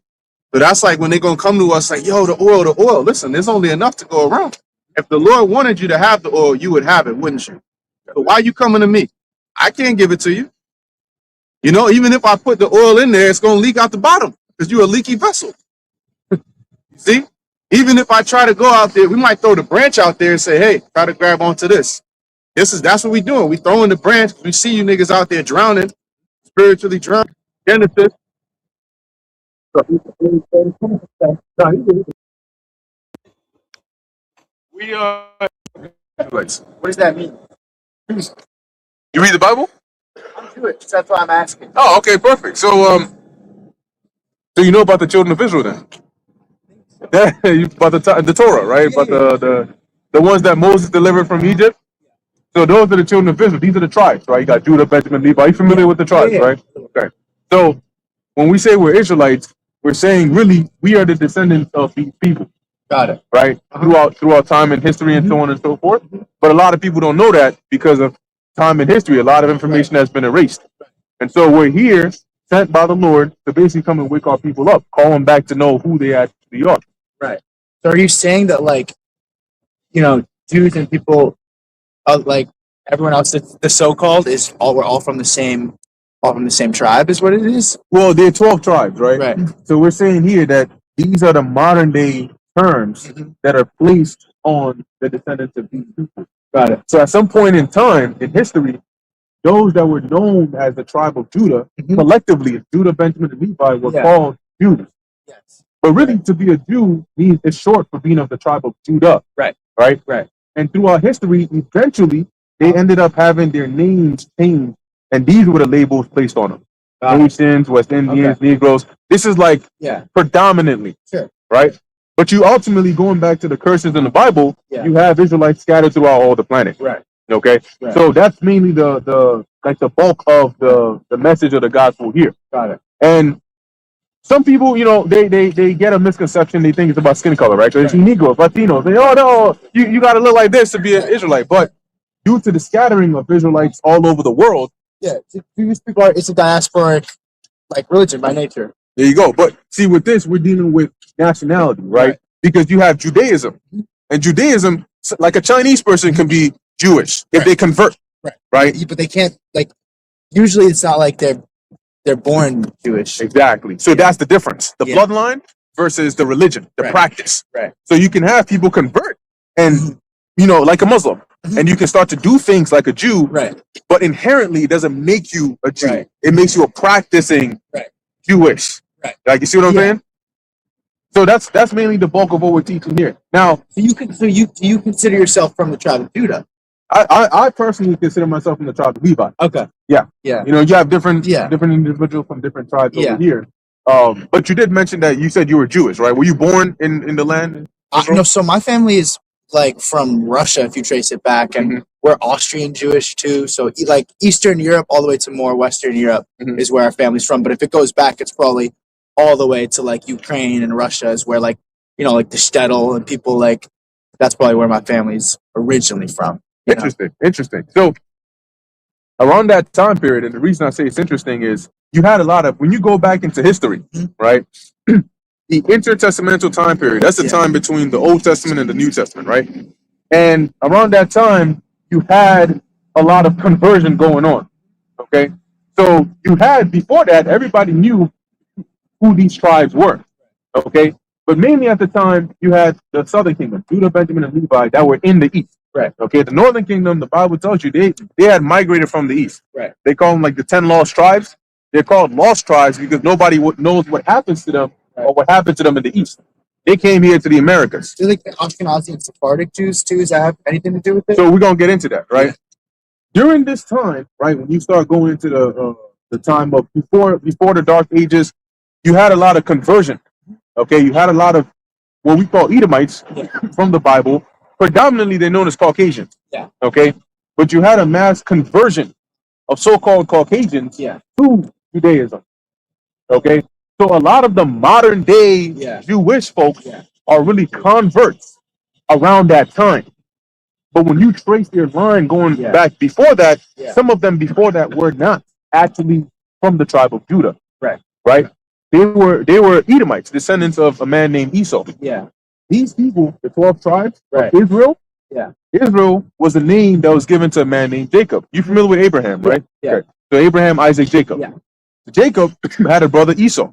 So that's like when they're going to come to us like, yo, the oil. Listen, there's only enough to go around. If the Lord wanted you to have the oil, you would have it, wouldn't you? So why are you coming to me? I can't give it to you. You know, even if I put the oil in there, it's going to leak out the bottom because you're a leaky vessel. You see? Even if I try to go out there, we might throw the branch out there and say, hey, try to grab onto this. That's what we're doing. We throwing the branch. We see you niggas out there drowning, spiritually drowning. Genesis. We Israelites. What does that mean? You read the Bible? I'm Jewish. That's why I'm asking. Oh, okay, perfect. So you know about the children of Israel then? Yeah, about the Torah, right? About the ones that Moses delivered from Egypt. So those are the children of Israel. These are the tribes, right? You got Judah, Benjamin, Levi. Are you familiar with the tribes, right? Okay. So when we say we're Israelites, we're saying really we are the descendants of these people, Got it. right? Throughout time and history and so on and so forth. But a lot of people don't know that because of time and history. A lot of information has been erased. And so we're here sent by the Lord to basically come and wake our people up, call them back to know who they actually are. Right. So are you saying that, like, Jews and people, like everyone else, the so-called we're all from the same tribe, is what it is? Well, there are 12 tribes, right? Right. So we're saying here that these are the modern day terms that are placed on the descendants of these people. Got it. So at some point in time in history, those that were known as the tribe of Judah, Mhm. collectively, Judah, Benjamin, and Levi, were Yeah. called Jews. Yes. But really, to be a Jew means it's short for being of the tribe of Judah. Right. Right? Right. And throughout history, eventually, they ended up having their names changed, and these were the labels placed on them. Got it. Asians, West Indians, Negroes. This is like Yeah. predominantly, Sure. right? But you ultimately, going back to the curses in the Bible, Yeah. you have Israelites scattered throughout all the planet. Right. Okay? Right. So that's mainly the bulk of the message of the gospel here. Got it. And some people, they get a misconception. They think it's about skin color, right? So it's Negroes, Latinos. They, oh no, you got to look like this to be an Israelite. But due to the scattering of Israelites all over the world, Yeah. These people it's a diasporic, like, religion by nature. there you go. But see, with this, we're dealing with nationality, right? Right. Because you have Judaism, and Judaism, like a Chinese person can be Jewish if Right. they convert, Right. right? But they can't, like, usually it's not like they're born Jewish. Exactly. So that's the difference. The Yeah. bloodline versus the religion, the Right. practice. Right. So you can have people convert and, like a Muslim, and you can start to do things like a Jew, Right. but inherently it doesn't make you a Jew. Right. It makes you a practicing Right. Jewish. Right. Like, you see what I'm Yeah. saying? So that's mainly the bulk of what we're teaching here. Now, So you consider yourself from the tribe of Judah? I personally consider myself from the tribe of Levi. Okay. Yeah. Yeah. You have different Yeah. individuals from different tribes Yeah. over here. But you did mention that you said you were Jewish, right? Were you born in the land? No, so my family is, like, from Russia, if you trace it back, and we're Austrian Jewish too. So like Eastern Europe all the way to more Western Europe Mhm. is where our family's from. But if it goes back, it's probably all the way to, like, Ukraine and Russia is where, like, like the shtetl and people, like, that's probably where my family's originally from. you know? Interesting. So around that time period, and the reason I say it's interesting is you had a lot of, when you go back into history, right? The intertestamental time period, that's the Yeah. time between the Old Testament and the New Testament, right? And around that time, you had a lot of conversion going on, okay? So you had, before that, everybody knew who these tribes were, okay? But mainly at the time, you had the southern kingdom, Judah, Benjamin, and Levi, that were in the east. Right. Okay. The northern kingdom, the Bible tells you they had migrated from the east. Right. They call them like the 10 lost tribes. They're called lost tribes because nobody knows what happens to them or what happened to them in the east. They came here to the Americas. Do you like the Ashkenazi and Sephardic Jews too? Does that have anything to do with it? So we're gonna get into that, right? During this time, right, when you start going into the time of before the Dark Ages, you had a lot of conversion. Okay, you had a lot of what we call Edomites from the Bible. Predominantly, they're known as Caucasians. Yeah. Okay, but you had a mass conversion of so-called Caucasians Yeah. to Judaism. Okay, so a lot of the modern day Yeah. Jewish folks Yeah. are really converts around that time. But when you trace their line going Yeah. back before that, Yeah. some of them before that were not actually from the tribe of Judah. Right. Right? They were Edomites, descendants of a man named Esau. Yeah. These people, the 12 tribes Right. of Israel, Yeah. Israel was a name that was given to a man named Jacob. You familiar with Abraham, right? Yeah. Okay. So Abraham, Isaac, Jacob. Yeah. Jacob had a brother Esau.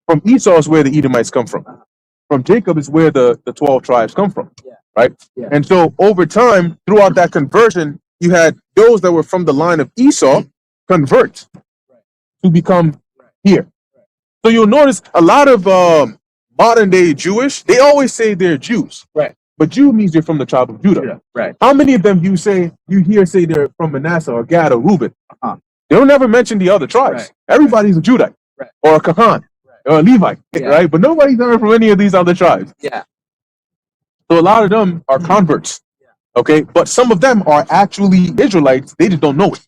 From Esau is where the Edomites come from. From Jacob is where the 12 tribes come from. Yeah. Right? Yeah. And so over time, throughout that conversion, you had those that were from the line of Esau convert to become here. So you'll notice a lot of modern day Jewish, they always say they're Jews. Right. But Jew means they're from the tribe of Judah. Right. How many of them you hear say they're from Manasseh or Gad or Reuben? Uh-huh. They don't ever mention the other tribes. Right. Everybody's a Judite. Right. Or a Kahan. Or a Levite. Yeah. Right? But nobody's ever from any of these other tribes. Yeah. So a lot of them are converts. Okay, but some of them are actually Israelites. They just don't know it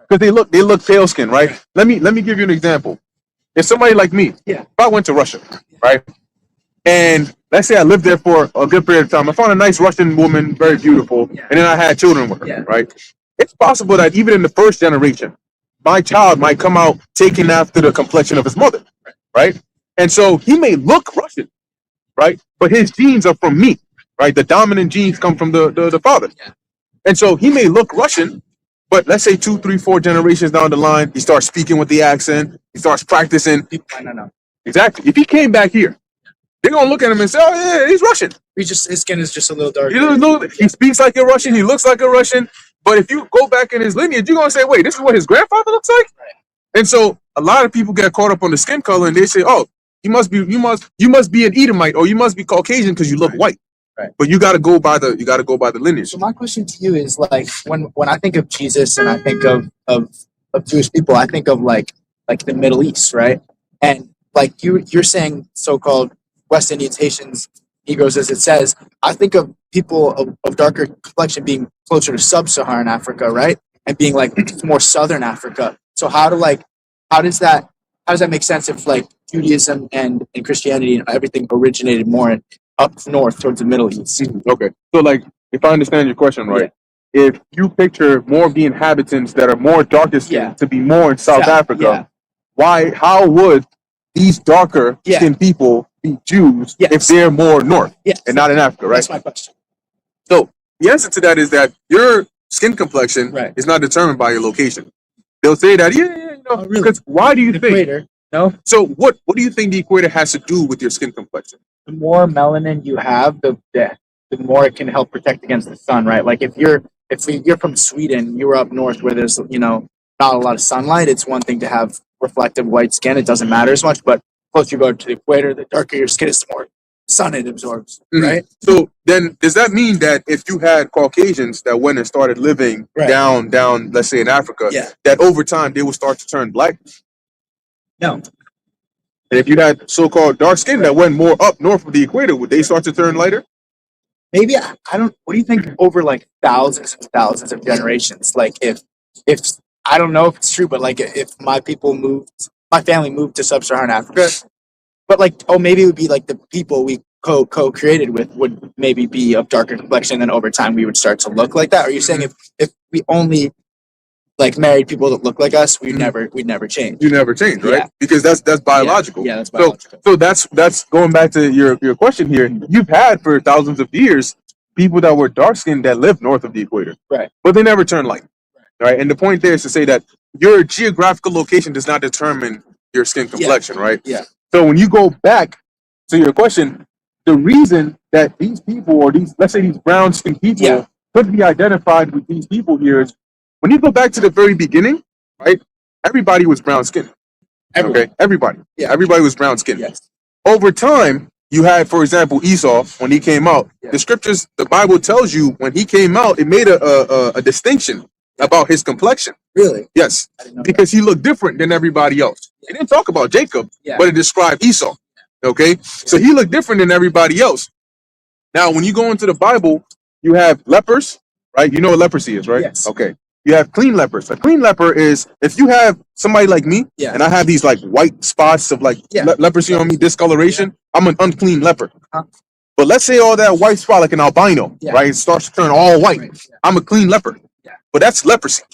because they look pale skinned, right? Let me give you an example. If somebody like me, Yeah. if I went to Russia, right, and let's say I lived there for a good period of time, I found a nice Russian woman, very beautiful, Yeah. and then I had children with her, Yeah. right? It's possible that even in the first generation, my child might come out taking after the complexion of his mother, right? And so he may look Russian, right? But his genes are from me. Right, the dominant genes come from the father, and so he may look Russian, but let's say 2, 3, 4 generations down the line, he starts speaking with the accent, he starts practicing. People might not know. Exactly. If he came back here, they're gonna look at him and say, "Oh yeah, he's Russian. His skin is just a little darker. He speaks like a Russian. He looks like a Russian." But if you go back in his lineage, you're gonna say, "Wait, this is what his grandfather looks like." Right. And so a lot of people get caught up on the skin color, and they say, "Oh, you must be an Edomite, or you must be Caucasian because you look white." Right. But you got to go by the lineage. So my question to you is like when I think of Jesus and I think of Jewish people, I think of like the Middle East, right? And like you're saying so-called West Indians, Haitians, Negroes, as it says. I think of people of darker complexion being closer to sub-Saharan Africa, right? And being like more Southern Africa. So how does that make sense if like Judaism and Christianity and everything originated more up north towards the Middle East? Okay. So, like, if I understand your question right, if you picture more of the inhabitants that are more darker skinned to be more in South Africa, how would these darker skinned people be Jews if they're more north and not in Africa, right? That's my question. So, the answer to that is that your skin complexion is not determined by your location. They'll say that, really? Because why do you think? Equator, no? So, what do you think the equator has to do with your skin complexion? The more melanin you have, the more it can help protect against the sun, right? Like if you're from Sweden, you were up north where there's not a lot of sunlight. It's one thing to have reflective white skin; it doesn't matter as much. But closer you go to the equator, the darker your skin is, the more sun it absorbs, right? So then, does that mean that if you had Caucasians that went and started living down, let's say in Africa, that over time they would start to turn black? No. And if you had so-called dark skin that went more up north of the equator, would they start to turn lighter? Maybe. I don't. What do you think over like thousands and thousands of generations? Like if I don't know if it's true, but like if my family moved to sub-Saharan Africa, but like maybe it would be like the people we co-created with would maybe be of darker complexion, and over time we would start to look like that. Are you saying if we only like married people that look like us, we'd never change? You never change, right? Yeah. Because that's biological. Yeah, that's biological. So that's going back to your question here. You've had for thousands of years people that were dark skinned that lived north of the equator, right? But they never turned light, right? And the point there is to say that your geographical location does not determine your skin complexion, right? Yeah. So when you go back to your question, the reason that these people, or let's say these brown skinned people, could be identified with these people here is when you go back to the very beginning, right? Everybody was brown skinned. Okay, everybody. Yeah, everybody was brown skinned. Yes. Over time, you had, for example, Esau when he came out. The scriptures, the Bible tells you when he came out, it made a distinction about his complexion. Really? Yes, because he looked different than everybody else. It didn't talk about Jacob, but it described Esau. Okay, so he looked different than everybody else. Now, when you go into the Bible, you have lepers, right? You know what leprosy is, right? Yes. Okay. You have clean lepers. A clean leper is if you have somebody like me, Yeah. and I have these like white spots of like Yeah. leprosy on me, discoloration. I'm an unclean leper. Uh-huh. But let's say all that white spot like an albino, Yeah. right? It starts to turn all white. Right. Yeah. I'm a clean leper. Yeah. But that's leprosy.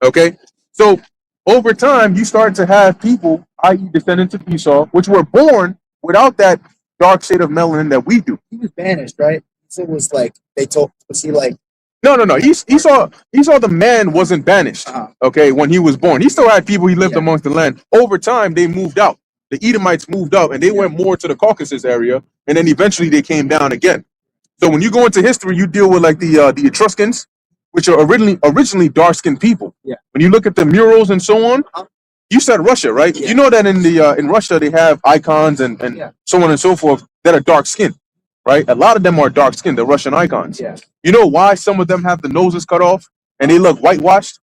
Okay. So over time, you start to have people, i.e., descendants of Esau, which were born without that dark shade of melanin that we do. He was banished, right? So it was like they told. Was he like? No. Esau the man wasn't banished. Uh-huh. Okay, when he was born, he still had people. He lived Yeah. amongst the land. Over time, they moved out. The Edomites moved out, and they went more to the Caucasus area, and then eventually they came down again. So when you go into history, you deal with like the Etruscans, which are originally dark-skinned people. Yeah. When you look at the murals and so on, Uh-huh. you said Russia, right? Yeah. You know that in Russia they have icons and Yeah. so on and so forth that are dark-skinned, right? A lot of them are dark-skinned, the Russian icons. Yeah. You know why some of them have the noses cut off and they look whitewashed?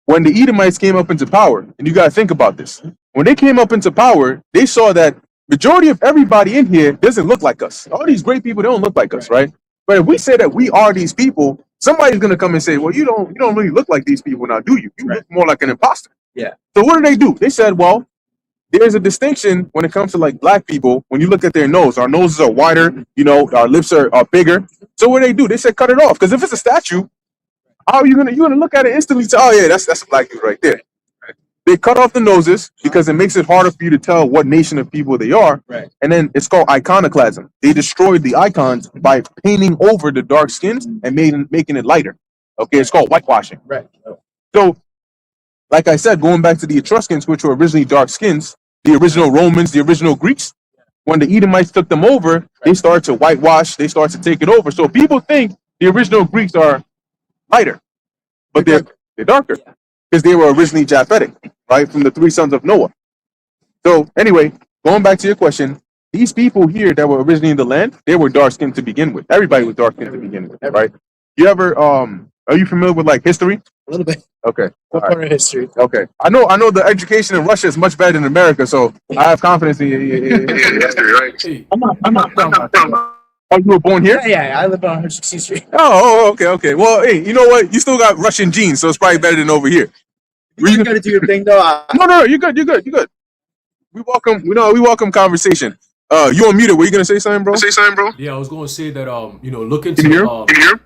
When the Edomites came up into power, and you got to think about this, when they came up into power, they saw that majority of everybody in here doesn't look like us. All these great people, they don't look like us, right? But if we say that we are these people, somebody's gonna come and say, "Well, you don't really look like these people now, do you? You look more like an imposter." Yeah. So what do? They said, "Well, there's a distinction when it comes to like black people. When you look at their nose, our noses are wider, our lips are bigger. So what do? They said cut it off, because if it's a statue, how are you're gonna look at it instantly to, oh yeah, that's a black dude right there. They cut off the noses because it makes it harder for you to tell what nation of people they are. Right. And then it's called iconoclasm. They destroyed the icons by painting over the dark skins and making it lighter. Okay, it's called whitewashing. Right. So, like I said, going back to the Etruscans, which were originally dark skins, the original Romans, the original Greeks, when the Edomites took them over, they started to whitewash, they started to take it over. So people think the original Greeks are lighter, but they're darker because they were originally Japhetic, right, from the three sons of Noah. So anyway, going back to your question, these people here that were originally in the land, they were dark skinned to begin with. Everybody was dark skinned to begin with, right? You ever are you familiar with like history? A little bit. Okay. What All right. part of history? Okay. I know the education in Russia is much better than America, so I have confidence in history, right? Hey, I'm not. Oh, you were born here? Yeah. I live on 160th Street. Okay. Well, hey, you know what? You still got Russian genes, so it's probably better than over here. You gotta do your thing though. No, you're good. We welcome conversation. You on mute? Were you gonna say something, bro? yeah, I was going to say that look Can you hear? into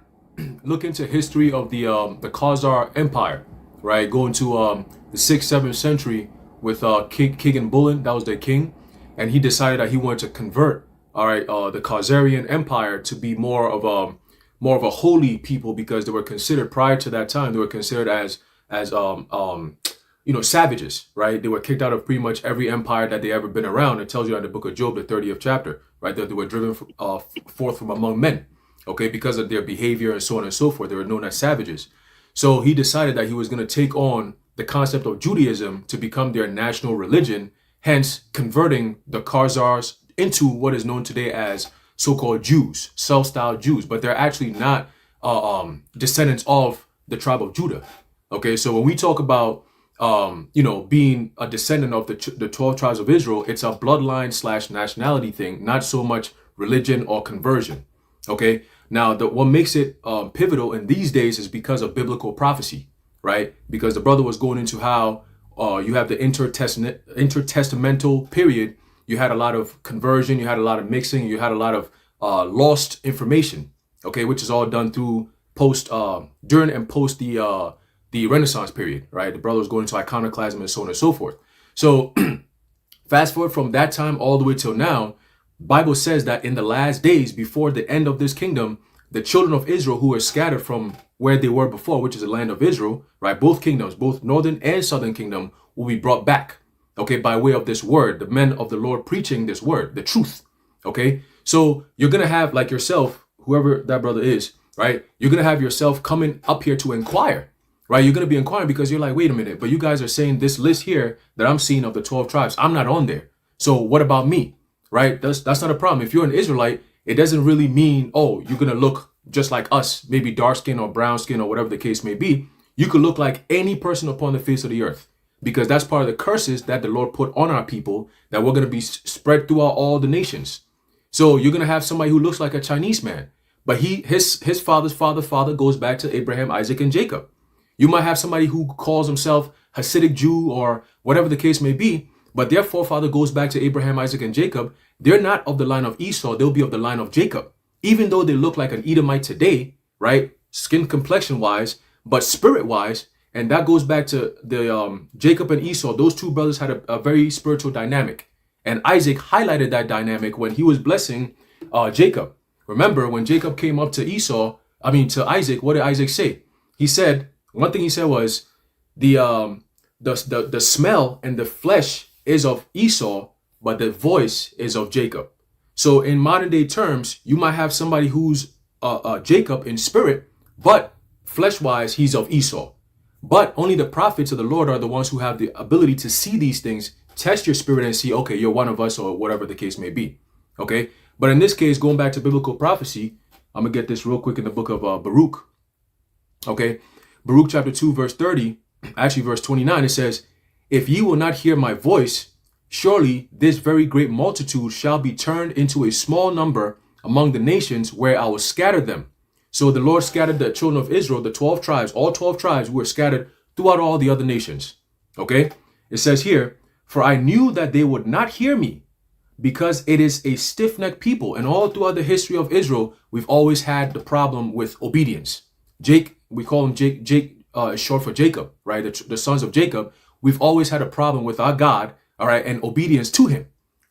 look into history of the Khazar Empire, right? Going to the 6th, 7th century with King Bulin, that was their king, and he decided that he wanted to convert, the Khazarian Empire to be more of a holy people, because they were considered, prior to that time, they were considered as savages, right? They were kicked out of pretty much every empire that they ever been around. It tells you in the book of Job, the 30th chapter, right? That they were driven forth from among men, okay, because of their behavior and so on and so forth. They were known as savages. So he decided that he was going to take on the concept of Judaism to become their national religion, hence converting the Khazars into what is known today as so-called Jews, self-styled Jews, but they're actually not descendants of the tribe of Judah. Okay, so when we talk about being a descendant of the 12 tribes of Israel, it's a bloodline / nationality thing, not so much religion or conversion. Okay, now what makes it pivotal in these days is because of biblical prophecy, right? Because the brother was going into how you have the intertestamental period. You had a lot of conversion, you had a lot of mixing, you had a lot of lost information, okay, which is all done through during and post the Renaissance period, right? The brother was going into iconoclasm and so on and so forth. So fast forward from that time all the way till now, Bible says that in the last days before the end of this kingdom, the children of Israel who are scattered from where they were before, which is the land of Israel, right? Both kingdoms, both northern and southern kingdom, will be brought back, okay, by way of this word, the men of the Lord preaching this word, the truth, okay? So you're going to have, like yourself, whoever that brother is, right? You're going to have yourself coming up here to inquire, right? You're going to be inquiring because you're like, wait a minute, but you guys are saying this list here that I'm seeing of the 12 tribes, I'm not on there. So what about me, right? That's not a problem. If you're an Israelite, it doesn't really mean, oh, you're going to look just like us, maybe dark skin or brown skin or whatever the case may be. You could look like any person upon the face of the earth, because that's part of the curses that the Lord put on our people, that we're going to be spread throughout all the nations. So you're going to have somebody who looks like a Chinese man, but his father's father goes back to Abraham, Isaac, and Jacob. You might have somebody who calls himself Hasidic Jew or whatever the case may be, but their forefather goes back to Abraham, Isaac, and Jacob. They're not of the line of Esau. They'll be of the line of Jacob. Even though they look like an Edomite today, right? Skin complexion wise, but spirit wise. And that goes back to the Jacob and Esau. Those two brothers had a very spiritual dynamic. And Isaac highlighted that dynamic when he was blessing Jacob. Remember, when Jacob came up to Isaac, what did Isaac say? He said, one thing he said was, the smell and the flesh is of Esau, but the voice is of Jacob. So in modern day terms, you might have somebody who's Jacob in spirit, but flesh wise, he's of Esau. But only the prophets of the Lord are the ones who have the ability to see these things, test your spirit and see, okay, you're one of us or whatever the case may be. Okay. But in this case, going back to biblical prophecy, I'm going to get this real quick in the book of Baruch. Okay. Baruch chapter 2, verse 30, actually verse 29, it says, if ye will not hear my voice, surely this very great multitude shall be turned into a small number among the nations where I will scatter them. So the Lord scattered the children of Israel, the 12 tribes, all 12 tribes were scattered throughout all the other nations. Okay. It says here, for I knew that they would not hear me, because it is a stiff-necked people. And all throughout the history of Israel, we've always had the problem with obedience. We call him Jake is short for Jacob, right? The sons of Jacob. We've always had a problem with our God, all right, and obedience to him.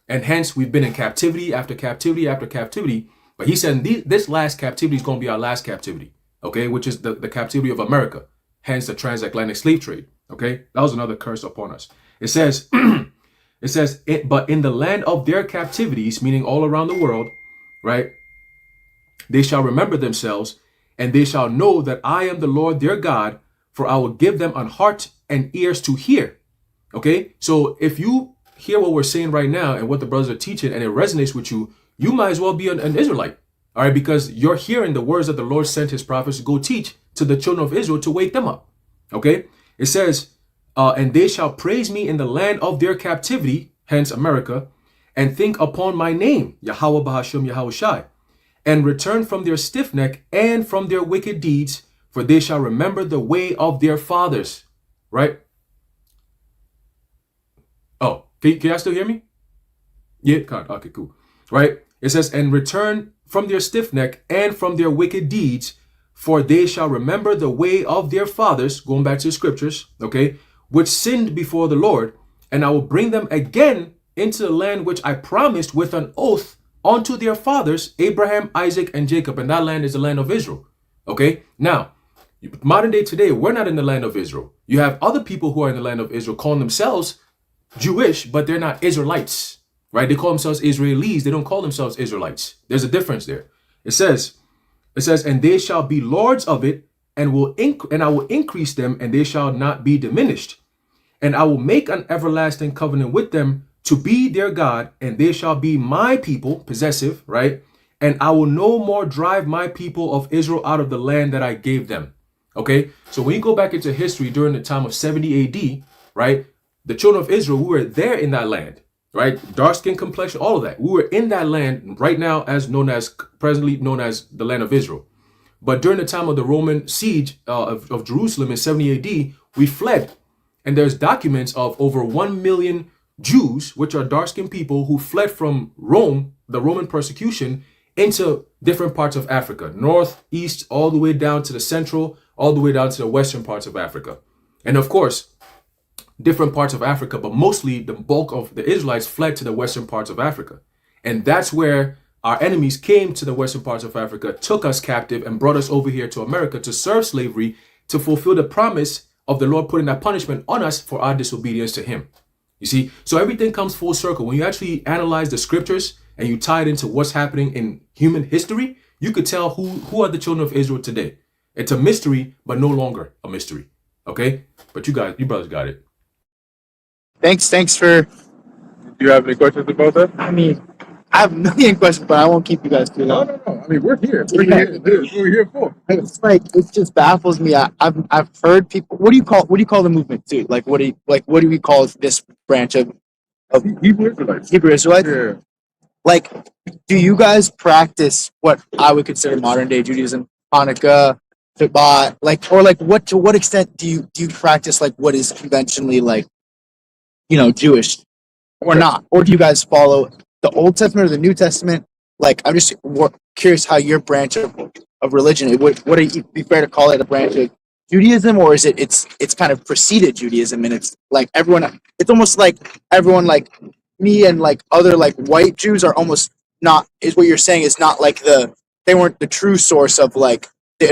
And hence we've been in captivity after captivity after captivity. But he said this last captivity is going to be our last captivity, okay, which is the captivity of America, hence the transatlantic slave trade, okay? That was another curse upon us. It says, but in the land of their captivities, meaning all around the world, right, they shall remember themselves, and they shall know that I am the Lord their God, for I will give them an heart and ears to hear. Okay, so if you hear what we're saying right now and what the brothers are teaching and it resonates with you, you might as well be an Israelite, all right, because you're hearing the words that the Lord sent his prophets to go teach to the children of Israel to wake them up. Okay, it says, and they shall praise me in the land of their captivity, hence America, and think upon my name, Yahweh Bahasham Yahweh Shai, and return from their stiff neck and from their wicked deeds, for they shall remember the way of their fathers. Right? Oh, can y'all still hear me? Yeah, okay, cool. Right? It says, and return from their stiff neck and from their wicked deeds, for they shall remember the way of their fathers, going back to the scriptures, okay, which sinned before the Lord, and I will bring them again into the land which I promised with an oath unto their fathers, Abraham, Isaac, and Jacob. And that land is the land of Israel. Okay, now, modern day today, we're not in the land of Israel. You have other people who are in the land of Israel calling themselves Jewish, but they're not Israelites, right? They call themselves Israelis. They don't call themselves Israelites. There's a difference there. It says, and they shall be lords of it, and I will increase them, and they shall not be diminished. And I will make an everlasting covenant with them to be their God, and they shall be my people, possessive, right? And I will no more drive my people of Israel out of the land that I gave them. Okay, so when you go back into history during the time of 70 AD, right? The children of Israel, we were there in that land, right? Dark skin complexion, all of that. We were in that land right now presently known as the land of Israel. But during the time of the Roman siege of Jerusalem in 70 AD, we fled. And there's documents of over 1 million Jews, which are dark-skinned people who fled from Rome, the Roman persecution, into different parts of Africa, north, east, all the way down to the central, all the way down to the western parts of Africa. And of course, different parts of Africa, but mostly the bulk of the Israelites fled to the western parts of Africa. And that's where our enemies came to the western parts of Africa, took us captive, and brought us over here to America to serve slavery, to fulfill the promise of the Lord putting that punishment on us for our disobedience to him. You see, so everything comes full circle. When you actually analyze the scriptures and you tie it into what's happening in human history, you could tell who are the children of Israel today. It's a mystery, but no longer a mystery. Okay? But you brothers got it. Thanks for. Do you have any questions about that? I mean, I have a million questions, but I won't keep you guys too long. No. I mean, we're here. We're here for. It's like it just baffles me. I've heard people. What do you call the movement too? Like what do we call this branch of Hebrew Israelites? Hebrew Israelites? Yeah. like, do you guys practice what I would consider modern day Judaism, Hanukkah, Shabbat, like, or like what to what extent do you practice like what is conventionally like, Jewish or not, or do you guys follow the Old Testament or the New Testament? Like, I'm just curious how your branch of religion, would it be fair to call it a branch of Judaism, or is it's kind of preceded Judaism, and it's like everyone, it's almost like everyone like me and like other like white Jews are almost not, is what you're saying, is not like they weren't the true source of like the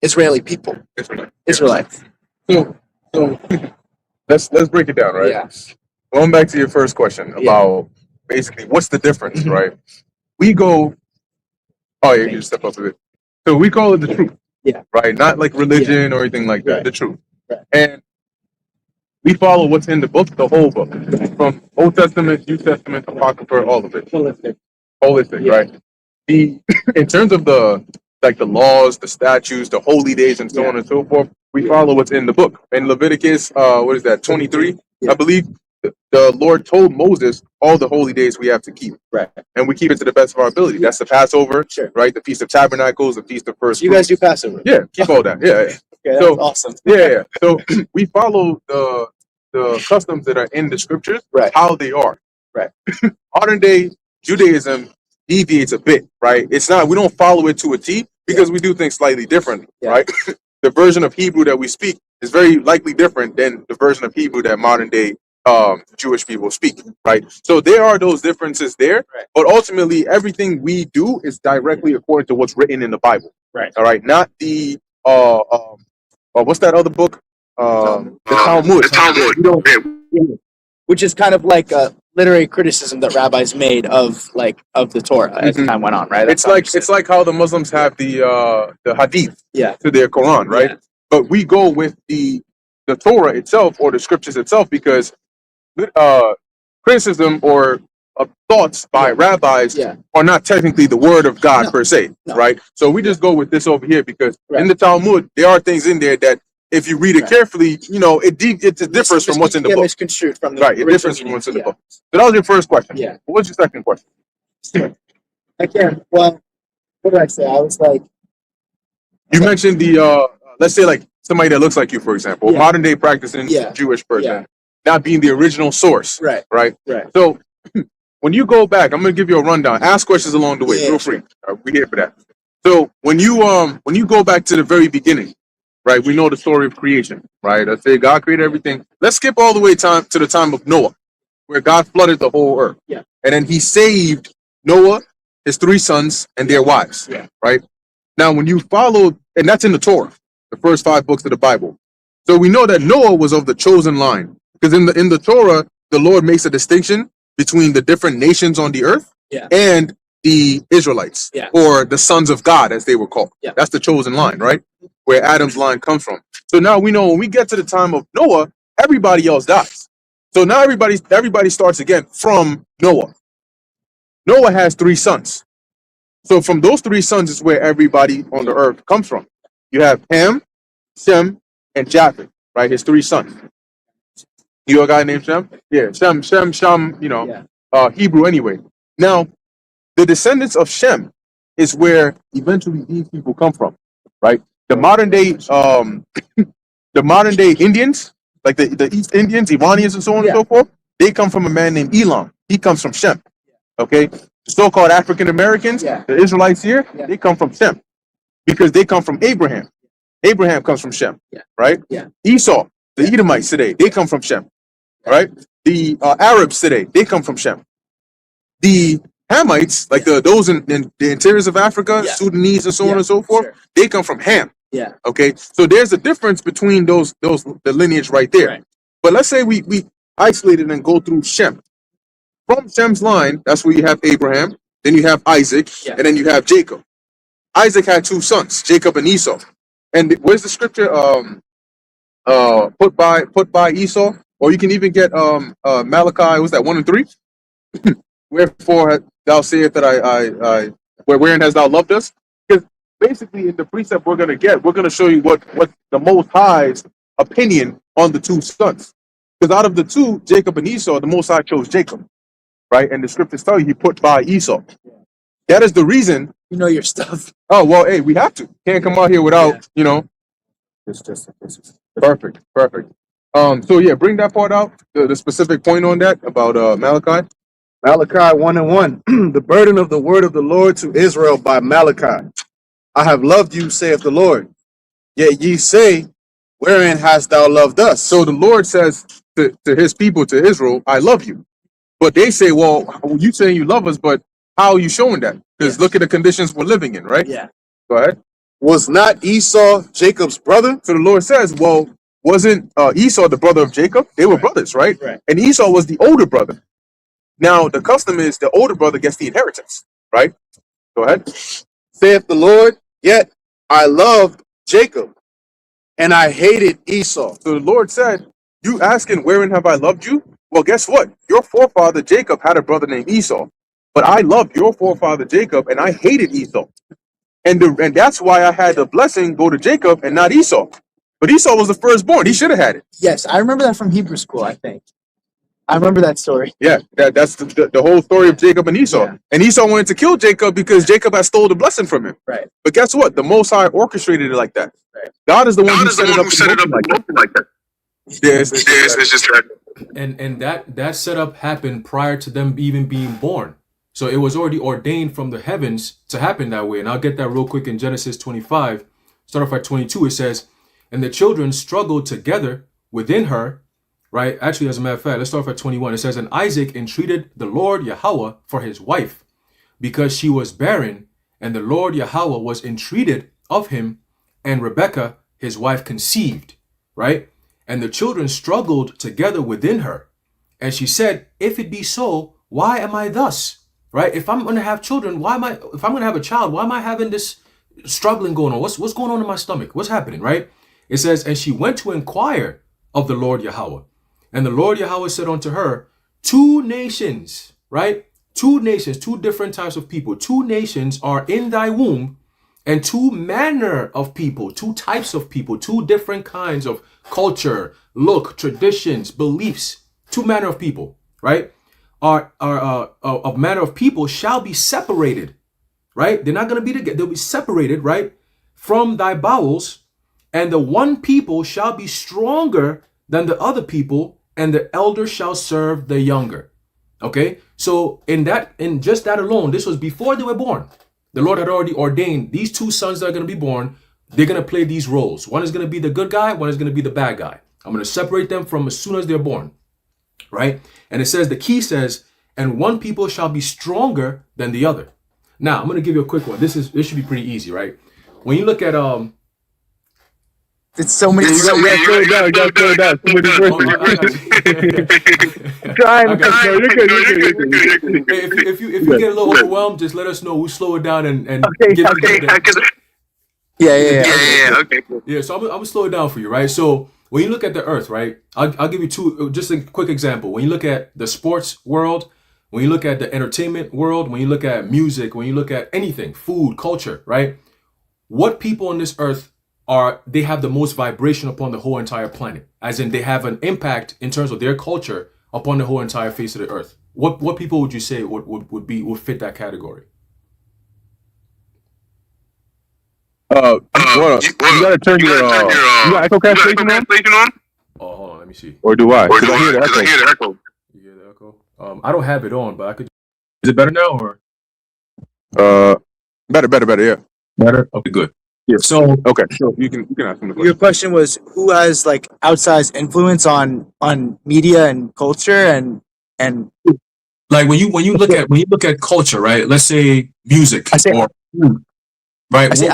Israeli people, Israelites. So let's break it down, right? Yeah. Going back to your first question about basically what's the difference, Mhm. right? We go, oh yeah, you can step up a bit. So we call it the truth, Yeah. right? Not like religion or anything like that. Right. The truth, Right. and we follow what's in the book, the whole book, from Old Testament, New Testament, Apocrypha, all of it, holistic, Yeah. right? The in terms of the laws, the statutes, the holy days, and so on and so forth, we follow what's in the book. In Leviticus, what is that, 23? Yeah. I believe the Lord told Moses all the holy days we have to keep, Right. and we keep it to the best of our ability. That's the Passover, Sure. right? The Feast of Tabernacles, the Feast of First So you guys do Fruits. Passover. Yeah, keep all that. Yeah, yeah. Okay, that's So- awesome. Yeah. So we follow the customs that are in the scriptures, Right. how they are. Right. Modern day Judaism deviates a bit, right? It's not, we don't follow it to a T because we do things slightly different, Yeah. right? The version of Hebrew that we speak is very likely different than the version of Hebrew that modern day Jewish people speak, right? So there are those differences there, Right. but ultimately everything we do is directly according to what's written in the Bible. Right. All right, not the what's that other book? The Talmud. We don't- Which is kind of like a literary criticism that rabbis made of the Torah as Mhm. time went on, right? That's It's like how the Muslims have the Hadith Yeah. to their Quran, right? Yeah. But we go with the Torah itself or the scriptures itself because criticism or thoughts by rabbis Yeah. are not technically the word of God No. per se, No. right? So we just go with this over here because Right. in the Talmud there are things in there that if you read it Right. carefully, it differs from what's in the book. Misconstrued from the Right, it original differs from meaning. what's in the Yeah. book. So that was your first question. Yeah. What was your second question? Again, well, what did I say? I was like, You mentioned let's say like somebody that looks like you, for example, Yeah. modern day practicing Yeah. Jewish person, Yeah. not being the original source, right. right? Right. So when you go back, I'm gonna give you a rundown. Ask questions along the way. Yeah, Feel free. We're here for that. So when you go back to the very beginning, right? We know the story of creation, right? Let's say God created everything. Let's skip all the way to the time of Noah, where God flooded the whole earth. Yeah. And then He saved Noah, his 3 sons, and their wives. Yeah. Right. Now, when you follow, and that's in the Torah, the first 5 books of the Bible. So we know that Noah was of the chosen line, because in the Torah, the Lord makes a distinction between the different nations on the earth Yeah. and the Israelites, Yeah. or the sons of God, as they were called. Yeah. That's the chosen line, right? Where Adam's line comes from. So now we know when we get to the time of Noah, everybody else dies. So now everybody starts again from Noah. Noah has 3 sons. So from those 3 sons is where everybody on the earth comes from. You have Ham, Shem, and Japheth, right? His 3 sons. You know a guy named Shem? Yeah, Shem, Yeah. Hebrew anyway. Now, the descendants of Shem is where eventually these people come from, right? The modern day, the modern day Indians, like the East Indians, Iranians, and so on Yeah. and so forth, they come from a man named Elam. He comes from Shem. Okay, the so-called African Americans, Yeah. the Israelites here, Yeah. they come from Shem because they come from Abraham. Abraham comes from Shem, Yeah. right? Yeah. Esau, the Edomites today, they come from Shem, right? The Arabs today, they come from Shem. The Hamites, like those in the interiors of Africa, Yeah. Sudanese, and so on Yeah. and so forth, Sure. they come from Ham. Yeah. Okay, so there's a difference between the lineage right there. Right. But let's say we isolate it and go through Shem. From Shem's line, that's where you have Abraham, then you have Isaac, Yeah. and then you have Jacob. Isaac had 2 sons, Jacob and Esau. And where's the scripture put by Esau? Or you can even get Malachi, what's that, 1 and 3? Wherefore thou sayest that I wherein hast thou loved us? Because basically in the precept we're gonna show you what the Most High's opinion on the 2 sons. Because out of the 2, Jacob and Esau, the Most High chose Jacob. right? And the scriptures tell you he put by Esau. That is the reason. You know your stuff. Oh well, hey, we have to. Can't come out here without, Just Perfect, perfect. So yeah, bring that part out. The specific point on that about Malachi. Malachi 1:1. The burden of the word of the Lord to Israel by Malachi. I have loved you, saith the Lord. Yet ye say, wherein hast thou loved us? So the Lord says to his people, to Israel, I love you. But they say, well, you saying you love us, but how are you showing that? Because look at the conditions we're living in, right? Yeah. Go ahead. Was not Esau Jacob's brother? So the Lord says, well, wasn't Esau the brother of Jacob? They were brothers, right? Right. And Esau was the older brother. Now, the custom is the older brother gets the inheritance, right? Go ahead. Saith the Lord, yet I loved Jacob, and I hated Esau. So the Lord said, you asking, wherein have I loved you? Well, guess what? Your forefather Jacob had a brother named Esau. But I loved your forefather Jacob, and I hated Esau. And that's why I had the blessing go to Jacob and not Esau. But Esau was the firstborn. He should have had it. Yes, I remember that from Hebrew school, I think. I remember that story. Yeah, that's the whole story of Jacob and Esau. Yeah. And Esau wanted to kill Jacob because Jacob had stole the blessing from him. Right. But guess what? The Most High orchestrated it like that. Right. God is the one who set it up like that. Yeah, it's just that. And that setup happened prior to them even being born. So it was already ordained from the heavens to happen that way. And I'll get that real quick in Genesis 25. Start off at 22. It says, and the children struggled together within her, right? Actually, as a matter of fact, let's start off at 21. It says, and Isaac entreated the Lord Yahweh for his wife, because she was barren, and the Lord Yahweh was entreated of him, and Rebekah, his wife, conceived, right? And the children struggled together within her. And she said, if it be so, why am I thus? Right? If I'm going to have children, if I'm going to have a child, why am I having this struggling going on? What's going on in my stomach? What's happening, right? It says, and she went to inquire of the Lord Yahweh. And the Lord Yahweh said unto her, 2 nations, right? 2 nations, 2 different types of people. 2 nations are in thy womb, and 2 manner of people, 2 types of people, 2 different kinds of culture, look, traditions, beliefs, 2 manner of people, right? Of manner of people shall be separated, right? They're not going to be together. They'll be separated, right? From thy bowels, and the one people shall be stronger than the other people, and the elder shall serve the younger. Okay, so in just that alone, this was before they were born. The Lord had already ordained these 2 sons that are going to be born. They're going to play these roles. One is going to be the good guy. One is going to be the bad guy. I'm going to separate them from as soon as they're born, right? And it says, the key says, and one people shall be stronger than the other. Now, I'm going to give you a quick one. This should be pretty easy, right? When you look at It's so many. You got to slow it down. Too many verses. If you get a little overwhelmed, just let us know. We'll slow it down and Yeah. Okay. Yeah, so I'm gonna slow it down for you, right? So when you look at the earth, right, I'll give you just a quick example. When you look at the sports world, when you look at the entertainment world, when you look at music, when you look at anything, food, culture, right? What people on this earth they have the most vibration upon the whole entire planet, as in they have an impact in terms of their culture upon the whole entire face of the earth. What people would you say would fit that category? You gotta turn your you got echo cancellation on? Oh, hold on, let me see. Or do I? Because I hear the echo. You hear the echo? I don't have it on, but I could. Is it better now or? Better, yeah. Better? Okay, good. Yeah. So Okay, so you can ask him the Your question. question was who has like outsized influence on media and culture and like when you look at culture, right? Let's say music I say- or food, right? I say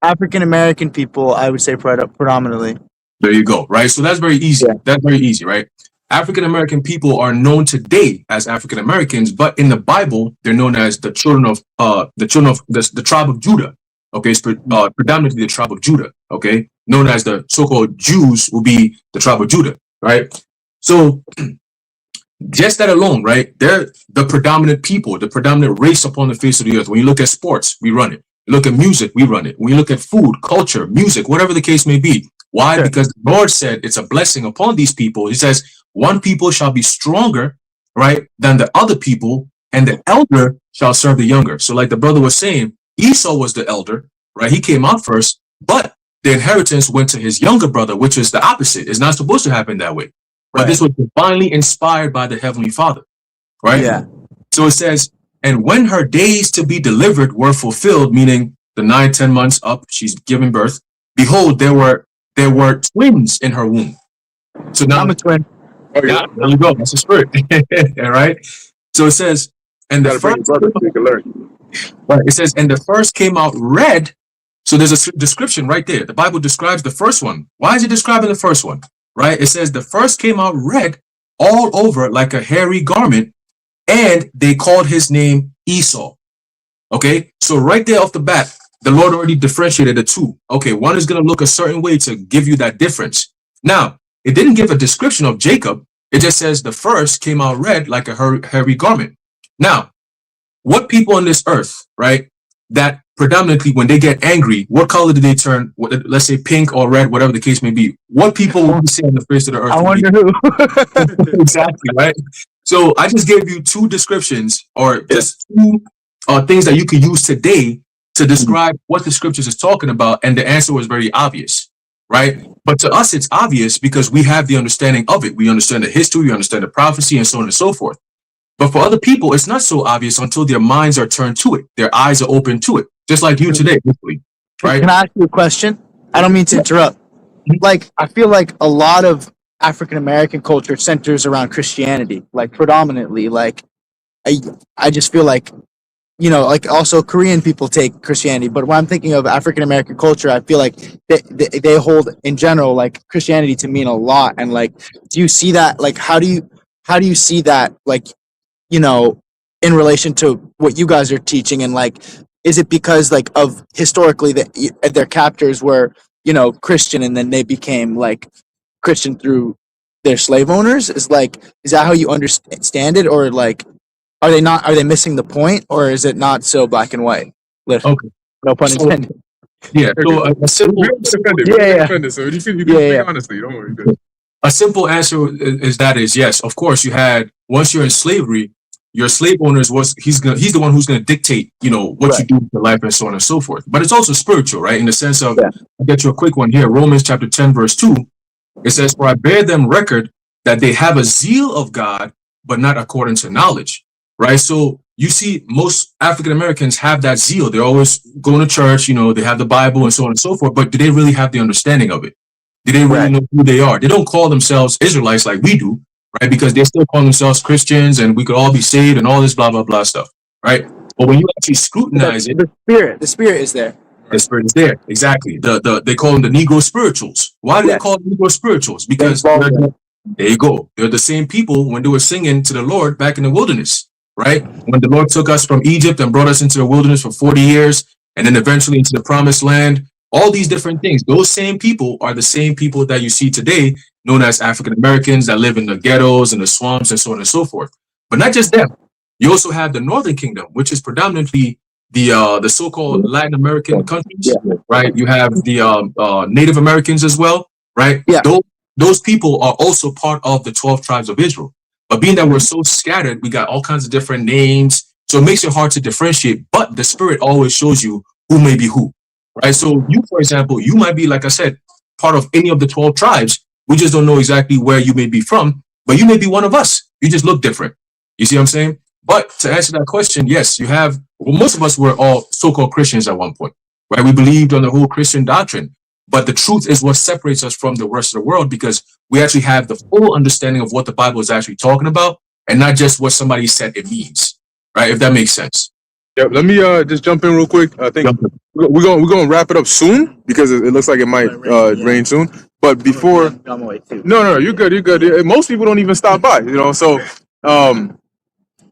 African American people. I would say predominantly. There you go, right? So that's very easy. Yeah. That's very easy, right? African American people are known today as African Americans, but in the Bible, they're known as the children of the tribe of Judah. Okay, it's predominantly the tribe of Judah. Okay, known as the so-called Jews will be the tribe of Judah, right? So just that alone, right? They're the predominant people, the predominant race upon the face of the earth. When you look at sports, we run it. You look at music, we run it. When you look at food, culture, music, whatever the case may be. Why? Sure. Because the Lord said it's a blessing upon these people. He says, one people shall be stronger right, than the other people, and the elder shall serve the younger. So like the brother was saying, Esau was the elder, right? He came out first, but the inheritance went to his younger brother, which is the opposite. It's not supposed to happen that way. But Right. this was divinely inspired by the Heavenly Father, right? Yeah. So it says, and when her days to be delivered were fulfilled, meaning the 9-10 months up, she's giving birth. Behold, there were twins in her womb. So now, I'm a twin. Oh, yeah. yeah, there you go. That's the spirit, all right. So it says, and the Gotta bring your first, brother so they can learn. right, it says, and the first came out red. So there's a description right there. The Bible describes the first one. Why is it describing the first one? Right? It says the first came out red all over like a hairy garment, and they called his name Esau. Okay, so right there off the bat, the Lord already differentiated the two. Okay, one is going to look a certain way to give you that difference. Now, it didn't give a description of Jacob. It just says the first came out red like a hairy garment. Now, what people on this earth, right, that predominantly when they get angry, what color do they turn? Let's say pink or red, whatever the case may be. What people will be saying on the face of the earth? I would be- wonder who. exactly, right? So I just gave you two descriptions or just two things that you could use today to describe what the scriptures is talking about, and the answer was very obvious, right? But to us, it's obvious because we have the understanding of it. We understand the history, we understand the prophecy, and so on and so forth. But for other people, it's not so obvious until their minds are turned to it. Their eyes are open to it, just like you today, hopefully, right? Can I ask you a question? I don't mean to interrupt. Like, I feel like a lot of African American culture centers around Christianity, like predominantly. Like, I just feel like, you know, like also Korean people take Christianity, but when I'm thinking of African American culture, I feel like they hold in general like Christianity to mean a lot. And like, do you see that? Like, how do you see that? Like, you know, in relation to what you guys are teaching, and like, is it because like of historically that their captors were, you know, Christian, and then they became like Christian through their slave owners? Is that how you understand it, or like, are they missing the point, or is it not so black and white? Okay. No pun So, intended. yeah. So a simple, We don't get offended. Yeah, We don't get yeah. offended. So you can Yeah, speak yeah. honestly. Don't worry. Good. a simple answer is yes. Of course, you had once you're in slavery, your slave owners he's the one who's gonna dictate, you know, what you do with your life and so on and so forth. But it's also spiritual, right? In the sense of, Yeah. I'll get you a quick one here. Romans chapter 10, verse 2. It says, "For I bear them record that they have a zeal of God, but not according to knowledge." Right? So you see, most African Americans have that zeal. They're always going to church, you know, they have the Bible and so on and so forth. But do they really have the understanding of it? Do they really Right. know who they are? They don't call themselves Israelites like we do, right? Because they still call themselves Christians and we could all be saved and all this blah, blah, blah stuff, right? But when you actually scrutinize it, The spirit is there. the spirit is there. Exactly. They call them the Negro spirituals. Why do they call them Negro spirituals? Because there you go. They're the same people when they were singing to the Lord back in the wilderness, right? When the Lord took us from Egypt and brought us into the wilderness for 40 years and then eventually into the promised land, all these different things. Those same people are the same people that you see today, known as African Americans that live in the ghettos and the swamps and so on and so forth. But not just them. You also have the Northern Kingdom, which is predominantly the so-called Latin American countries, right? You have the Native Americans as well, right? Yeah. Those people are also part of the 12 tribes of Israel. But being that we're so scattered, we got all kinds of different names. So it makes it hard to differentiate. But the Spirit always shows you who may be who, right? So you, for example, you might be, like I said, part of any of the 12 tribes. We just don't know exactly where you may be from, but you may be one of us. You just look different. You see what I'm saying? But to answer that question, yes, you have, well, most of us were all so-called Christians at one point, right? We believed on the whole Christian doctrine. But the truth is what separates us from the rest of the world, because we actually have the full understanding of what the Bible is actually talking about and not just what somebody said it means, right? If that makes sense. Yeah, let me just jump in real quick. I think we're gonna wrap it up soon because it looks like it might rain soon. But before, no, you're good. You're good. Most people don't even stop by, you know. So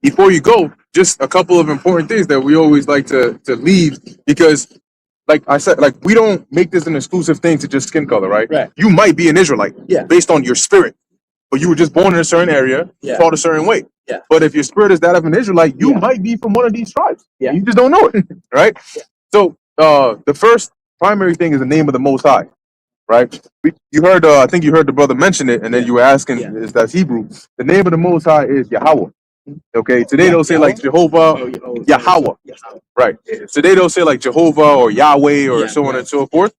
before you go, just a couple of important things that we always like to leave, because like I said, like we don't make this an exclusive thing to just skin color, right? Right. You might be an Israelite, Yeah. based on your spirit, but you were just born in a certain area, Yeah. taught a certain way. Yeah. But if your spirit is that of an Israelite, you Yeah. might be from one of these tribes. Yeah. You just don't know it, right? So the first primary thing is the name of the Most High. right? You heard, I think you heard the brother mention it, and then you were asking, Yeah. is that Hebrew? The name of the Most High is Yahweh. Okay, today Yeah, they'll say like Yahweh? Jehovah, Yahweh, right? Today they'll say like Jehovah or Yahweh or Yeah, so on right. and so forth.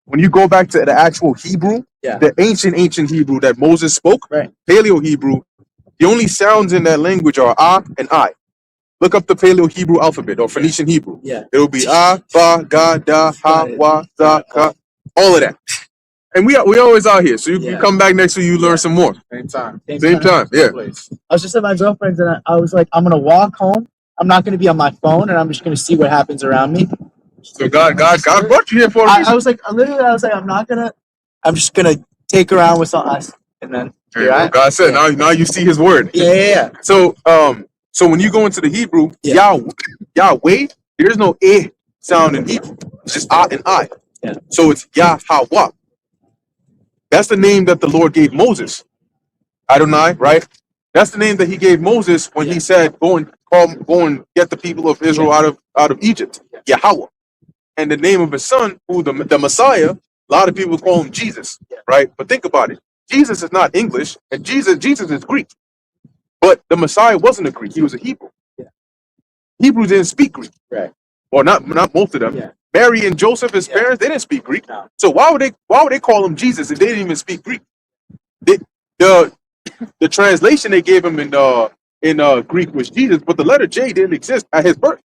When you go back to the actual Hebrew, Yeah. the ancient Hebrew that Moses spoke, Right. Paleo Hebrew, the only sounds in that language are ah and I. Look up the Paleo Hebrew alphabet or Phoenician Hebrew. Yeah. It'll be ah, ba, ga, da, ha, wa, za, ka, all of that. And we always out here. So you Yeah. come back next week, you learn Yeah. some more. Same time. Same time, yeah. I was just at my girlfriend's and I was like, I'm gonna walk home. I'm not gonna be on my phone, and I'm just gonna see what happens around me. So God brought you here for a I reason. was like, literally, I was like, I'm just gonna take around with us, and then There you go. God said, now you see His word. yeah. So when you go into the Hebrew, Yeah. Yahweh, there's no eh sound in Hebrew. It's just ah and I. Yeah. So it's Yahweh. That's the name that the Lord gave Moses. Adonai, right? That's the name that He gave Moses when He said, "Go and get the people of Israel out of Egypt." Yahweh. And the name of His Son, who the Messiah, a lot of people call Him Jesus, right? But think about it. Jesus is not English, and Jesus is Greek. But the Messiah wasn't a Greek; he was a Hebrew. Yeah. Hebrews didn't speak Greek, Right. or not most of them. Yeah. Mary and Joseph, his parents, they didn't speak Greek. No. So why would they call him Jesus if they didn't even speak Greek? The translation they gave him in Greek was Jesus, but the letter J didn't exist at his birth.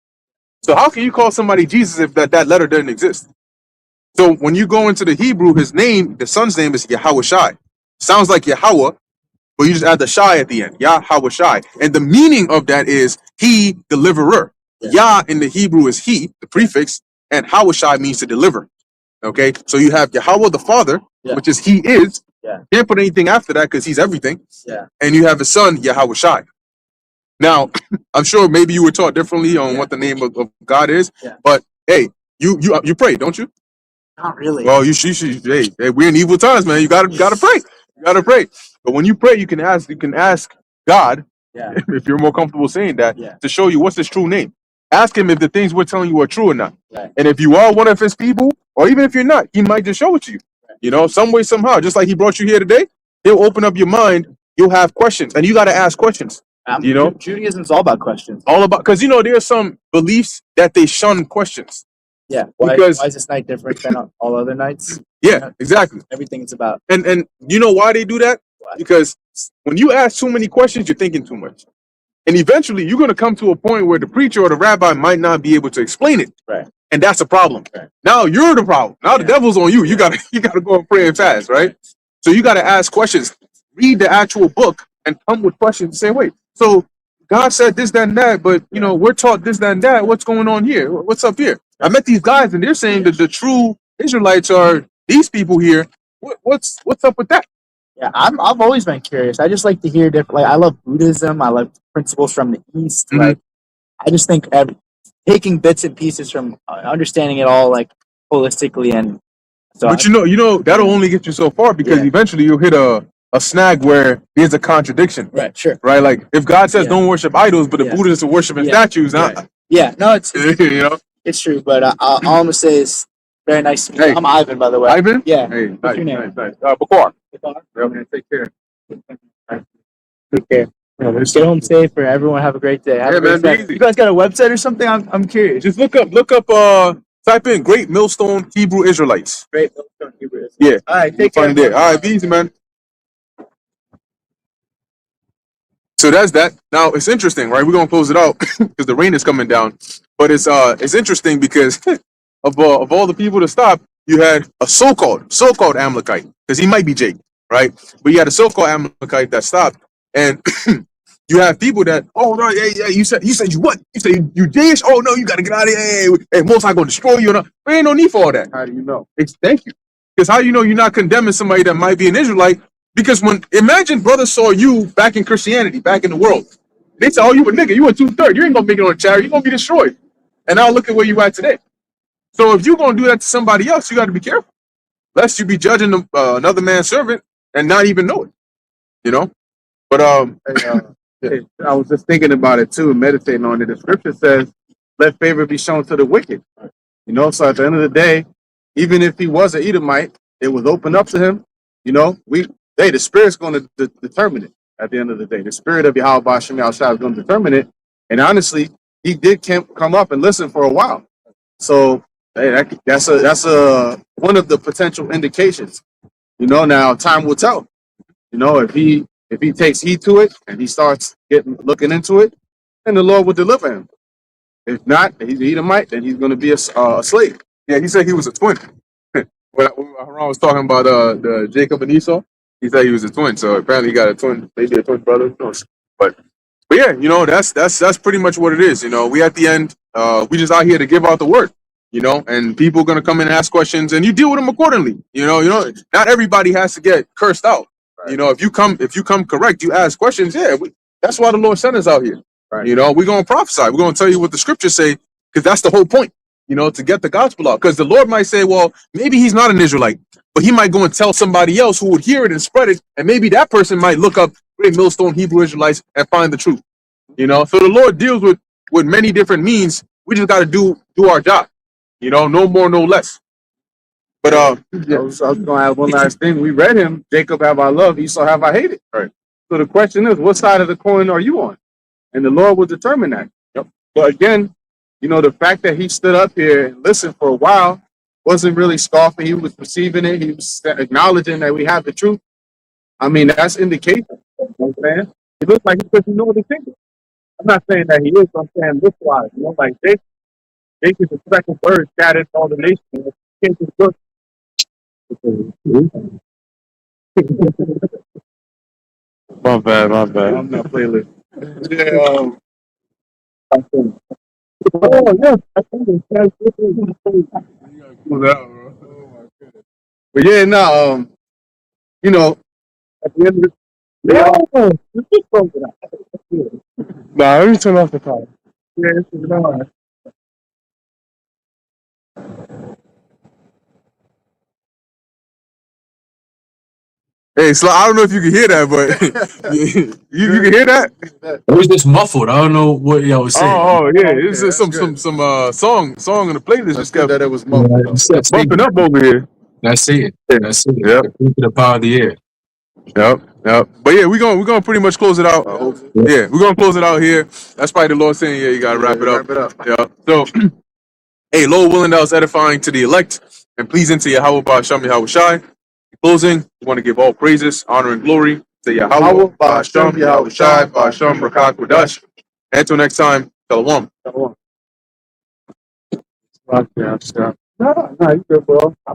So how can you call somebody Jesus if that letter didn't exist? So when you go into the Hebrew, his name, the son's name is Yahweh Shai. Sounds like Yahweh, but you just add the Shai at the end. Yahweh Shai. And the meaning of that is He deliverer. Yah in the Hebrew is He, the prefix, and Hawah Shai means to deliver. Okay, so you have Yahweh the Father, which is He is. Can't put anything after that because He's everything. And you have His Son, Yahweh Shai. Now, I'm sure maybe you were taught differently on what the name of God is, but hey, you pray, don't you? Not really. Well, you should. Hey, we're in evil times, man. You gotta pray. You gotta pray. But when you pray, you can ask God, if you're more comfortable saying that, to show you what's His true name. Ask Him if the things we're telling you are true or not. And if you are one of His people, or even if you're not, He might just show it to you. You know, some way, somehow. Just like He brought you here today, He'll open up your mind. You'll have questions, and you got to ask questions. You know, Judaism's all about questions. all about, because there are some beliefs that they shun questions. Yeah. Why is this night different than all other nights? Yeah, exactly. Everything is about. And you know why they do that? Because when you ask too many questions, you're thinking too much. And eventually you're going to come to a point where the preacher or the rabbi might not be able to explain it. Right. And that's a problem. Right. Now you're the problem. Now the devil's on you. You gotta go and pray and fast, right? So you gotta ask questions. Read the actual book and come with questions. Say, wait, so God said this, that, and that, but we're taught this, that, and that. What's going on here? What's up here? I met these guys and they're saying that the true Israelites are these people here. What's up with that? Yeah, I've always been curious. I just like to hear different. Like I love Buddhism. I love principles from the East. Mhm. Like I just think taking bits and pieces from understanding it all like holistically, and so. But that'll only get you so far because eventually you'll hit a snag where there's a contradiction. Right. Sure. Right, like if God says don't worship idols, but the Buddhists are worshiping statues, Yeah. No, it's you know. it's true. But all I'm gonna say is very nice to meet you. Hey. I'm Ivan, by the way. Ivan? Yeah. Hey, What's your name? nice. Bakar. Yeah, Man, take care. Take care. Get home safe, or everyone have a great day. Have a great man, be day. easy. You guys got a website or something? I'm curious. Just look up type in Great Millstone Hebrew Israelites. Great. All Yeah. right. Take care. Find it there. All right, be easy, man. So that's that. Now it's interesting, right? We're gonna close it out because the rain is coming down. But it's interesting because of all the people to stop, you had a so-called Amalekite, because he might be Jake, right? But you had a so-called Amalekite that stopped, and you have people that, oh no, yeah, you said you what? You said you Jewish? Oh no, you gotta get out of here. Hey, Most High gonna destroy you. There ain't no need for all that. How do you know? Thank you. Because how you know you're not condemning somebody that might be an Israelite? Because imagine brothers saw you back in Christianity, back in the world. They said, oh, you a nigga, you a 2/3. You ain't gonna make it on a chariot. You're gonna be destroyed. And now look at where you at today. So if you're gonna do that to somebody else, you got to be careful, lest you be judging another man's servant and not even know it. But I was just thinking about it too and meditating on it. The scripture says, let favor be shown to the wicked. So at the end of the day, even if he was an Edomite it was opened up to him. You know, the Spirit's going to determine it at the end of the day. The Spirit of Yahweh Ba'ashem Yahushua is going to determine it. And honestly, he did come up and listen for a while. So hey, that's a one of the potential indications. You know, now time will tell. You know, if he takes heed to it and he starts looking into it, then the Lord will deliver him. If not, he's an Edomite, then he's going to be a slave. Yeah, he said he was a twin. When Haran was talking about the Jacob and Esau, he said he was a twin. So apparently he got a twin, maybe a twin brother. Who knows? But yeah, you know, that's pretty much what it is. You know, we at the end, we just out here to give out the word. You know, and people are gonna come in and ask questions, and you deal with them accordingly. You know, not everybody has to get cursed out. Right. You know, if you come correct, you ask questions. Yeah, that's why the Lord sent us out here. Right. You know, we're gonna prophesy. We're gonna tell you what the scriptures say, because that's the whole point. You know, to get the gospel out. Because the Lord might say, well, maybe he's not an Israelite, but he might go and tell somebody else who would hear it and spread it, and maybe that person might look up Great Millstone Hebrew Israelites and find the truth. You know, so the Lord deals with many different means. We just got to do our job. You know, no more, no less. But I was gonna add one last thing. We read him, Jacob have I loved, Esau have I hated. Right. So the question is, what side of the coin are you on? And the Lord will determine that. Yep. But again, you know, the fact that he stood up here and listened for a while wasn't really scoffing. He was perceiving it. He was acknowledging that we have the truth. I mean, that's indication. You know what I'm saying? It looks like he doesn't know what he's thinking. I'm not saying that he is, but I'm saying this wise. You know, like Jacob's a speckled bird scattered all the nations. You can't just look. My bad. I'm not playlist. Yeah, Oh, yeah. I think it's- But yeah, no, you know, at the end of the nah, let me turn off the power. yeah, this is on. hey, so I don't know if you can hear that, but you can hear that. It was just muffled. I don't know what y'all was saying. Oh yeah, okay, it's just that's some good. song in the playlist That's just good kept that it was muffled. That's bumping up over here. That's it. That's it. Yep. The power of the air. Yep. But yeah, we're gonna pretty much close it out. Yeah, we're gonna close it out here. That's probably the Lord saying, yeah, you gotta wrap it up. Yeah. So hey, Lord willing, that was edifying to the elect and pleasing to Yahweh Ba'ashem Yahushai. In closing, we want to give all praises, honor, and glory to Yahweh Ba'ashem Yahushai Ba'ashem Rakak Wadash. Until next time, Shalom. No, you good, bro.